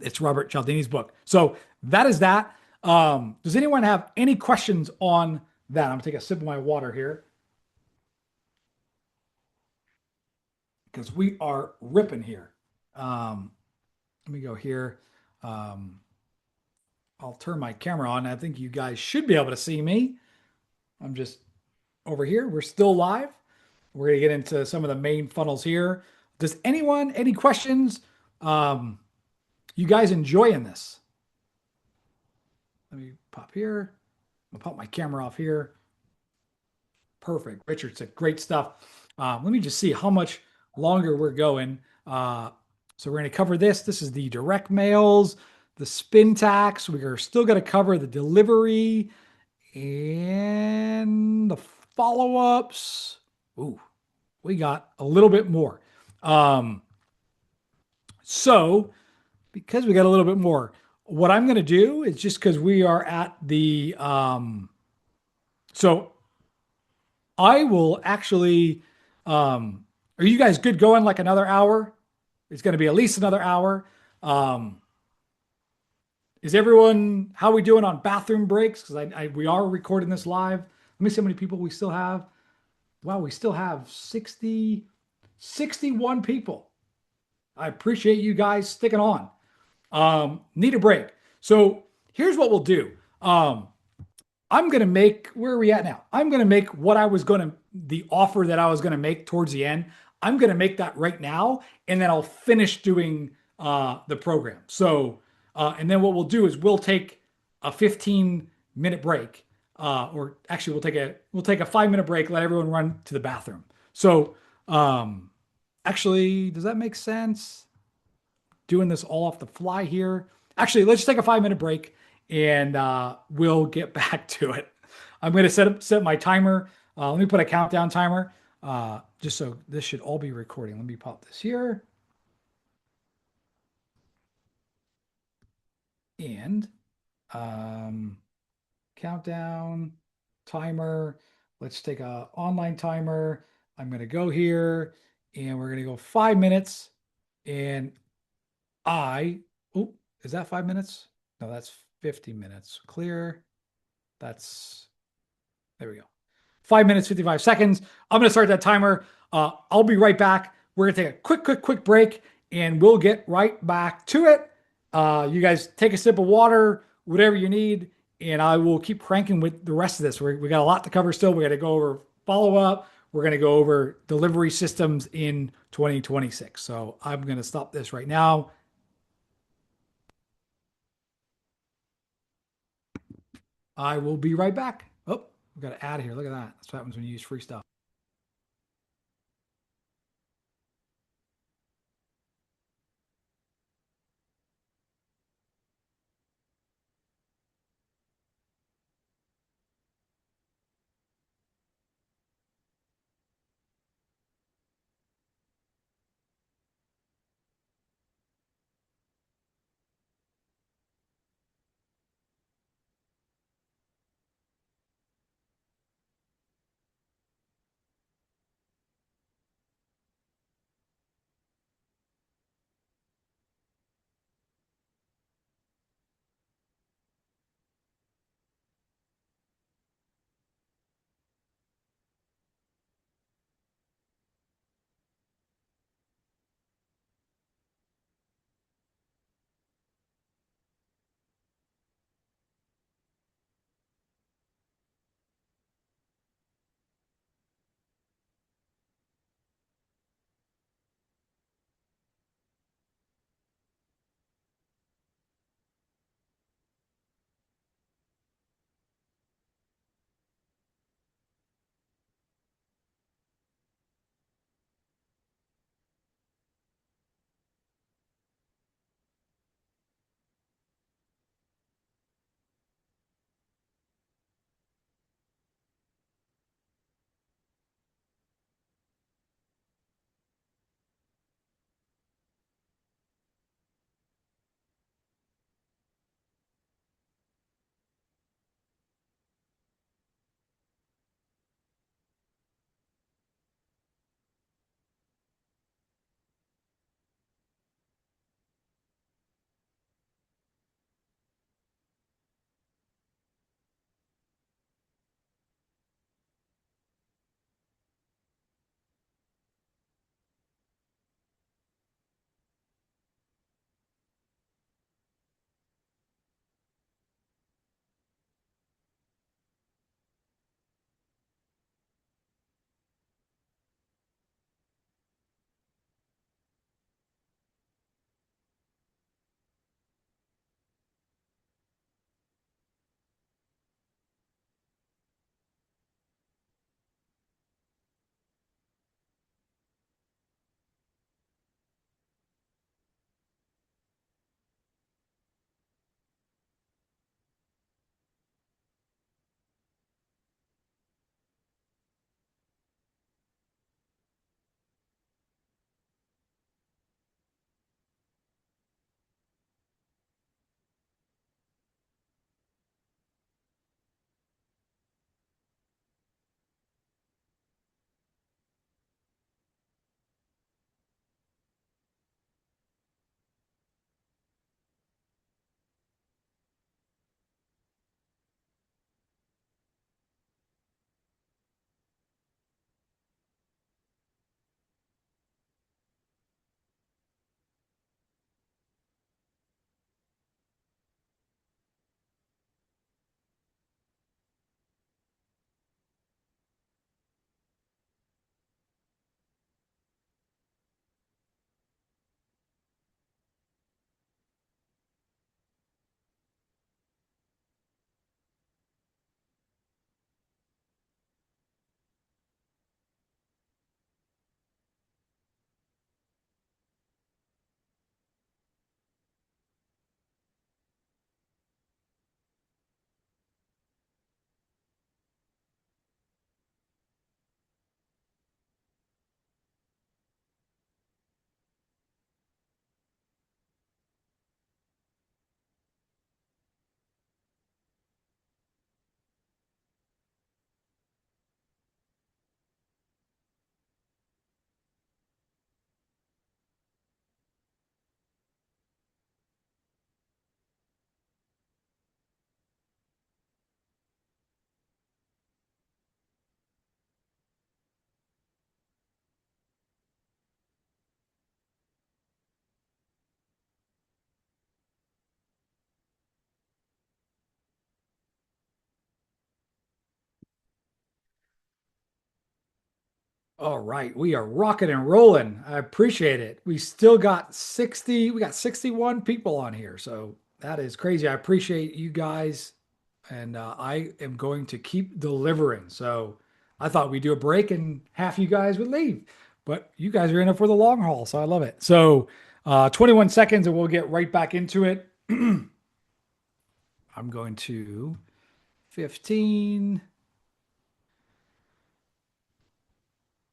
It's Robert Cialdini's book. So that is that. Does anyone have any questions on that? I'm going to take a sip of my water here because we are ripping here. Let me go here. Um, I'll turn my camera on. I think you guys should be able to see me. I'm just over here. We're still live. We're going to get into some of the main funnels here. Does anyone, any questions? Um, you guys enjoying this? Let me pop here. I'll pop my camera off here. Perfect. Richard said great stuff. Let me just see how much longer we're going. So we're going to cover this. This is the direct mails, the spin tax. We are still going to cover the delivery and the follow-ups. Ooh, we got a little bit more. Um, so because we got a little bit more, what I'm going to do is just because we are at the so I will actually. Are you guys good going like another hour? It's going to be at least another hour. Um, is everyone, how are we doing on bathroom breaks? Because we are recording this live. Let me see how many people we still have. Wow, we still have 61 people. I appreciate you guys sticking on. Need a break. So here's what we'll do. I'm going to make, where are we at now? I'm going to make what I was going to, the offer that I was going to make towards the end. I'm going to make that right now, and then I'll finish doing the program. So, and then what we'll do is we'll take a 15-minute break, or actually we'll take a 5-minute break, let everyone run to the bathroom. So, actually, does that make sense? Doing this all off the fly here. Actually, let's take a 5-minute break and we'll get back to it. I'm going to set my timer. Let me put a countdown timer just so this should all be recording. Let me pop this here. And um, countdown timer. Let's take a online timer. I'm going to go here and we're going to go 5 minutes. And oh, is that 5 minutes? No, that's 50 minutes. Clear. That's, there we go. 5 minutes, 55 seconds. I'm going to start that timer. I'll be right back. We're going to take a quick break and we'll get right back to it. You guys take a sip of water, whatever you need, and I will keep cranking with the rest of this. We got a lot to cover still. We got to go over follow up. We're going to go over delivery systems in 2026. So I'm going to stop this right now. I will be right back. Oh, we've got to add here. Look at that. That's what happens when you use free stuff. All right, we are rocking and rolling. I appreciate it. We still got 60, we got 61 people on here. So that is crazy. I appreciate you guys. And I am going to keep delivering. So I thought we'd do a break and half you guys would leave, but you guys are in it for the long haul. So I love it. So 21 seconds and we'll get right back into it. I'm going to 15.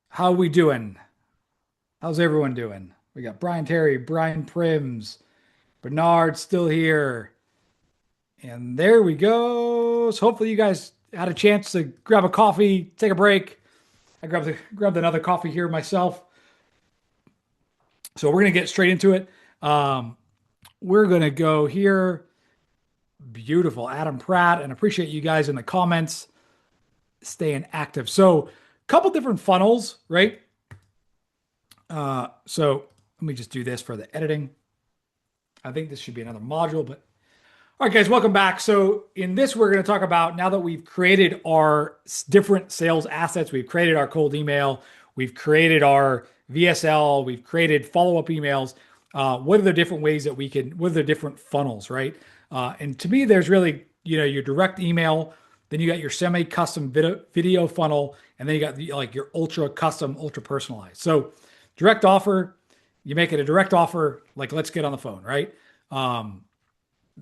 How we doing? How's everyone doing? We got Brian Terry, Brian Prims, Bernard still here. And there we go. So hopefully you guys had a chance to grab a coffee, take a break. I grabbed another coffee here myself. So we're gonna get straight into it. We're gonna go here. Beautiful, Adam Pratt, and appreciate you guys in the comments staying active. So, a couple different funnels, right? So let me just do this for the editing. I think this should be another module, but all right, guys, welcome back. So in this, we're going to talk about now that we've created our different sales assets, we've created our cold email, we've created our VSL, we've created follow-up emails. What are the different ways that we can, what are the different funnels, right? And to me, there's really, your direct email, then you got your semi-custom video funnel, and then you got like your ultra custom, ultra personalized. So direct offer, you make it a direct offer, like let's get on the phone, right?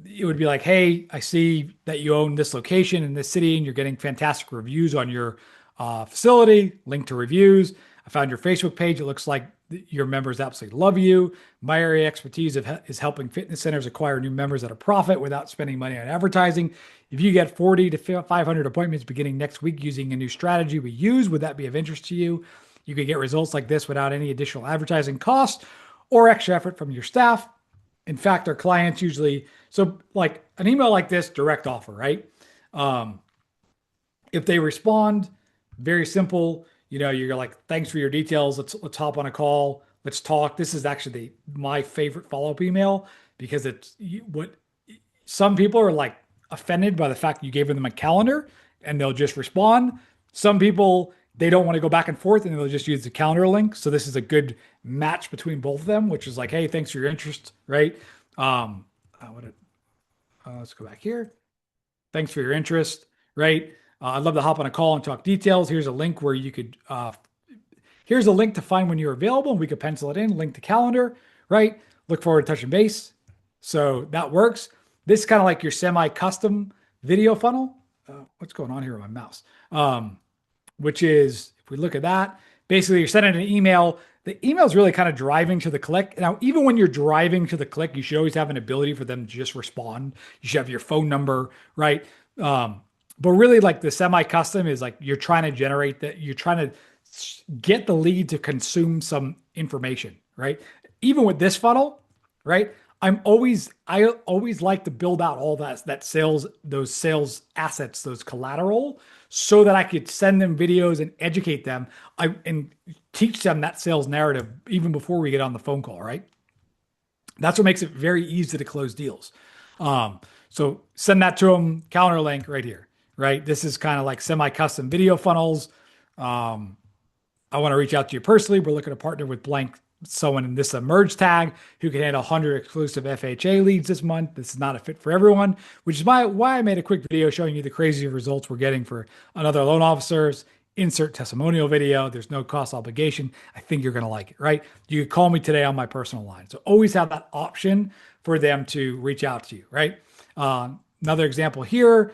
It would be like, hey, I see that you own this location in this city and you're getting fantastic reviews on your facility, link to reviews. I found your Facebook page. It looks like your members absolutely love you. My area expertise is helping fitness centers acquire new members at a profit without spending money on advertising. If you get 40 to 500 appointments beginning next week using a new strategy we use, would that be of interest to you? You could get results like this without any additional advertising cost or extra effort from your staff. In fact, our clients usually, so like an email like this, direct offer, right? If they respond, very simple, you're like, thanks for your details. Let's hop on a call. Let's talk. This is actually my favorite follow-up email because it's what some people are like offended by the fact you gave them a calendar and they'll just respond. Some people, they don't want to go back and forth and they'll just use the calendar link. So this is a good match between both of them, which is like, hey, thanks for your interest, right? Let's go back here. Thanks for your interest, right? I'd love to hop on a call and talk details. Here's a link where you could, here's a link to find when you're available and we could pencil it in, link to calendar, right? Look forward to touching base. So that works. This is kind of like your semi-custom video funnel. What's going on here with my mouse? Which is, if we look at that, basically you're sending an email. The email is really kind of driving to the click. Now, even when you're driving to the click, you should always have an ability for them to just respond. You should have your phone number, right? But really like the semi-custom is like you're trying to generate that, you're trying to get the lead to consume some information, right? Even with this funnel, right? I always like to build out all that sales, those sales assets, those collateral, so that I could send them videos and educate them and teach them that sales narrative even before we get on the phone call, right? That's what makes it very easy to close deals. So send that to them, calendar link right here, right? This is kind of like semi-custom video funnels. I want to reach out to you personally. We're looking to partner with blank someone in this merge tag who can handle 100 exclusive FHA leads this month. This is not a fit for everyone, which is why I made a quick video showing you the crazy results we're getting for another loan officers. Insert testimonial video. There's no cost obligation. I think you're going to like it, right? You could call me today on my personal line. So always have that option for them to reach out to you, right? Another example here.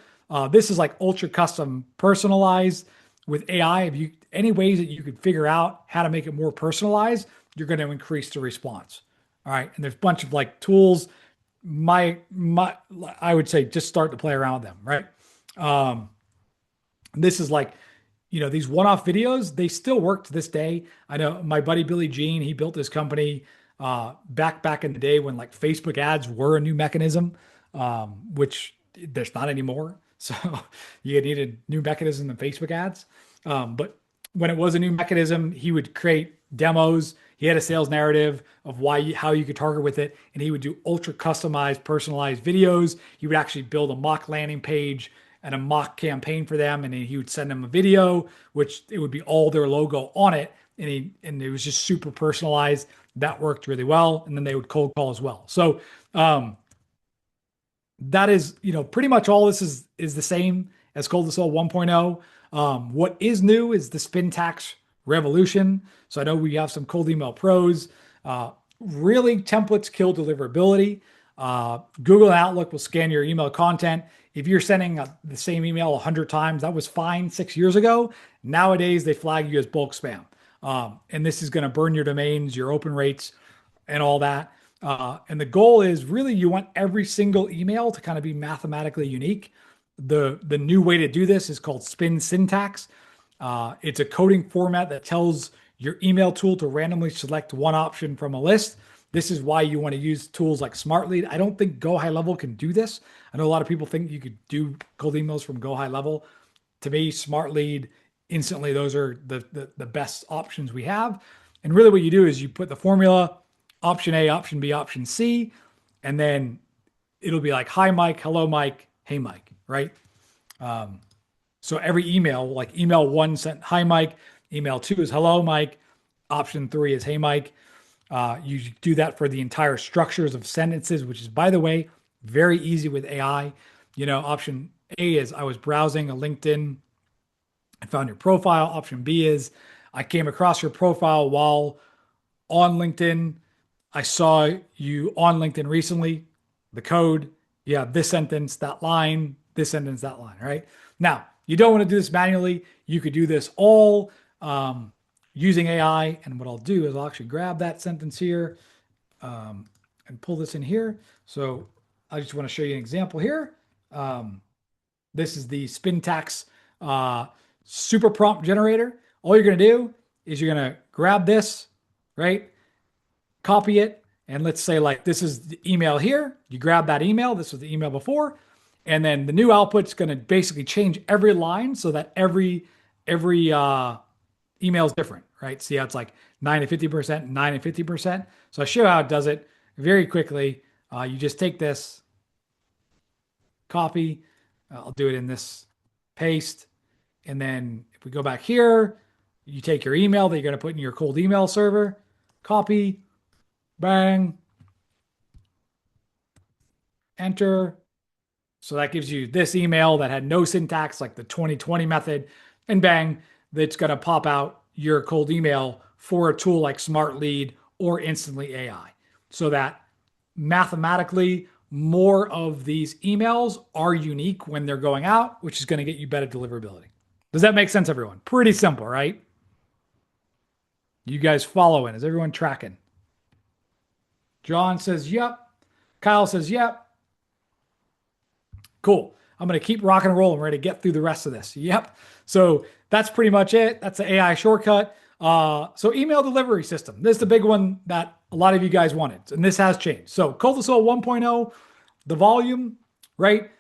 This is like ultra custom personalized with AI. If you any ways that you could figure out how to make it more personalized, you're going to increase the response. All right. And there's a bunch of like tools. I would say just start to play around with them, right? This is like, these one-off videos, they still work to this day. I know my buddy Billy Jean, he built this company back in the day when like Facebook ads were a new mechanism, which there's not anymore. So you needed new mechanism than Facebook ads. But when it was a new mechanism, he would create demos. He had a sales narrative of how you could target with it, and he would do ultra customized, personalized videos. He would actually build a mock landing page and a mock campaign for them, and he would send them a video, which it would be all their logo on it, and it was just super personalized. That worked really well, and then they would cold call as well. So that is, pretty much all this is the same as Cold2Sold 1.0. What is new is the spin tax revolution. So I know we have some cold email pros. Really, templates kill deliverability. Google and Outlook will scan your email content. If you're sending the same email 100 times, that was fine 6 years ago. Nowadays, they flag you as bulk spam. And this is going to burn your domains, your open rates, and all that. And the goal is really you want every single email to kind of be mathematically unique. The new way to do this is called spin syntax. It's a coding format that tells your email tool to randomly select one option from a list. This is why you want to use tools like SmartLead. I don't think Go High Level can do this. I know a lot of people think you could do cold emails from Go High Level. To me, SmartLead, instantly, those are the best options we have. And really what you do is you put the formula, option A, option B, option C, and then it'll be like, hi, Mike, hello, Mike, hey, Mike, right? So every email, like email 1 sent, hi, Mike, email 2 is hello, Mike, option 3 is hey, Mike. You do that for the entire structures of sentences, which is, by the way, very easy with AI. Option A is I was browsing a LinkedIn, I found your profile. Option B is I came across your profile while on LinkedIn. I saw you on LinkedIn recently. The code, you have this sentence, that line, this sentence, that line, right? Now, you don't want to do this manually. You could do this all using AI. And what I'll do is I'll actually grab that sentence here and pull this in here. So I just want to show you an example here. This is the Spintax super prompt generator. All you're going to do is you're going to grab this, right? Copy it. And let's say like this is the email here. You grab that email. This was the email before. And then the new output's going to basically change every line so that every email is different, right? See how it's like 9 to 50%, 9 and 50%. So I show you how it does it very quickly. You just take this, copy. I'll do it in this paste. And then if we go back here, you take your email that you're going to put in your cold email server, copy, bang, enter. So that gives you this email that had no syntax, like the 2020 method, and bang, that's going to pop out your cold email for a tool like SmartLead or Instantly AI. So that mathematically, more of these emails are unique when they're going out, which is going to get you better deliverability. Does that make sense, everyone? Pretty simple, right? You guys following? Is everyone tracking? John says, yep. Kyle says, yep. Cool. I'm going to keep rocking and rolling. We're going to get through the rest of this. Yep. So that's pretty much it. That's the AI shortcut. So email delivery system. This is the big one that a lot of you guys wanted. And this has changed. So Cold2Sold 1.0, the volume, right,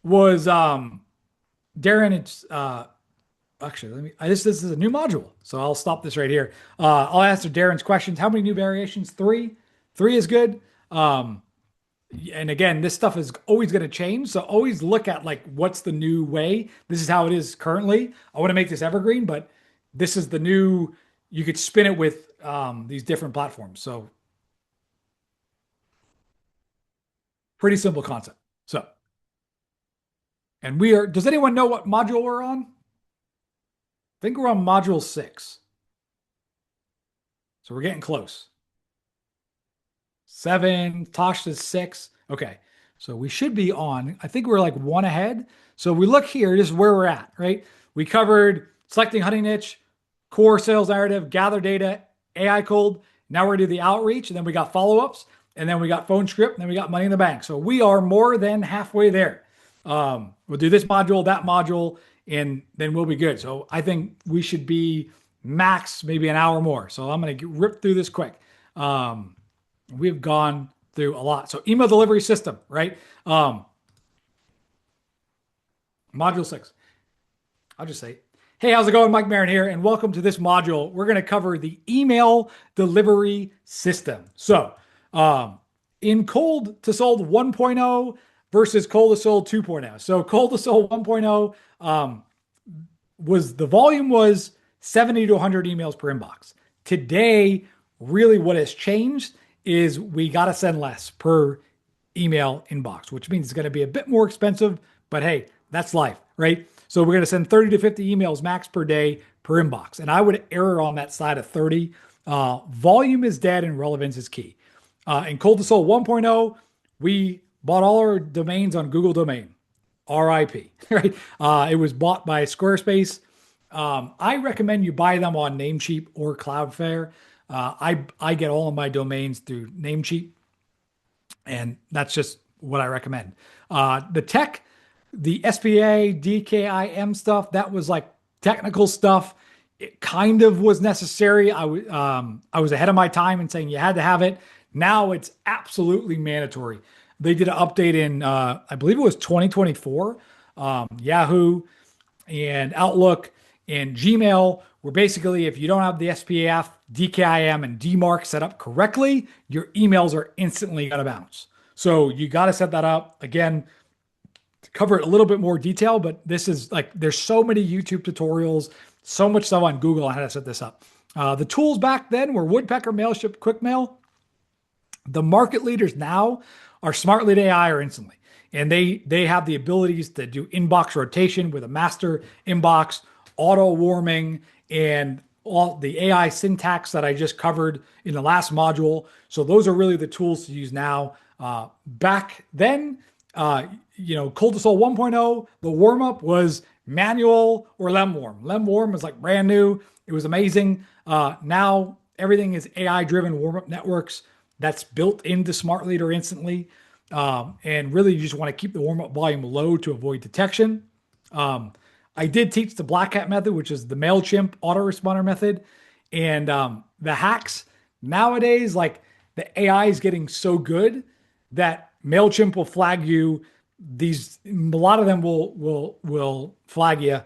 was Darren, it's actually, this is a new module. So I'll stop this right here. I'll answer Darren's questions. How many new variations? 3. 3 is good. And again, this stuff is always going to change. So always look at like, what's the new way? This is how it is currently. I want to make this evergreen, but this is the new, you could spin it with these different platforms. So pretty simple concept. So, and does anyone know what module we're on? I think we're on module 6. So we're getting close. 7, Tosh says 6. Okay. So we should be on, I think we're like 1 ahead. So we look here, this is where we're at, right? We covered selecting hunting niche, core sales narrative, gather data, AI cold. Now we're going to do the outreach, and then we got follow-ups, and then we got phone script, and then we got money in the bank. So we are more than halfway there. We'll do this module, that module, and then we'll be good. So I think we should be max maybe an hour more. So I'm going to rip through this quick. We've gone through a lot. So email delivery system, right? Module 6. I'll just say, hey, how's it going? Mike Marin here, and welcome to this module. We're going to cover the email delivery system. So in Cold2Sold 1.0, versus Cold2Sold 2.0. So Cold2Sold 1.0 was the volume was 70 to 100 emails per inbox. Today, really what has changed is we got to send less per email inbox, which means it's going to be a bit more expensive, but hey, that's life, right? So we're going to send 30 to 50 emails max per day per inbox. And I would err on that side of 30. Volume is dead and relevance is key. In Cold2Sold 1.0, we bought all our domains on Google Domain, RIP, right? It was bought by Squarespace. I recommend you buy them on Namecheap or Cloudflare. I get all of my domains through Namecheap, and that's just what I recommend. The tech, the SPA, DKIM stuff, that was like technical stuff. It kind of was necessary. I was ahead of my time in saying you had to have it. Now it's absolutely mandatory. They did an update in, I believe it was 2024. Yahoo and Outlook and Gmail were basically, if you don't have the SPAF, DKIM, and DMARC set up correctly, your emails are instantly going to bounce. So you got to set that up. Again, to cover it a little bit more detail, but this is like, there's so many YouTube tutorials, so much stuff on Google on how to set this up. The tools back then were Woodpecker, Mailship, QuickMail. The market leaders now are Smartlead AI or Instantly. And they have the abilities to do inbox rotation with a master inbox, auto warming, and all the AI syntax that I just covered in the last module. So those are really the tools to use now. Back then, Cold2Sold 1.0, the warm-up was manual or Lemwarm. Lemwarm was like brand new. It was amazing. Now everything is AI-driven warm-up networks that's built into Smartlead or Instantly. And really, you just want to keep the warm-up volume low to avoid detection. I did teach the Black Hat method, which is the MailChimp autoresponder method. And the hacks nowadays, like the AI is getting so good that MailChimp will flag you. A lot of them will flag you.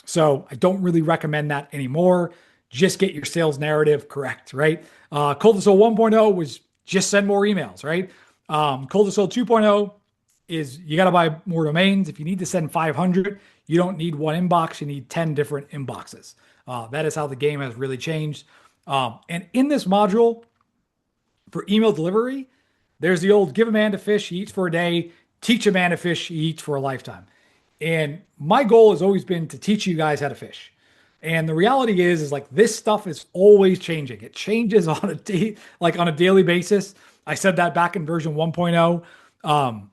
So I don't really recommend that anymore. Just get your sales narrative correct, right? Cold2Sold 1.0 was just send more emails, right? Cold2Sold 2.0 is you got to buy more domains. If you need to send 500, you don't need one inbox. You need 10 different inboxes. That is how the game has really changed. And in this module for email delivery, there's the old give a man to fish, he eats for a day, teach a man to fish, he eats for a lifetime. And my goal has always been to teach you guys how to fish. And the reality is like this stuff is always changing. It changes on a daily basis. I said that back in version 1.0.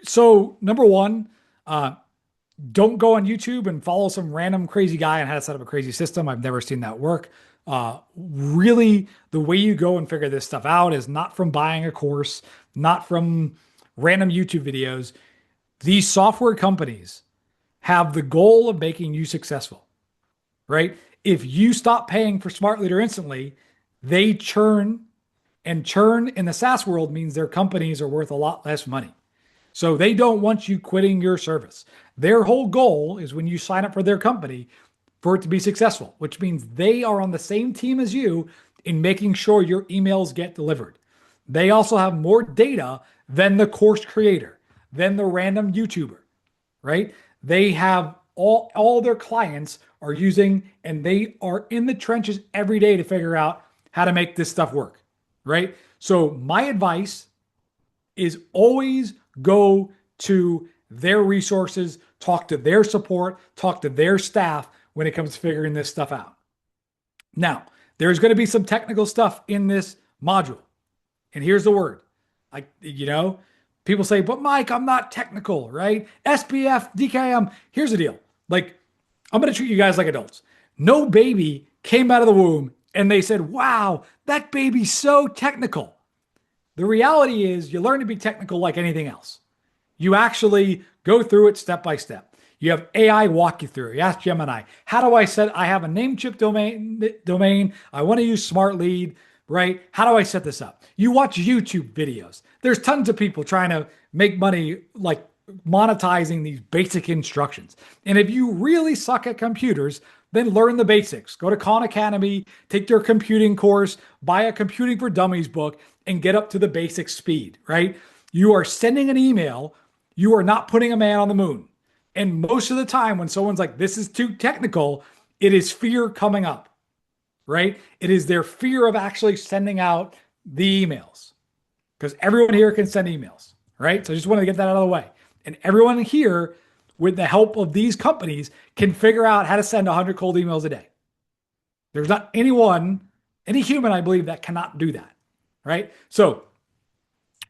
So number one, don't go on YouTube and follow some random crazy guy on how to set up a crazy system. I've never seen that work. Really, the way you go and figure this stuff out is not from buying a course, not from random YouTube videos. These software companies have the goal of making you successful, right? If you stop paying for Smart Leader Instantly, they churn, and churn in the SaaS world means their companies are worth a lot less money. So they don't want you quitting your service. Their whole goal is when you sign up for their company for it to be successful, which means they are on the same team as you in making sure your emails get delivered. They also have more data than the course creator, than the random YouTuber, right? They have all their clients are using, and they are in the trenches every day to figure out how to make this stuff work, right? So my advice is always go to their resources, talk to their support, talk to their staff when it comes to figuring this stuff out. Now, there's going to be some technical stuff in this module. And here's the word. People say, but Mike, I'm not technical, right? SPF, DKIM. Here's the deal. Like, I'm going to treat you guys like adults. No baby came out of the womb and they said, wow, that baby's so technical. The reality is you learn to be technical like anything else. You actually go through it step by step. You have AI walk you through. You ask Gemini, how do I have a Namecheap domain. I want to use Smart Lead, right? How do I set this up? You watch YouTube videos. There's tons of people trying to make money, like monetizing these basic instructions. And if you really suck at computers, then learn the basics. Go to Khan Academy, take their computing course, buy a Computing for Dummies book, and get up to the basic speed, right? You are sending an email you are not putting a man on the moon. And most of the time, when someone's like, this is too technical, it is fear coming up, right? It is their fear of actually sending out the emails because everyone here can send emails, right? So I just wanted to get that out of the way. And everyone here, with the help of these companies, can figure out how to send 100 cold emails a day. There's not anyone, any human, I believe, that cannot do that, right? So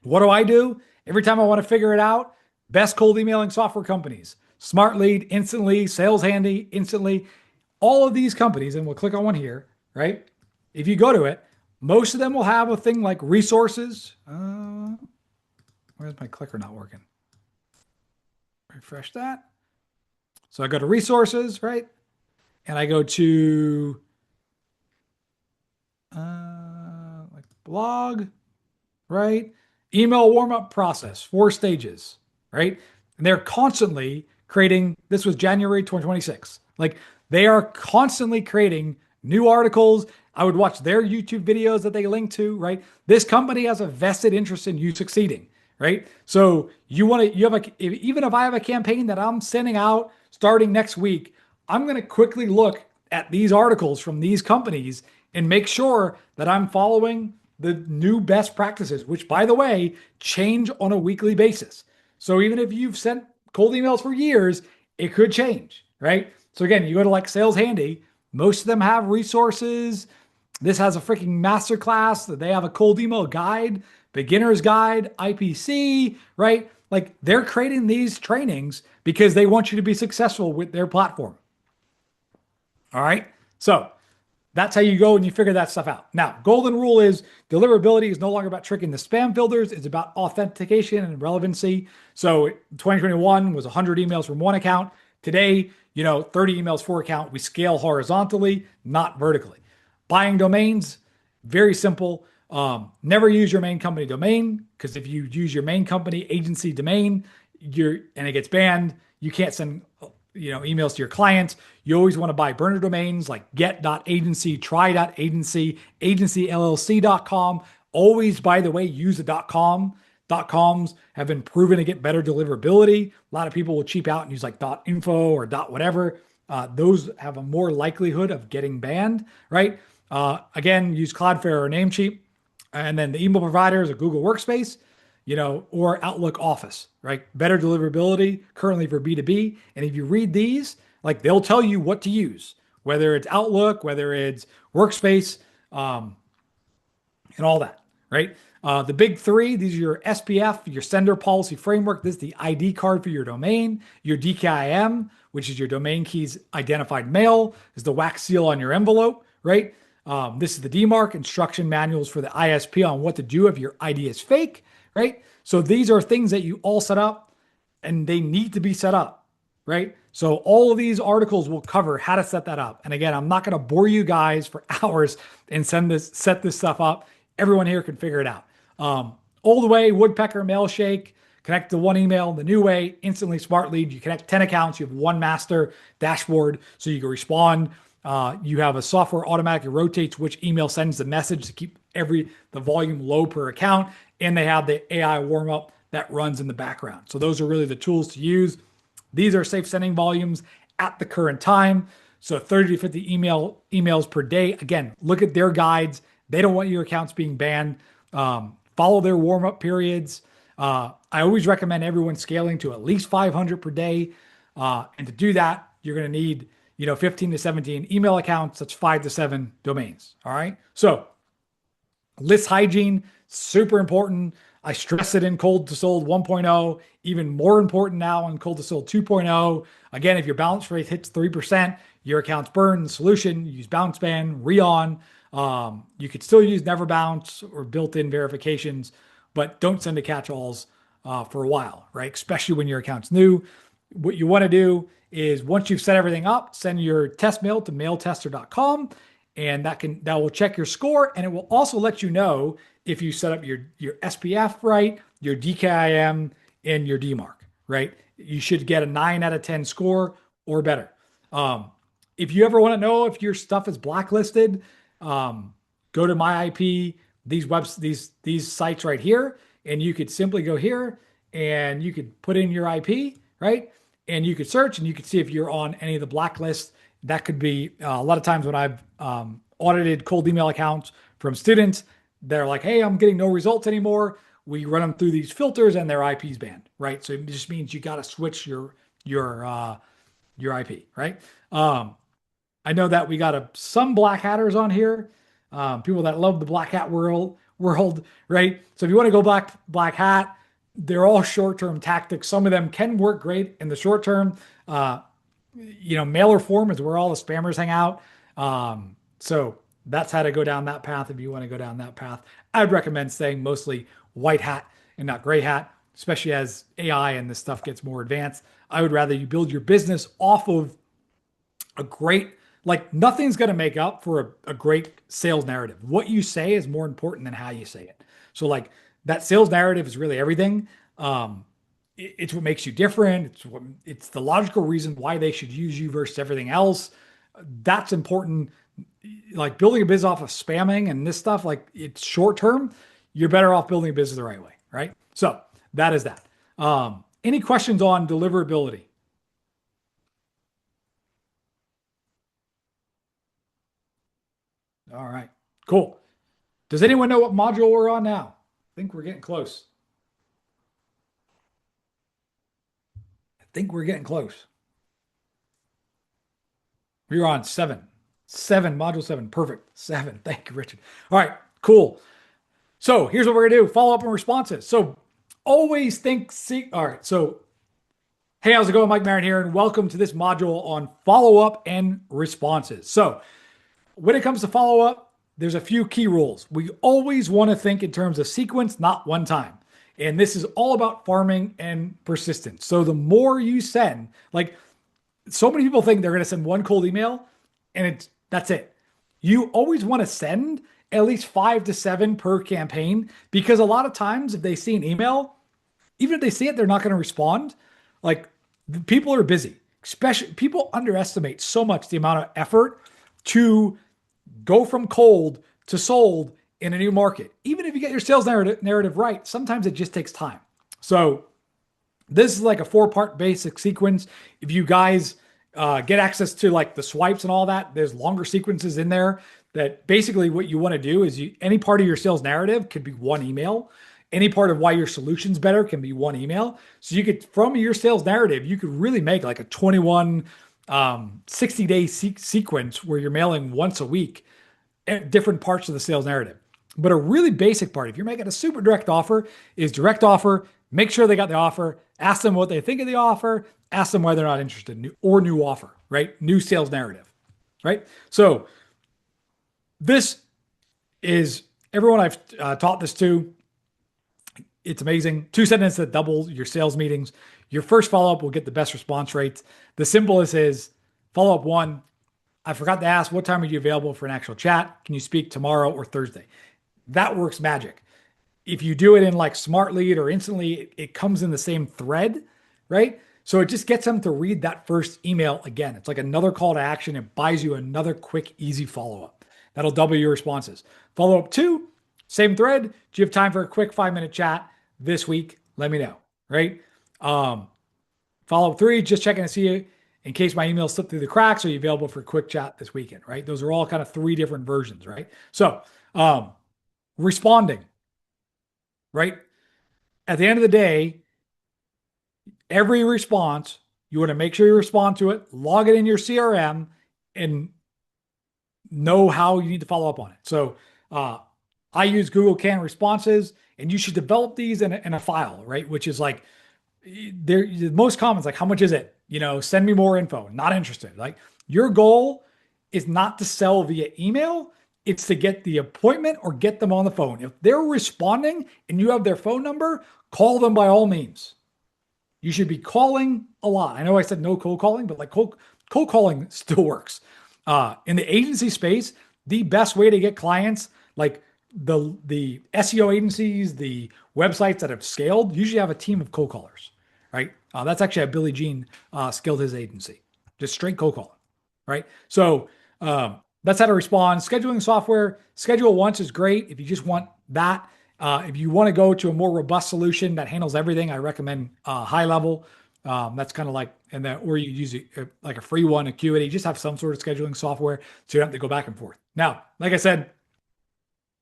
what do I do? Every time I want to figure it out, best cold emailing software companies, Smart Lead, Instantly, Sales Handy, Instantly, all of these companies, and we'll click on one here, right? If you go to it, most of them will have a thing like resources. Where's my clicker not working? Refresh that. So I go to resources, right? And I go to like blog, right? Email warm-up process, 4 stages, right? And they're constantly creating, this was January 2026. Like they are constantly creating new articles. I would watch their YouTube videos that they link to, right? This company has a vested interest in you succeeding, right? So even if I have a campaign that I'm sending out starting next week, I'm going to quickly look at these articles from these companies and make sure that I'm following the new best practices, which by the way, change on a weekly basis. So even if you've sent cold emails for years, it could change, right? So again, you go to like Sales Handy, most of them have resources. This has a freaking masterclass that they have a cold email guide, beginner's guide, IPC, right? Like they're creating these trainings because they want you to be successful with their platform. All right. So that's how you go and you figure that stuff out. Now, golden rule is deliverability is no longer about tricking the spam filters. It's about authentication and relevancy. So 2021 was 100 emails from one account. Today, 30 emails for account. We scale horizontally, not vertically. Buying domains, very simple. Never use your main company domain because if you use your main company agency domain, and it gets banned, you can't send emails to your clients. You always want to buy burner domains like get.agency, try.agency, agencyllc.com. Always, by the way, use a .com. .coms have been proven to get better deliverability. A lot of people will cheap out and use like .info or .whatever. Those have a more likelihood of getting banned, right? Again, use Cloudflare or Namecheap. And then the email provider is a Google Workspace, or Outlook Office, right? Better deliverability currently for B2B. And if you read these, like they'll tell you what to use, whether it's Outlook, whether it's Workspace, and all that, right? The big 3, these are your SPF, your sender policy framework. This is the ID card for your domain, your DKIM, which is your domain keys identified mail, is the wax seal on your envelope, right? This is the DMARC instruction manuals for the ISP on what to do if your ID is fake, right? So these are things that you all set up and they need to be set up, right? So all of these articles will cover how to set that up. And again, I'm not going to bore you guys for hours and set this stuff up. Everyone here can figure it out. Old way, Woodpecker, Mailshake, connect to one email. The new way, Instantly Smart Lead. You connect 10 accounts. You have one master dashboard so you can respond. You have a software automatically rotates which email sends the message to keep the volume low per account. And they have the AI warm up that runs in the background. So those are really the tools to use. These are safe sending volumes at the current time. So 30 to 50 emails per day. Again, look at their guides. They don't want your accounts being banned. Follow their warm up periods. I always recommend everyone scaling to at least 500 per day. And to do that, you're going to need 15 to 17 email accounts. That's 5 to 7 domains. All right. So list hygiene, super important. I stress it in Cold2Sold 1.0, even more important now in Cold2Sold 2.0. Again, if your bounce rate hits 3%, your account's burned. The solution, use bounce ban, Reon. You could still use never bounce or built-in verifications, but don't send to catch-alls for a while, right? Especially when your account's new. What you want to do is once you've set everything up, send your test mail to mailtester.com, and that will check your score, and it will also let you know if you set up your SPF right, your DKIM, and your DMARC, right? You should get a 9 out of 10 score or better. If you ever want to know if your stuff is blacklisted, go to my IP, these sites right here, and you could simply go here and you could put in your IP, right? And you could search and you could see if you're on any of the blacklists. That could be a lot of times when I've audited cold email accounts from students, they're like, hey, I'm getting no results anymore. We run them through these filters and their IP's banned, right? So it just means you got to switch your your IP, right? Um, I know that we got some black hatters on here, people that love the black hat world, right? So if you want to go black hat, they're all short term tactics. Some of them can work great in the short term. Uh, Mailer form is where all the spammers hang out. So that's how to go down that path. If you want to go down that path, I'd recommend staying mostly white hat and not gray hat, especially as AI and this stuff gets more advanced. I would rather you build your business off of a great, like nothing's going to make up for a great sales narrative. What you say is more important than how you say it. So like that sales narrative is really everything. It's what makes you different. It's the logical reason why they should use you versus everything else. That's important. Like building a business off of spamming and this stuff, like it's short term, you're better off building a business the right way, right? So that is that. Any questions on deliverability? All right, cool. Does anyone know what module we're on now? I think we're getting close. I think we're getting close. We're on seven. Seven, module seven. Perfect. Seven. Thank you, Richard. All right, cool. So here's what we're gonna do: follow up and responses. So always think, see, all right. So hey, how's it going? Mike Marin here, and welcome to this module on follow up and responses. So when it comes to follow up, there's a few key rules. We always want to think in terms of sequence, not one time. And this is all about farming and persistence. So the more you send, like so many people think they're going to send one cold email and that's it. You always want to send at least 5 to 7 per campaign because a lot of times if they see an email, even if they see it, they're not going to respond. Like people are busy, especially people underestimate so much the amount of effort to go from cold to sold in a new market. Even if you get your sales narrative right, sometimes it just takes time. So this is like a 4-part basic sequence. If you guys get access to like the swipes and all that, there's longer sequences in there that basically what you want to do is any part of your sales narrative could be one email. Any part of why your solution's better can be one email. So you could, from your sales narrative, you could really make like a 21, 60-day sequence where you're mailing once a week at different parts of the sales narrative. But a really basic part, if you're making a super direct offer, is direct offer. Make sure they got the offer. Ask them what they think of the offer. Ask them why they're not interested. New offer, right? New sales narrative, right? So this is everyone I've taught this to. It's amazing. 2 sentences that double your sales meetings. Your first follow up will get the best response rates. The simplest is follow up one. I forgot to ask, what time are you available for an actual chat? Can you speak tomorrow or Thursday? That works magic. If you do it in like Smart Lead or Instantly, it comes in the same thread, right? So it just gets them to read that first email again. It's like another call to action. It buys you another quick, easy follow up. That'll double your responses. Follow up two, same thread. Do you have time for a quick 5-minute chat this week? Let me know, right? Follow up three, just checking to see you in case my email slipped through the cracks. Are you available for a quick chat this weekend, right? Those are all kind of 3 different versions, right? So responding, right? At the end of the day, every response, you want to make sure you respond to it, log it in your CRM, and know how you need to follow up on it. So I use Google Canned Responses, and you should develop these in a file, right? Which is like, the most common is like, how much is it? Send me more info. Not interested. Like your goal is not to sell via email. It's to get the appointment or get them on the phone. If they're responding and you have their phone number, call them by all means. You should be calling a lot. I know I said no cold calling, but like cold calling still works. In the agency space, the best way to get clients, like the SEO agencies, the websites that have scaled, usually have a team of cold callers, right? That's actually how Billy Jean scaled his agency, just straight cold calling, right? So that's how to respond. Scheduling software, schedule once is great if you just want that. If you want to go to a more robust solution that handles everything, I recommend high level. That's kind of like, and that, or you use like a free one, Acuity, just have some sort of scheduling software so you don't have to go back and forth. Now, like I said,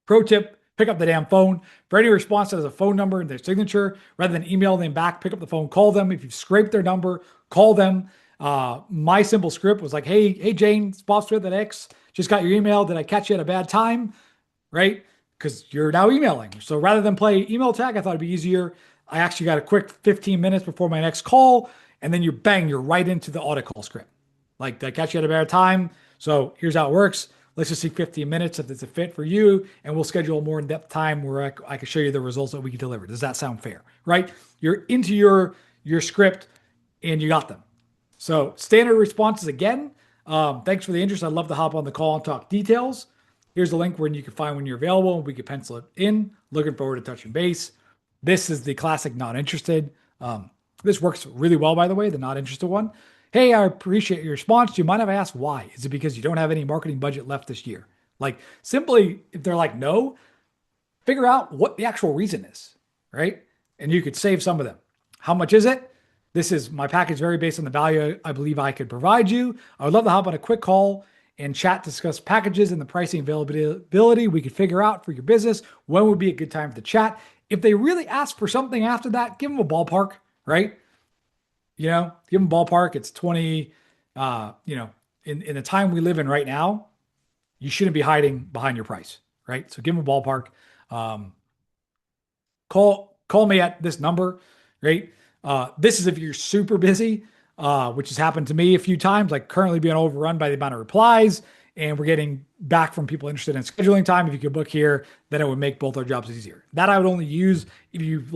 pro tip, pick up the damn phone. For any response that has a phone number and their signature, rather than email them back, pick up the phone, call them. If you've scraped their number, call them. My simple script was like, hey, Jane, it's Bob Smith at X. Just got your email. Did I catch you at a bad time? Right? Because you're now emailing. So rather than play email tag, I thought it'd be easier. I actually got a quick 15 minutes before my next call, and then you're right into the audit call script. Like, did I catch you at a bad time? So here's how it works. Let's just see 15 minutes if it's a fit for you, and we'll schedule a more in-depth time where I can show you the results that we can deliver. Does that sound fair? Right? You're into your script, and you got them. So standard responses again. Thanks for the interest. I'd love to hop on the call and talk details. Here's a link where you can find when you're available. We can pencil it in. Looking forward to touching base. This is the classic not interested. This works really well, by the way, the not interested one. Hey, I appreciate your response. Do you mind if I ask why? Is it because you don't have any marketing budget left this year? Like, simply, if they're like, no, figure out what the actual reason is, right? And you could save some of them. How much is it? This is my package, very based on the value I believe I could provide you. I would love to hop on a quick call and chat, discuss packages and the pricing availability we could figure out for your business. When would be a good time for the chat? If they really ask for something after that, give them a ballpark, right? Give them a ballpark. It's 20, in the time we live in right now, you shouldn't be hiding behind your price, right? So give them a ballpark. Call me at this number, right? This is if you're super busy, which has happened to me a few times, like currently being overrun by the amount of replies, and we're getting back from people interested in scheduling time. If you could book here, then it would make both our jobs easier. That I would only use if you've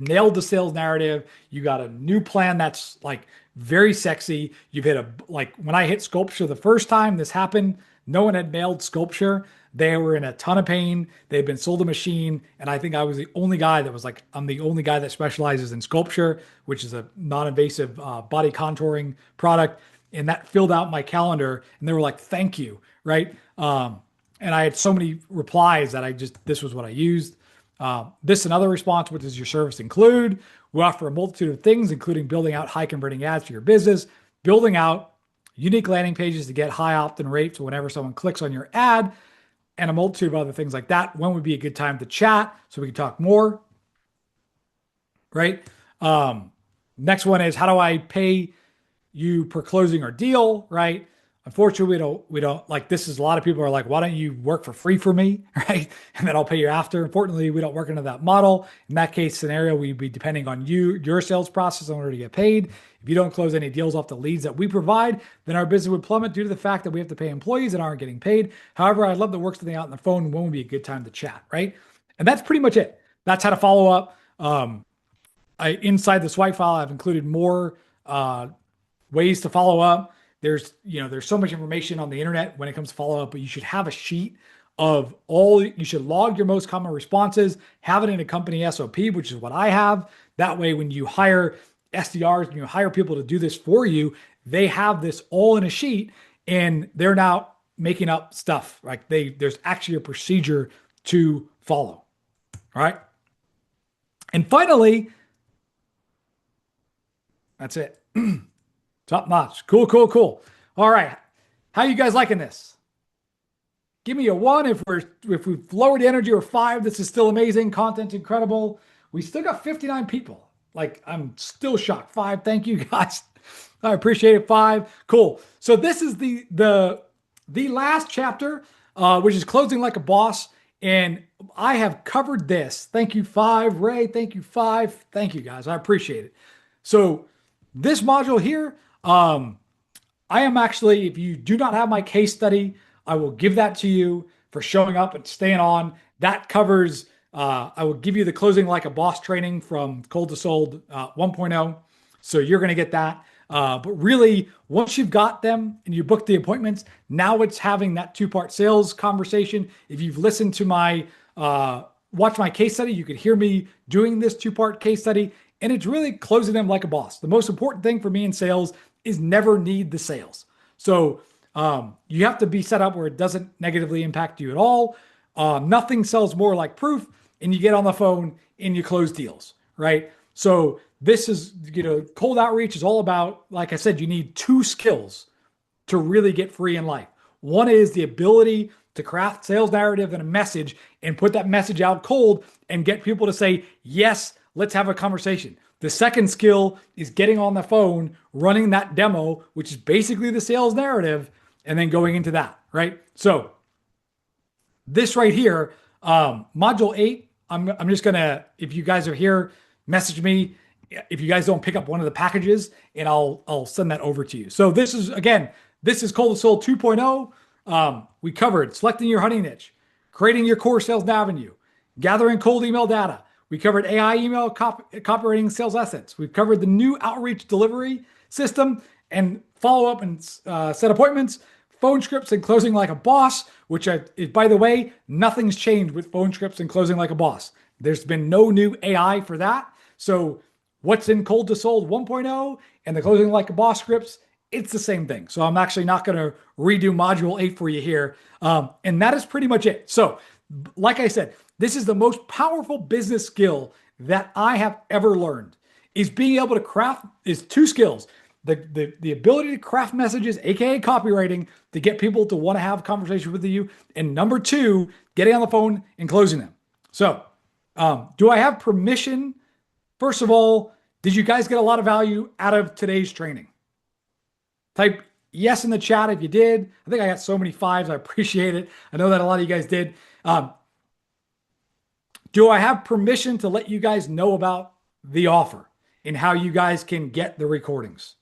nailed the sales narrative, you got a new plan that's like very sexy. You've hit when I hit sculpture the first time this happened, no one had nailed sculpture. They were in a ton of pain. They'd been sold a machine. And I think I was the only guy that was like, I'm the only guy that specializes in sculpture, which is a non-invasive body contouring product. And that filled out my calendar. And they were like, thank you. Right. And I had so many replies that this was what I used. This another response, what does your service include? We offer a multitude of things, including building out high converting ads for your business, building out unique landing pages to get high opt-in rates whenever someone clicks on your ad, and a multitude of other things like that. When would be a good time to chat so we can talk more, right? Next one is, how do I pay you per closing or deal, right? Unfortunately, we don't like, this is a lot of people are like, why don't you work for free for me, right? And then I'll pay you after. Unfortunately, we don't work into that model. In that case scenario, we'd be depending on your sales process in order to get paid. If you don't close any deals off the leads that we provide, then our business would plummet due to the fact that we have to pay employees that aren't getting paid. However, I'd love to work something out on the phone. When would be a good time to chat, right? And that's pretty much it. That's how to follow up. Inside the swipe file, I've included more ways to follow up. There's so much information on the internet when it comes to follow up, but you should have a sheet of you should log your most common responses, have it in a company SOP, which is what I have. That way, when you hire SDRs and you hire people to do this for you, they have this all in a sheet and they're now making up stuff. Like there's actually a procedure to follow. All right. And finally, that's it. Top notch. Cool. All right. How you guys liking this? Give me a 1 if we've lowered the energy, or 5. This is still amazing. Content's incredible. We still got 59 people. Like, I'm still shocked. 5. Thank you guys. I appreciate it. 5. Cool. So this is the last chapter, which is closing like a boss. And I have covered this. Thank you, 5. Ray, thank you, 5. Thank you guys. I appreciate it. So this module here, I am actually, if you do not have my case study, I will give that to you for showing up and staying on. That covers, I will give you the closing like a boss training from Cold2Sold 1.0. So you're going to get that. But really, once you've got them and you book the appointments, now it's having that 2-part sales conversation. If you've listened to my, watch my case study, you could hear me doing this 2-part case study. And it's really closing them like a boss. The most important thing for me in sales is never need the sales. So you have to be set up where it doesn't negatively impact you at all. Nothing sells more like proof. and you get on the phone and you close deals, right? So this is, cold outreach is all about, like I said, you need two skills to really get free in life. One is the ability to craft sales narrative and a message and put that message out cold and get people to say, yes, let's have a conversation. The second skill is getting on the phone, running that demo, which is basically the sales narrative, and then going into that, right? So this right here, module 8, I'm just gonna, if you guys are here, message me if you guys don't pick up one of the packages, and I'll send that over to you. So this is, again, this is Cold2Sold 2.0. We covered selecting your hunting niche, creating your core sales avenue, gathering cold email data. We covered AI email copywriting sales assets. We've covered the new outreach delivery system and follow up and set appointments, phone scripts and closing like a boss, which by the way, nothing's changed with phone scripts and closing like a boss. There's been no new AI for that. So what's in Cold2Sold 1.0 and the closing like a boss scripts, it's the same thing. So I'm actually not going to redo module 8 for you here. And that is pretty much it. So like I said, this is the most powerful business skill that I have ever learned, is being able to craft, is two skills. The ability to craft messages, aka copywriting, to get people to want to have a conversation with you. And number 2, getting on the phone and closing them. So do I have permission? First of all, did you guys get a lot of value out of today's training? Type yes in the chat if you did. I think I got so many 5s. I appreciate it. I know that a lot of you guys did. Do I have permission to let you guys know about the offer and how you guys can get the recordings?